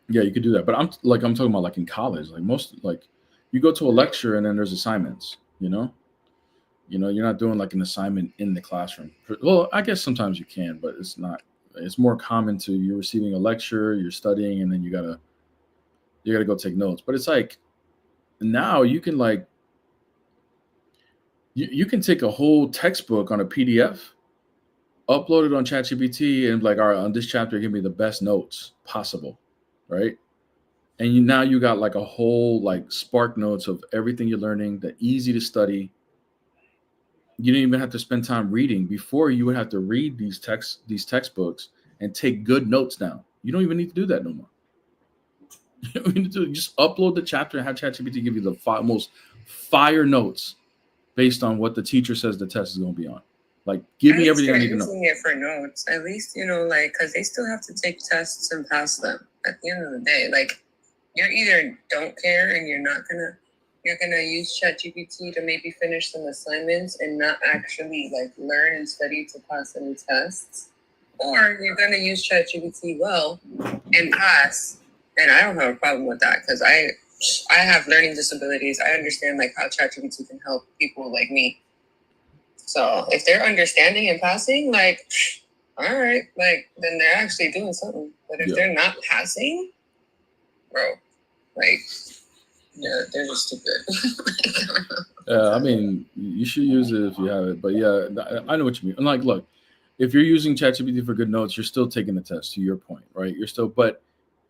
[SPEAKER 1] you could do that. But I'm talking about like in college. Like most, like you go to a lecture and then there's assignments, you're not doing like an assignment in the classroom. Well, I guess sometimes you can, but it's not. It's more common to you're receiving a lecture, you're studying, and then you gotta go take notes. But it's like now you can like you can take a whole textbook on a PDF, upload it on ChatGPT, and like, all right, on this chapter, give me the best notes possible, right? And now you got like a whole like spark notes of everything you're learning, that easy to study. You didn't even have to spend time reading. Before, you would have to read these textbooks and take good notes down. You don't even need to do that no more. You don't need to just upload the chapter and have ChatGPT give you the most fire notes based on what the teacher says the test is going to be on. Like, give me everything I need to know.
[SPEAKER 6] Using it for notes, at least, like, because they still have to take tests and pass them. At the end of the day, like, you're either don't care and you're gonna use ChatGPT to maybe finish some assignments and not actually like learn and study to pass any tests, or you're gonna use ChatGPT well and pass. And I don't have a problem with that because I have learning disabilities. I understand like how ChatGPT can help people like me. So if they're understanding and passing, like, all right, like then they're actually doing something. But if they're not passing, bro, like, yeah, they're just stupid.
[SPEAKER 1] I mean, you should use it if you have it. But yeah, I know what you mean. And like, look, if you're using ChatGPT for good notes, you're still taking the test. To your point, right? But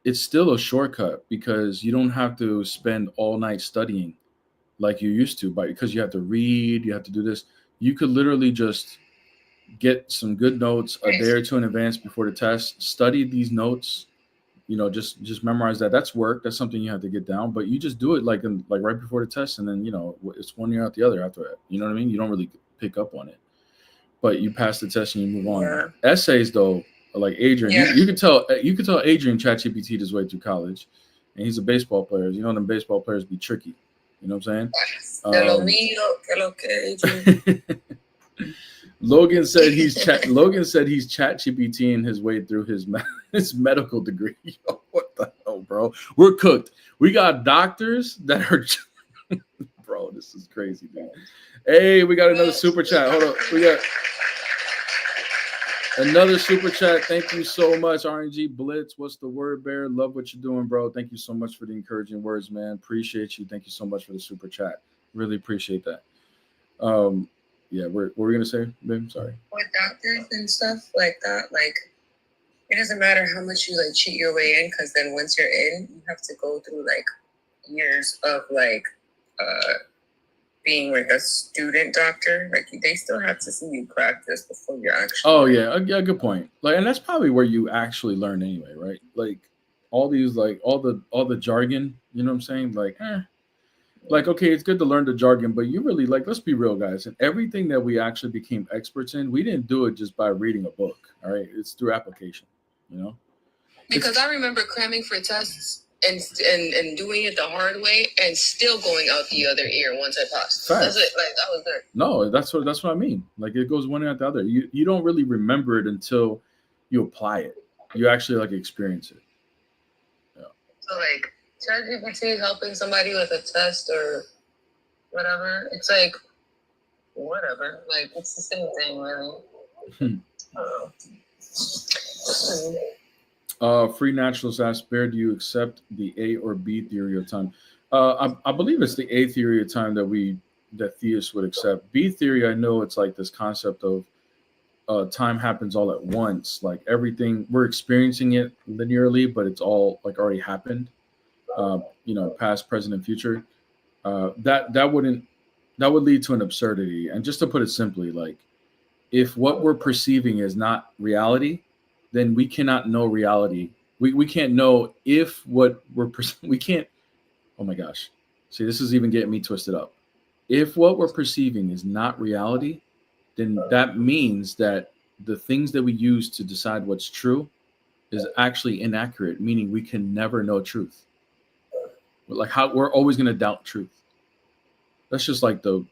[SPEAKER 1] it's still a shortcut because you don't have to spend all night studying like you used to, because you have to read, you have to do this. You could literally just get some good notes a day or two in advance before the test, study these notes, just memorize that. That's work. That's something you have to get down, but you just do it like right before the test. And then, it's one year out the other after that. You know what I mean? You don't really pick up on it, but you pass the test and you move on. Yeah. Essays though, like Adrian, you can tell Adrian ChatGPT'd his way through college, and he's a baseball player. Them baseball players be tricky. You know what I'm saying? Logan said he's ChatGPTing his way through his medical degree. What the hell, bro? We're cooked. We got doctors that are, bro. This is crazy, man. Hey, we got another super chat. Hold on, we got another super chat. Thank you so much, RNG Blitz. What's the word, Bear? Love what you're doing, bro. Thank you so much for the encouraging words, man. Appreciate you. Thank you so much for the super chat. Really appreciate that. Yeah, what were we gonna say, babe? Sorry.
[SPEAKER 6] With doctors and stuff like that, like it doesn't matter how much you like cheat your way in, because then once you're in, you have to go through like years of like being like a student doctor. Like they still have to see you practice before you're actually.
[SPEAKER 1] Oh yeah, good point. Like, and that's probably where you actually learn anyway, right? Like all these, like all the jargon. You know what I'm saying? Like, okay, it's good to learn the jargon, but you really, like, let's be real, guys. And everything that we actually became experts in, we didn't do it just by reading a book. All right, it's through application.
[SPEAKER 6] Because I remember cramming for tests and doing it the hard way and still going out the other ear once I passed.
[SPEAKER 1] Facts.
[SPEAKER 6] That's it. Like that was there.
[SPEAKER 1] No, that's what I mean. Like it goes one ear out the other. You don't really remember it until you apply it. You actually like experience it.
[SPEAKER 6] Yeah. So like ChatGPT helping somebody with a test or whatever, it's like whatever. Like, it's the same thing, really.
[SPEAKER 1] Free Naturalist asks, Bear, do you accept the A or B theory of time? I believe it's the A theory of time that theists would accept. B theory, I know it's like this concept of time happens all at once. Like everything, we're experiencing it linearly, but it's all like already happened. Past, present, and future. That would lead to an absurdity. And just to put it simply, like if what we're perceiving is not reality, then we cannot know reality. We can't know if what we can't. Oh my gosh. See, this is even getting me twisted up. If what we're perceiving is not reality, then that means that the things that we use to decide what's true is actually inaccurate, meaning we can never know truth. Like how we're always going to doubt truth. That's just like the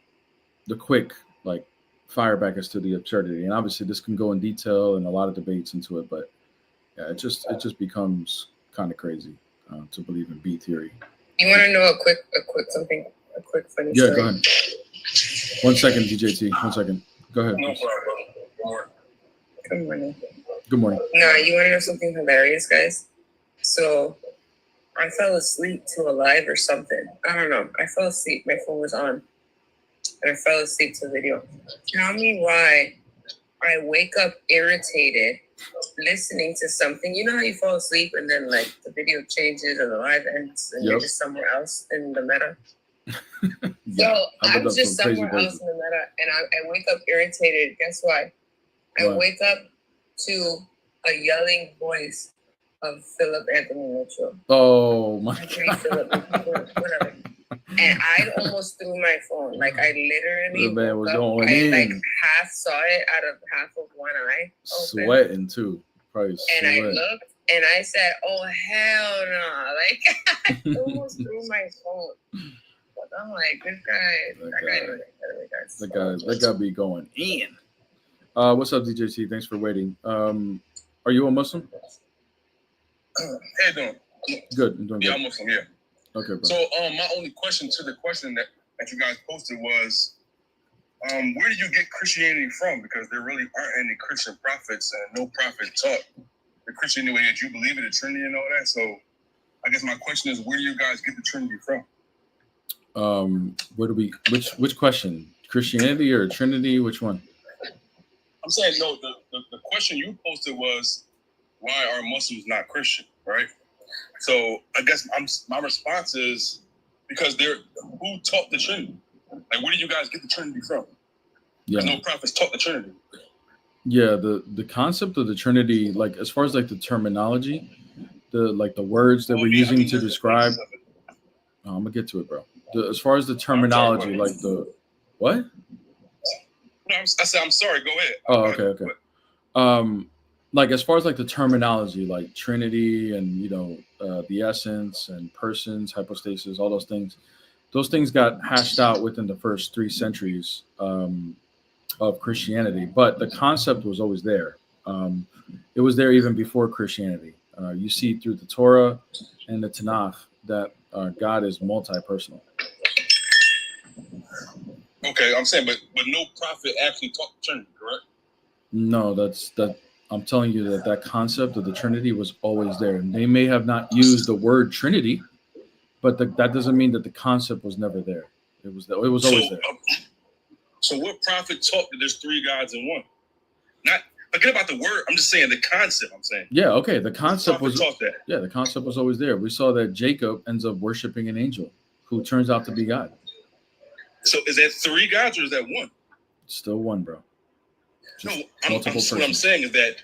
[SPEAKER 1] quick like fire back as to the absurdity. And obviously this can go in detail and a lot of debates into it, but yeah, it just becomes kind of crazy to believe in B theory.
[SPEAKER 6] You want to know a quick funny story?
[SPEAKER 1] Yeah, go ahead. 1 second, DJT. 1 second. Go ahead.
[SPEAKER 10] No problem.
[SPEAKER 6] Good morning.
[SPEAKER 1] Good morning.
[SPEAKER 6] No, you want to know something hilarious, guys? So I fell asleep to a live or something. I don't know. I fell asleep. My phone was on. And I fell asleep to video. Tell me why I wake up irritated listening to something. You know how you fall asleep and then like the video changes or the live ends and you're just somewhere else in the meta?
[SPEAKER 1] Yeah,
[SPEAKER 6] so I'm just somewhere else in the meta and I wake up irritated. Guess why? I wake up to a yelling voice of Philip Anthony Mitchell.
[SPEAKER 1] Oh my
[SPEAKER 6] God. Whatever. And I almost threw my phone. Like I literally
[SPEAKER 1] the man was
[SPEAKER 6] up.
[SPEAKER 1] going
[SPEAKER 6] I
[SPEAKER 1] in.
[SPEAKER 6] like half saw it out of half of one eye. Open.
[SPEAKER 1] Sweating too. Probably
[SPEAKER 6] and I looked and I said, "Oh hell no!" Like I almost threw my phone. But I'm like, this guy,
[SPEAKER 1] that guy be going in. What's up, DJT? Thanks for waiting. Are you a Muslim?
[SPEAKER 12] Hey, doing?
[SPEAKER 1] Good. I'm doing good.
[SPEAKER 12] Yeah, I'm Muslim. Yeah.
[SPEAKER 1] Okay, bro.
[SPEAKER 12] So, my only question to the question that you guys posted was, where do you get Christianity from? Because there really aren't any Christian prophets, and no prophet taught the Christian way that you believe in the Trinity and all that. So, I guess my question is, where do you guys get the Trinity from?
[SPEAKER 1] Where do we? Which question? Christianity or Trinity? Which one?
[SPEAKER 12] I'm saying no. The question you posted was, why are Muslims not Christian, right? So I guess my response is because who taught the Trinity? Like, where did you guys get the Trinity from?
[SPEAKER 1] Yeah,
[SPEAKER 12] no prophets taught the Trinity.
[SPEAKER 1] Yeah, the concept of the Trinity, like as far as like the terminology, the words that we're using to describe. I'm gonna get to it, bro. As far as the terminology, like the what?
[SPEAKER 12] No, I said I'm sorry. Go ahead.
[SPEAKER 1] Oh, okay. Like as far as like the terminology, like Trinity and the essence and persons, hypostasis, all those things got hashed out within the first 3 centuries of Christianity. But the concept was always there. It was there even before Christianity. You see through the Torah and the Tanakh that God is multi-personal.
[SPEAKER 12] Okay, I'm saying, but no prophet actually taught the Trinity, correct?
[SPEAKER 1] No, that. I'm telling you that concept of the Trinity was always there. And they may have not used the word Trinity, but that doesn't mean that the concept was never there. It was always there.
[SPEAKER 12] So what prophet taught that there's 3 gods in one? Not forget about the word. I'm just saying the concept. I'm saying.
[SPEAKER 1] Yeah. Okay. The concept was
[SPEAKER 12] taught that.
[SPEAKER 1] Yeah. The concept was always there. We saw that Jacob ends up worshiping an angel who turns out to be God.
[SPEAKER 12] So is that 3 gods or is that 1?
[SPEAKER 1] Still 1, bro.
[SPEAKER 12] What I'm saying is that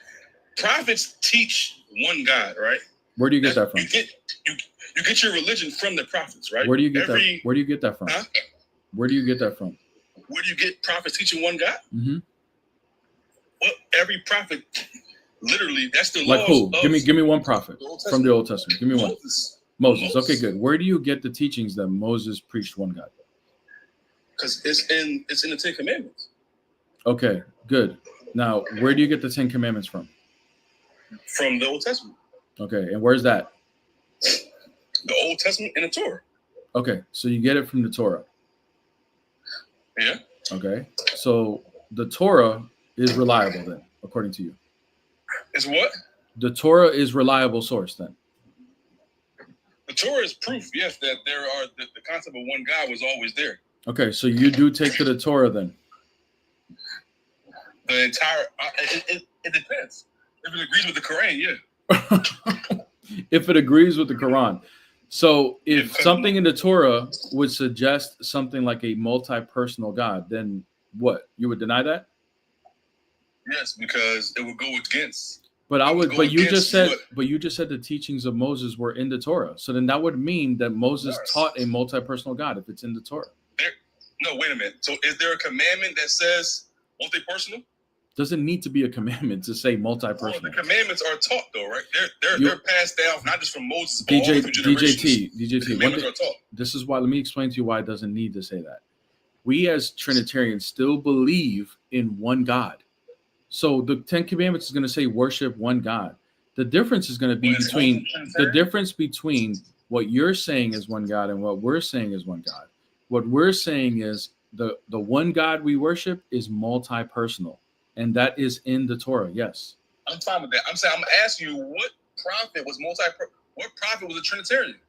[SPEAKER 12] prophets teach one God, right?
[SPEAKER 1] Where do you get that from?
[SPEAKER 12] You get your religion from the prophets, right?
[SPEAKER 1] Where do you get that? Where do you get that from?
[SPEAKER 12] Huh?
[SPEAKER 1] Where do you get that from?
[SPEAKER 12] Where do you get prophets teaching one God?
[SPEAKER 1] Mm-hmm.
[SPEAKER 12] Well, every prophet, literally, that's the
[SPEAKER 1] like
[SPEAKER 12] laws.
[SPEAKER 1] Who? Give me one prophet from the Old Testament. Give me one. Moses. Okay, good. Where do you get the teachings that Moses preached one God?
[SPEAKER 12] Because it's in the 10 Commandments.
[SPEAKER 1] Okay, good. Now, where do you get the 10 Commandments from?
[SPEAKER 12] From the Old Testament.
[SPEAKER 1] Okay, and where's that?
[SPEAKER 12] The Old Testament and the Torah.
[SPEAKER 1] Okay, so you get it from the Torah.
[SPEAKER 12] Yeah.
[SPEAKER 1] Okay, so the Torah is reliable then, according to you.
[SPEAKER 12] It's what?
[SPEAKER 1] The Torah is reliable source then.
[SPEAKER 12] The Torah is proof, yes, that there are the concept of one God was always there.
[SPEAKER 1] Okay, so you do take to the Torah then.
[SPEAKER 12] The entire it depends. If it agrees with the Quran, yeah.
[SPEAKER 1] If it agrees with the Quran. So if something in the Torah would suggest something like a multi-personal God, then what? You would deny that?
[SPEAKER 12] Yes, because it would go against.
[SPEAKER 1] But you just said the teachings of Moses were in the Torah. So then that would mean that Moses taught a multi-personal God if it's in the Torah.
[SPEAKER 12] No, wait a minute. So is there a commandment that says multi-personal?
[SPEAKER 1] Doesn't need to be a commandment to say multi-personal.
[SPEAKER 12] Well, the commandments are taught though, right? They're passed down not just from Moses, but all through generations.
[SPEAKER 1] DJT. This is why. Let me explain to you why it doesn't need to say that. We as Trinitarians still believe in one God. So the 10 Commandments is going to say worship one God. The difference is going to be between what you're saying is one God and what we're saying is one God. What we're saying is the one God we worship is multi-personal, and that is in the Torah. Yes,
[SPEAKER 12] I'm fine with that. I'm saying I'm asking you what prophet was what prophet was a Trinitarian?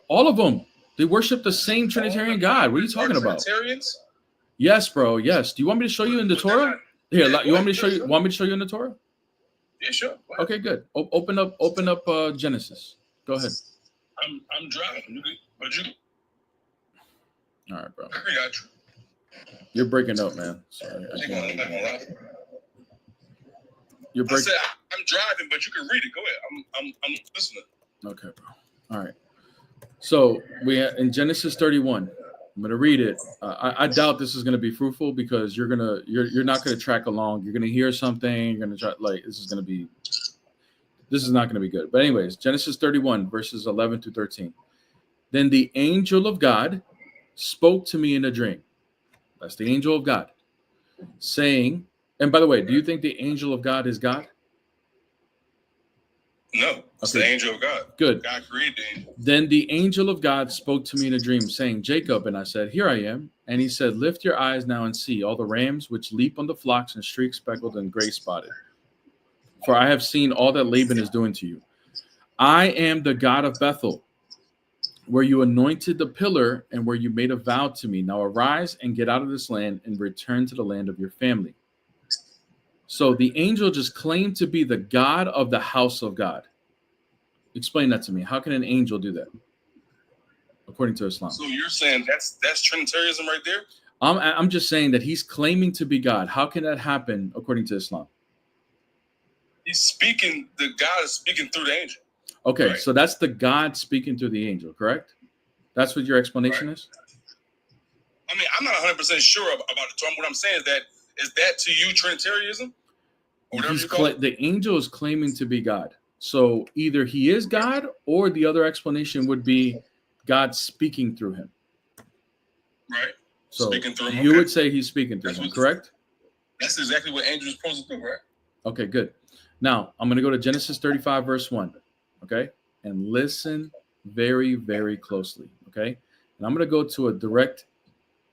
[SPEAKER 1] All of them. They worship the same Trinitarian God. What are you talking about?
[SPEAKER 12] Trinitarians?
[SPEAKER 1] Yes, bro. Yes. Do you want me to show you in the Torah? Here, you want me to show you? Want me to show you in the Torah?
[SPEAKER 12] Yeah, sure.
[SPEAKER 1] Okay, good. Open up Genesis. Go ahead.
[SPEAKER 12] I'm driving, but you.
[SPEAKER 1] All right, bro.
[SPEAKER 12] I got you.
[SPEAKER 1] You're breaking up, man. Sorry. You're breaking.
[SPEAKER 12] I said I'm driving, but you can read it. Go ahead. I'm listening.
[SPEAKER 1] Okay, bro. All right. So we have in Genesis 31. I'm going to read it. I doubt this is going to be fruitful because you're not going to track along. You're going to hear something. You're going to try this is not going to be good. But anyways, Genesis 31 verses 11 to 13. Then the angel of God spoke to me in a dream. That's the angel of God saying, and by the way, do you think the angel of God is God?
[SPEAKER 12] No, it's the angel of God.
[SPEAKER 1] Good.
[SPEAKER 12] God created the angel.
[SPEAKER 1] Then the angel of God spoke to me in a dream, saying, Jacob, and I said, Here I am. And he said, Lift your eyes now and see all the rams which leap on the flocks and streak speckled and gray spotted. For I have seen all that Laban is doing to you. I am the God of Bethel, where you anointed the pillar and where you made a vow to me. Now arise and get out of this land and return to the land of your family. So the angel just claimed to be the God of the house of God. Explain that to me. How can an angel do that? According to Islam.
[SPEAKER 12] So you're saying that's Trinitarianism right there?
[SPEAKER 1] I'm just saying that he's claiming to be God. How can that happen according to Islam?
[SPEAKER 12] He's speaking, the God is speaking through the angel.
[SPEAKER 1] Okay,
[SPEAKER 12] right?
[SPEAKER 1] So that's the God speaking through the angel, correct? That's what your explanation is?
[SPEAKER 12] I mean, I'm not 100% sure about it. What I'm saying is that to you Trinitarianism?
[SPEAKER 1] The angel is claiming to be God. So either he is God or the other explanation would be God speaking through him.
[SPEAKER 12] Right.
[SPEAKER 1] So
[SPEAKER 12] speaking through him,
[SPEAKER 1] you would say he's speaking through him, correct?
[SPEAKER 12] That's exactly what angels are supposed to do, right?
[SPEAKER 1] Okay, good. Now I'm going to go to Genesis 35, verse 1. Okay. And listen very, very closely. Okay. And I'm going to go to a direct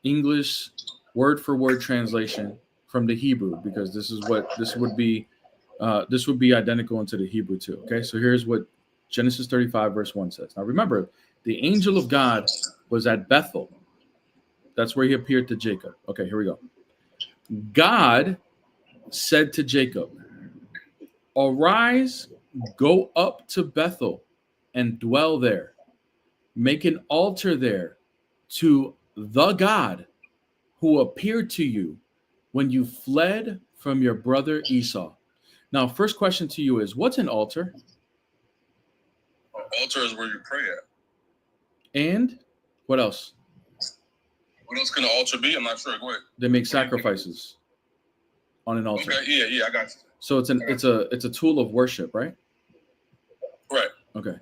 [SPEAKER 1] English word for word translation from the Hebrew, because this would be identical into the Hebrew too. Okay, so here's what Genesis 35 verse 1 says. Now remember, the angel of God was at Bethel. That's where he appeared to Jacob. Okay, here we go. God said to Jacob, arise, go up to Bethel and dwell there. Make an altar there to the God who appeared to you when you fled from your brother Esau. Now, first question to you is, what's an altar?
[SPEAKER 12] An altar is where you pray at.
[SPEAKER 1] And what else?
[SPEAKER 12] What else can an altar be? I'm not sure. Go ahead.
[SPEAKER 1] They make sacrifices on an altar.
[SPEAKER 12] Okay, yeah, I got you.
[SPEAKER 1] So it's a tool of worship, right?
[SPEAKER 12] Right.
[SPEAKER 1] Okay.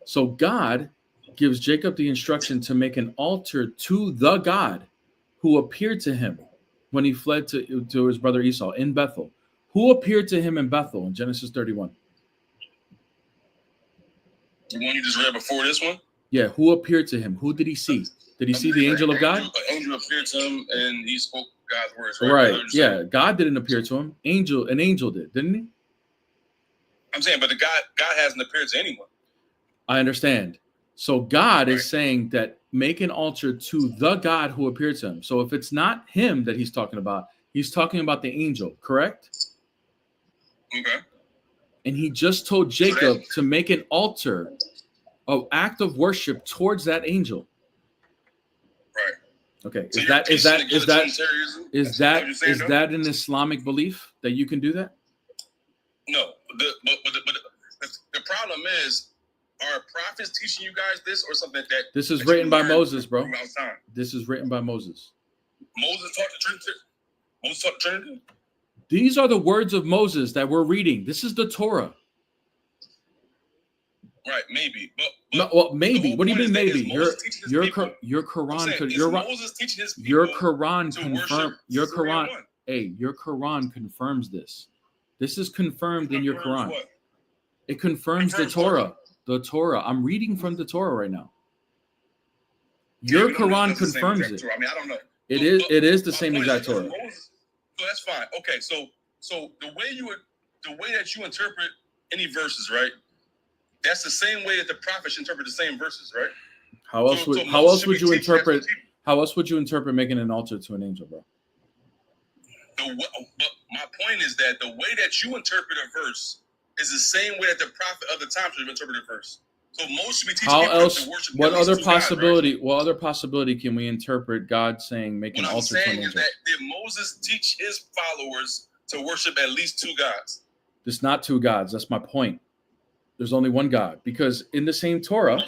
[SPEAKER 1] So God gives Jacob the instruction to make an altar to the God who appeared to him when he fled to his brother Esau in Bethel. Who appeared to him in Bethel in Genesis 31?
[SPEAKER 12] The one you just read before this one?
[SPEAKER 1] Yeah, who appeared to him? Who did he see? Did he see the angel of God?
[SPEAKER 12] An angel appeared to him and he spoke God's words.
[SPEAKER 1] Right. Yeah. God didn't appear to him. An angel did, didn't he?
[SPEAKER 12] I'm saying, but God hasn't appeared to anyone.
[SPEAKER 1] I understand. So God is saying that make an altar to the God who appeared to him. So if it's not him that he's talking about the angel, correct?
[SPEAKER 12] Okay.
[SPEAKER 1] And he just told Jacob to make an altar, an act of worship towards that angel.
[SPEAKER 12] Right.
[SPEAKER 1] Okay.
[SPEAKER 12] So
[SPEAKER 1] Is that an Islamic belief that you can do that?
[SPEAKER 12] No. The problem is, are prophets teaching you guys this or something that
[SPEAKER 1] this is written by Moses, bro? This is written by Moses.
[SPEAKER 12] Moses taught the Trinity. Moses taught the Trinity.
[SPEAKER 1] These are the words of Moses that we're reading. This is the Torah.
[SPEAKER 12] Right, maybe. But
[SPEAKER 1] no, well, maybe. What do you mean maybe? Your Quran your Quran confirms this. This is confirmed in your Quran.
[SPEAKER 12] What?
[SPEAKER 1] It confirms the Torah. The Torah. I'm reading from the Torah right now. Your Quran confirms it.
[SPEAKER 12] I mean, I don't know.
[SPEAKER 1] It is the same exact Torah.
[SPEAKER 12] So that's fine. Okay, so the way that you interpret any verses, right? That's the same way that the prophets interpret the same verses, right?
[SPEAKER 1] How else would you interpret making an altar to an angel, bro?
[SPEAKER 12] But my point is that the way that you interpret a verse is the same way that the prophet of the time should have interpreted a verse. So most should be teaching people to worship.
[SPEAKER 1] What other possibility? God, right? What other possibility can we interpret God saying make an altar to an angel?
[SPEAKER 12] What I'm saying is that did Moses teach his followers to worship at least two gods?
[SPEAKER 1] There's not two gods. That's my point. There's only one God, because in the same Torah,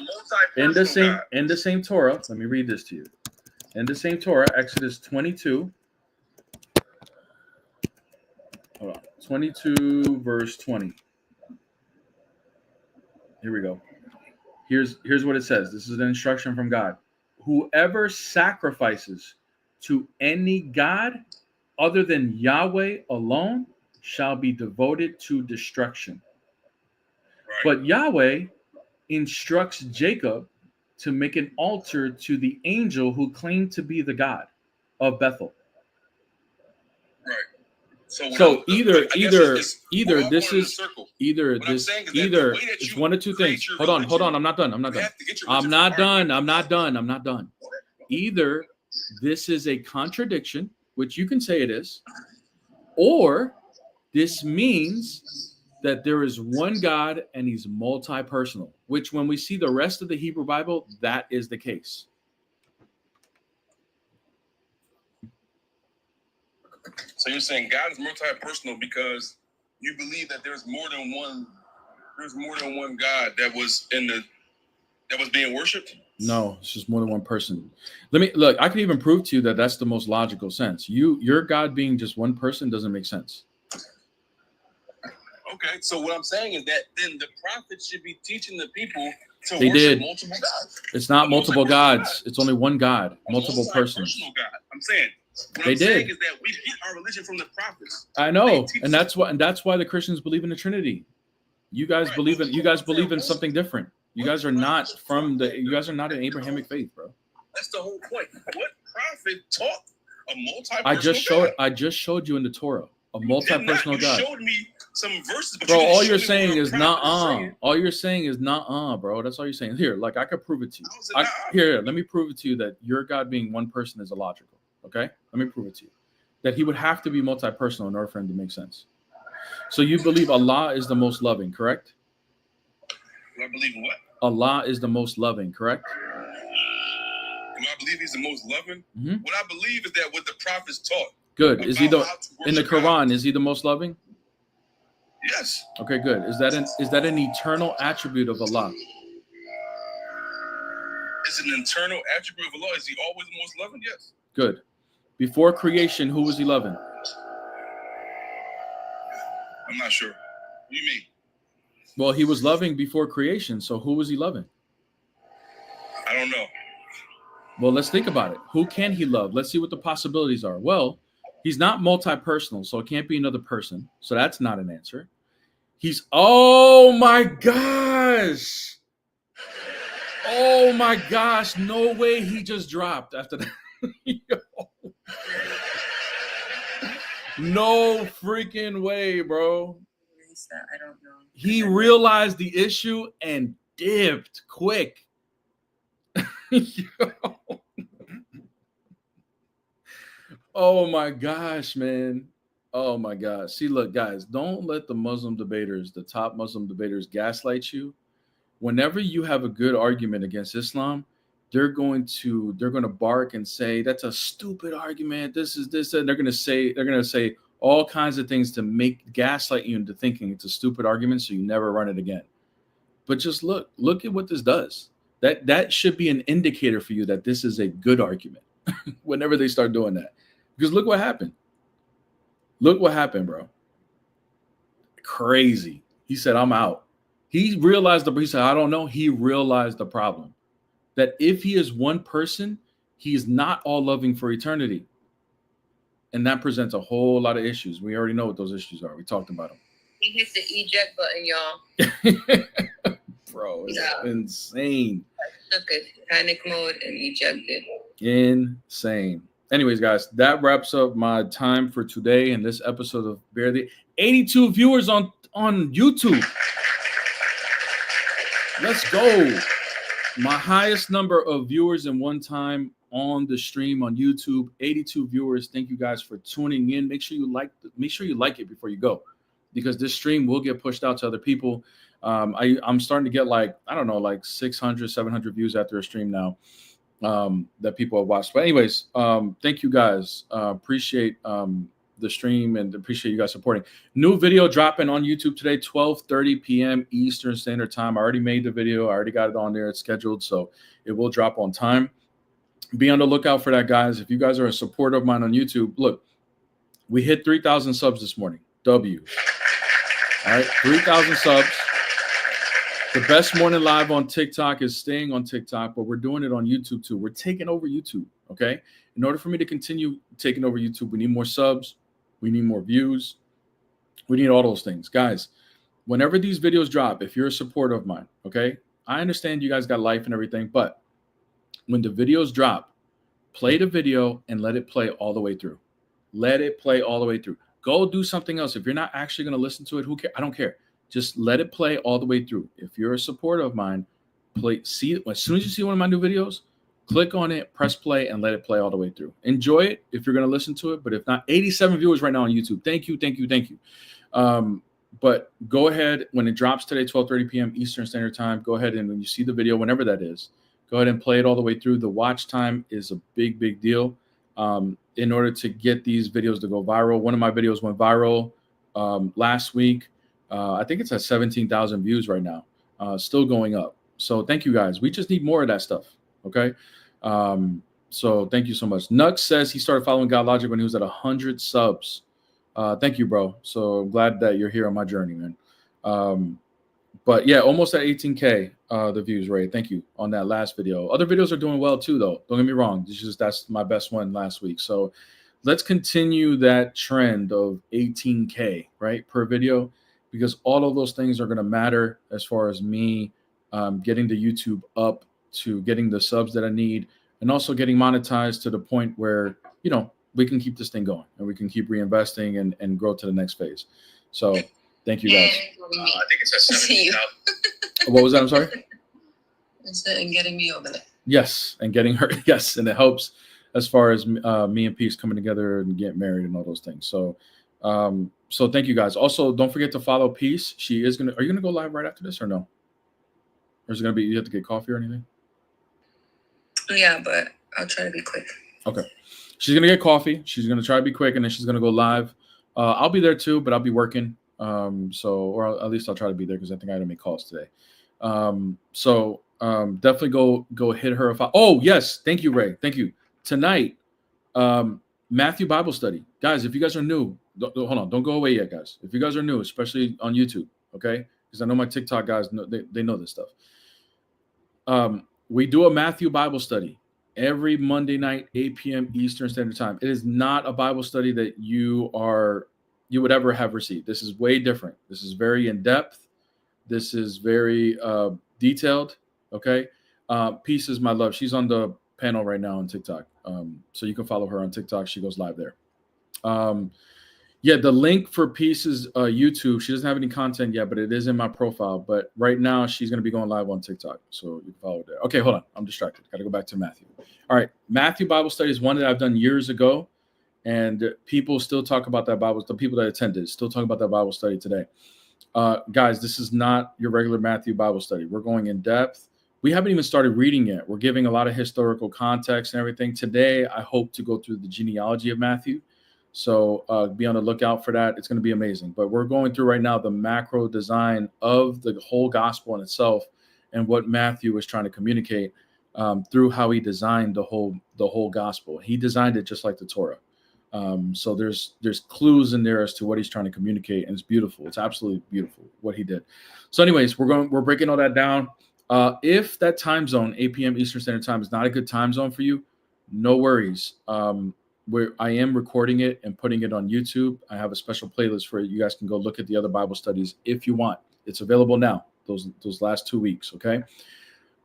[SPEAKER 1] in the same Torah, let me read this to you. In the same Torah, Exodus 22. Hold on. 22 verse 20. Here we go. Here's what it says. This is an instruction from God. Whoever sacrifices to any god other than Yahweh alone shall be devoted to destruction. Right. But Yahweh instructs Jacob to make an altar to the angel who claimed to be the God of Bethel.
[SPEAKER 12] Right.
[SPEAKER 1] So either it's one of two things. Hold on. I'm not done. Either this is a contradiction, which you can say it is, or this means that there is one God and he's multi-personal, which when we see the rest of the Hebrew Bible, that is the case.
[SPEAKER 12] So you're saying God is multi-personal because you believe that there's more than one God that was being worshipped?
[SPEAKER 1] No, it's just more than one person. Look, I can even prove to you that that's the most logical sense. Your God being just one person doesn't make sense.
[SPEAKER 12] Okay, so what I'm saying is that then the prophets should be teaching the people to
[SPEAKER 1] worship
[SPEAKER 12] multiple gods.
[SPEAKER 1] It's not multiple gods. It's only one God, multiple persons.
[SPEAKER 12] God. I'm saying
[SPEAKER 1] what I'm saying
[SPEAKER 12] is that we get our religion from the prophers.
[SPEAKER 1] I know, and that's why the Christians believe in the Trinity. You guys believe in something different. You guys are not an Abrahamic faith, bro.
[SPEAKER 12] That's the whole point. What prophet taught a multi-personal God?
[SPEAKER 1] I just showed you in the Torah a multi-personal God.
[SPEAKER 12] You showed me some verses, but
[SPEAKER 1] bro. All you're saying is nah. All you're saying is nah, bro. That's all you're saying. Here, like I could prove it to you. Here, let me prove it to you that your God being one person is illogical. Okay, let me prove it to you that he would have to be multi-personal in order for him to make sense. So you believe Allah is the most loving, correct?
[SPEAKER 12] Do I believe what?
[SPEAKER 1] Allah is the most loving, correct?
[SPEAKER 12] Do I believe he's the most loving? Mm-hmm. What I believe is that what the prophets taught.
[SPEAKER 1] Good. Is he in the Quran? God. Is he the most loving?
[SPEAKER 12] Yes.
[SPEAKER 1] Okay, good. Is that an eternal attribute of Allah?
[SPEAKER 12] Is it an internal attribute of Allah? Is he always the most loving? Yes.
[SPEAKER 1] Good. Before creation, who was he loving?
[SPEAKER 12] I'm not sure. What do you mean?
[SPEAKER 1] Well, he was loving before creation, so who was he loving?
[SPEAKER 12] I don't know.
[SPEAKER 1] Well, let's think about it. Who can he love? Let's see what the possibilities are. Well, he's not multi-personal, so it can't be another person. So that's not an answer. Oh my gosh. Oh my gosh, no way he just dropped after that. No freaking way, bro.
[SPEAKER 6] I don't know.
[SPEAKER 1] He realized the issue and dipped quick. Oh my gosh, man. Oh my gosh. See, look, guys, don't let the Muslim debaters, the top Muslim debaters, gaslight you. Whenever you have a good argument against Islam, they're going to bark and say that's a stupid argument. This is this, and they're going to say all kinds of things to gaslight you into thinking it's a stupid argument, so you never run it again. But just look at what this does. That should be an indicator for you that this is a good argument. Whenever they start doing that, because look what happened. Look what happened, bro. Crazy. He said, "I'm out." He realized he said, "I don't know." He realized the problem. That if he is one person, he is not all loving for eternity. And that presents a whole lot of issues. We already know what those issues are. We talked about them.
[SPEAKER 6] He hit the eject button, y'all.
[SPEAKER 1] Bro, it's insane.
[SPEAKER 6] Took it, panic mode, and ejected.
[SPEAKER 1] Insane. Anyways, guys, that wraps up my time for today in this episode of Barely. 82 viewers on YouTube. Let's go. My highest number of viewers in one time on the stream on YouTube. 82 viewers. Thank you guys for tuning in. Make sure you like it before you go, because this stream will get pushed out to other people. I'm starting to get like 600, 700 views after a stream now that people have watched. But anyways, thank you guys. Appreciate the stream and appreciate you guys supporting. New video dropping on YouTube today, 12:30 p.m. Eastern Standard Time. I already made the video. I already got it on there. It's scheduled, so it will drop on time. Be on the lookout for that, guys. If you guys are a supporter of mine on YouTube, look, we hit 3,000 subs this morning. W. All right, 3,000 subs. The best morning live on TikTok is staying on TikTok, but we're doing it on YouTube too. We're taking over YouTube, okay? In order for me to continue taking over YouTube, we need more subs. We need more views. We need all those things. Guys, whenever these videos drop, if you're a supporter of mine, okay? I understand you guys got life and everything, but when the videos drop, play the video and let it play all the way through. Let it play all the way through. Go do something else. If you're not actually going to listen to it, who cares? I don't care. Just let it play all the way through. If you're a supporter of mine, see it. As soon as you see one of my new videos, click on it, press play, and let it play all the way through. Enjoy it if you're going to listen to it. But if not, 87 viewers right now on YouTube. Thank you. But go ahead when it drops today, 12:30 p.m. Eastern Standard Time. Go ahead and when you see the video, whenever that is, go ahead and play it all the way through. The watch time is a big deal. In order to get these videos to go viral, one of my videos went viral last week. I think it's at 17,000 views right now, still going up. So thank you guys. We just need more of that stuff. Okay. So thank you so much. Nux says he started following God Logic when he was at 100 subs. Thank you, bro. So glad that you're here on my journey, man. But yeah, almost at 18K, the views, Ray. Thank you on that last video. Other videos are doing well too, though. Don't get me wrong. That's my best one last week. So let's continue that trend of 18K, right, per video, because all of those things are going to matter as far as me getting the YouTube up to getting the subs that I need and also getting monetized to the point where, we can keep this thing going and we can keep reinvesting and grow to the next phase. So thank you guys.
[SPEAKER 3] I think it's a 17,000.
[SPEAKER 1] What was that? I'm sorry?
[SPEAKER 6] And getting me over there.
[SPEAKER 1] Yes, and getting her. Yes, and it helps as far as me and Peace coming together and getting married and all those things. So so thank you guys. Also, don't forget to follow Peace. Are you gonna go live right after this or no? Or is it gonna be you have to get coffee or anything?
[SPEAKER 6] Yeah, but I'll try to be quick.
[SPEAKER 1] Okay. She's gonna get coffee. She's gonna try to be quick, and then she's gonna go live. I'll be there too, but I'll be working. Or at least I'll try to be there because I think I had to make calls today. Definitely go hit her. Oh yes, thank you, Ray. Thank you. Tonight, Matthew Bible study, guys. If you guys are new, hold on, don't go away yet, guys. If you guys are new, especially on YouTube, okay, because I know my TikTok guys know they know this stuff. We do a Matthew Bible study every Monday night, 8 p.m. Eastern Standard Time. It is not a Bible study that you would ever have received. This is way different. This is very in-depth. This is very detailed, okay? Peace is my love. She's on the panel right now on TikTok. So you can follow her on TikTok. She goes live there. Yeah, the link for Peace's YouTube, she doesn't have any content yet, but it is in my profile. But right now, she's going to be going live on TikTok. So you can follow her there. Okay, hold on. I'm distracted. Got to go back to Matthew. All right. Matthew Bible study is one that I've done years ago. And people still talk about that Bible. The people that attended still talk about that Bible study today. Guys, this is not your regular Matthew Bible study. We're going in depth. We haven't even started reading yet. We're giving a lot of historical context and everything. Today, I hope to go through the genealogy of Matthew. So be on the lookout for that. It's going to be amazing. But we're going through right now the macro design of the whole gospel in itself and what Matthew was trying to communicate through how he designed the whole gospel. He designed it just like the Torah. So there's clues in there as to what he's trying to communicate, and it's beautiful. It's absolutely beautiful what he did. So anyways, we're breaking all that down. If that time zone, 8 p.m. Eastern Standard Time, is not a good time zone for you, no worries. I am recording it and putting it on YouTube. I have a special playlist for it. You guys can go look at the other Bible studies if you want. It's available now, those last 2 weeks, okay?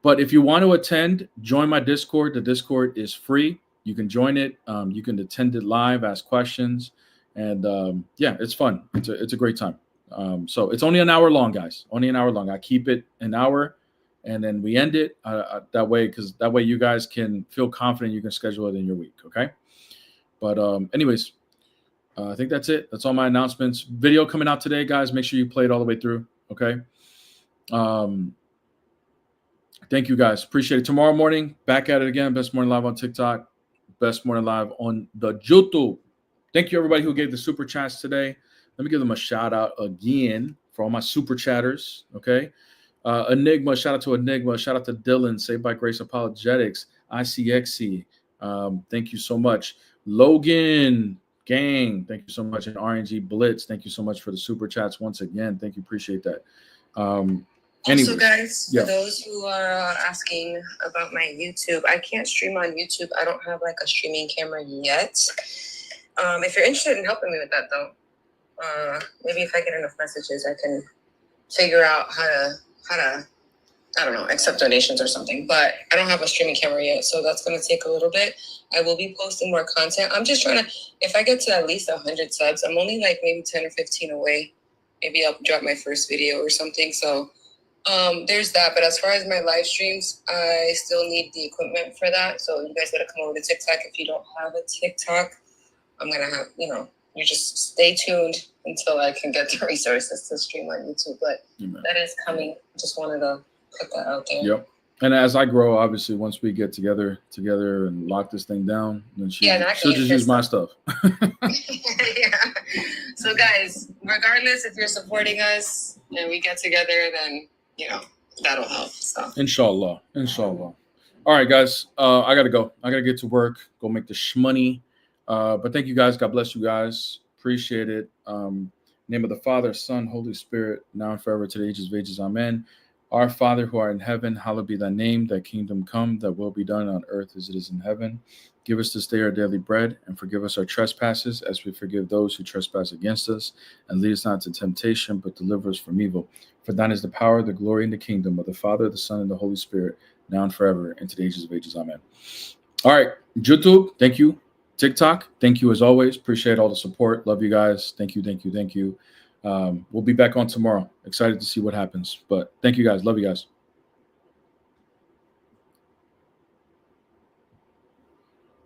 [SPEAKER 1] But if you want to attend, join my Discord. The Discord is free. You can join it. You can attend it live, ask questions. And yeah, it's fun. It's a great time. So it's only an hour long, guys. Only an hour long. I keep it an hour, and then we end it that way, because that way you guys can feel confident you can schedule it in your week, okay? But anyways, I think that's it. That's all my announcements. Video coming out today, guys. Make sure you play it all the way through, okay? Thank you, guys. Appreciate it. Tomorrow morning, back at it again. Best Morning Live on TikTok. Best Morning Live on the YouTube. Thank you, everybody who gave the super chats today. Let me give them a shout out again for all my super chatters, okay? Enigma, shout out to Enigma. Shout out to Dylan, Saved by Grace Apologetics, ICXC. Thank you so much. Logan, gang, thank you so much. And RNG Blitz, thank you so much for the super chats once again. Thank you. Appreciate that.
[SPEAKER 6] Also, guys, for those who are asking about my YouTube, I can't stream on YouTube. I don't have like a streaming camera yet. If you're interested in helping me with that, though, maybe if I get enough messages, I can figure out how to, I don't know, accept donations or something. But I don't have a streaming camera yet, so that's going to take a little bit. I will be posting more content. I'm just trying to, if I get to at least 100 subs, I'm only like maybe 10 or 15 away. Maybe I'll drop my first video or something. So there's that. But as far as my live streams, I still need the equipment for that. So you guys got to come over to TikTok. If you don't have a TikTok, I'm going to have, you just stay tuned until I can get the resources to stream on YouTube. But that is coming. Just wanted to put that out there.
[SPEAKER 1] Yep. And as I grow, obviously, once we get together and lock this thing down, then she'll just use my stuff.
[SPEAKER 6] Yeah. So, guys, regardless if you're supporting us and we get together, then, that'll help. So.
[SPEAKER 1] Inshallah. All right, guys. I got to go. I got to get to work, go make the shmoney. But thank you, guys. God bless you guys. Appreciate it. Name of the Father, Son, Holy Spirit, now and forever, to the ages of ages. Amen. Our Father who art in heaven, hallowed be thy name. Thy kingdom come, thy will be done on earth as it is in heaven. Give us this day our daily bread, and forgive us our trespasses as we forgive those who trespass against us. And lead us not into temptation, but deliver us from evil. For thine is the power, the glory, and the kingdom of the Father, the Son, and the Holy Spirit, now and forever, and to the ages of ages. Amen. All right, YouTube, thank you. TikTok, thank you as always. Appreciate all the support. Love you guys. Thank you. We'll be back on tomorrow. Excited to see what happens. But thank you guys. Love you guys.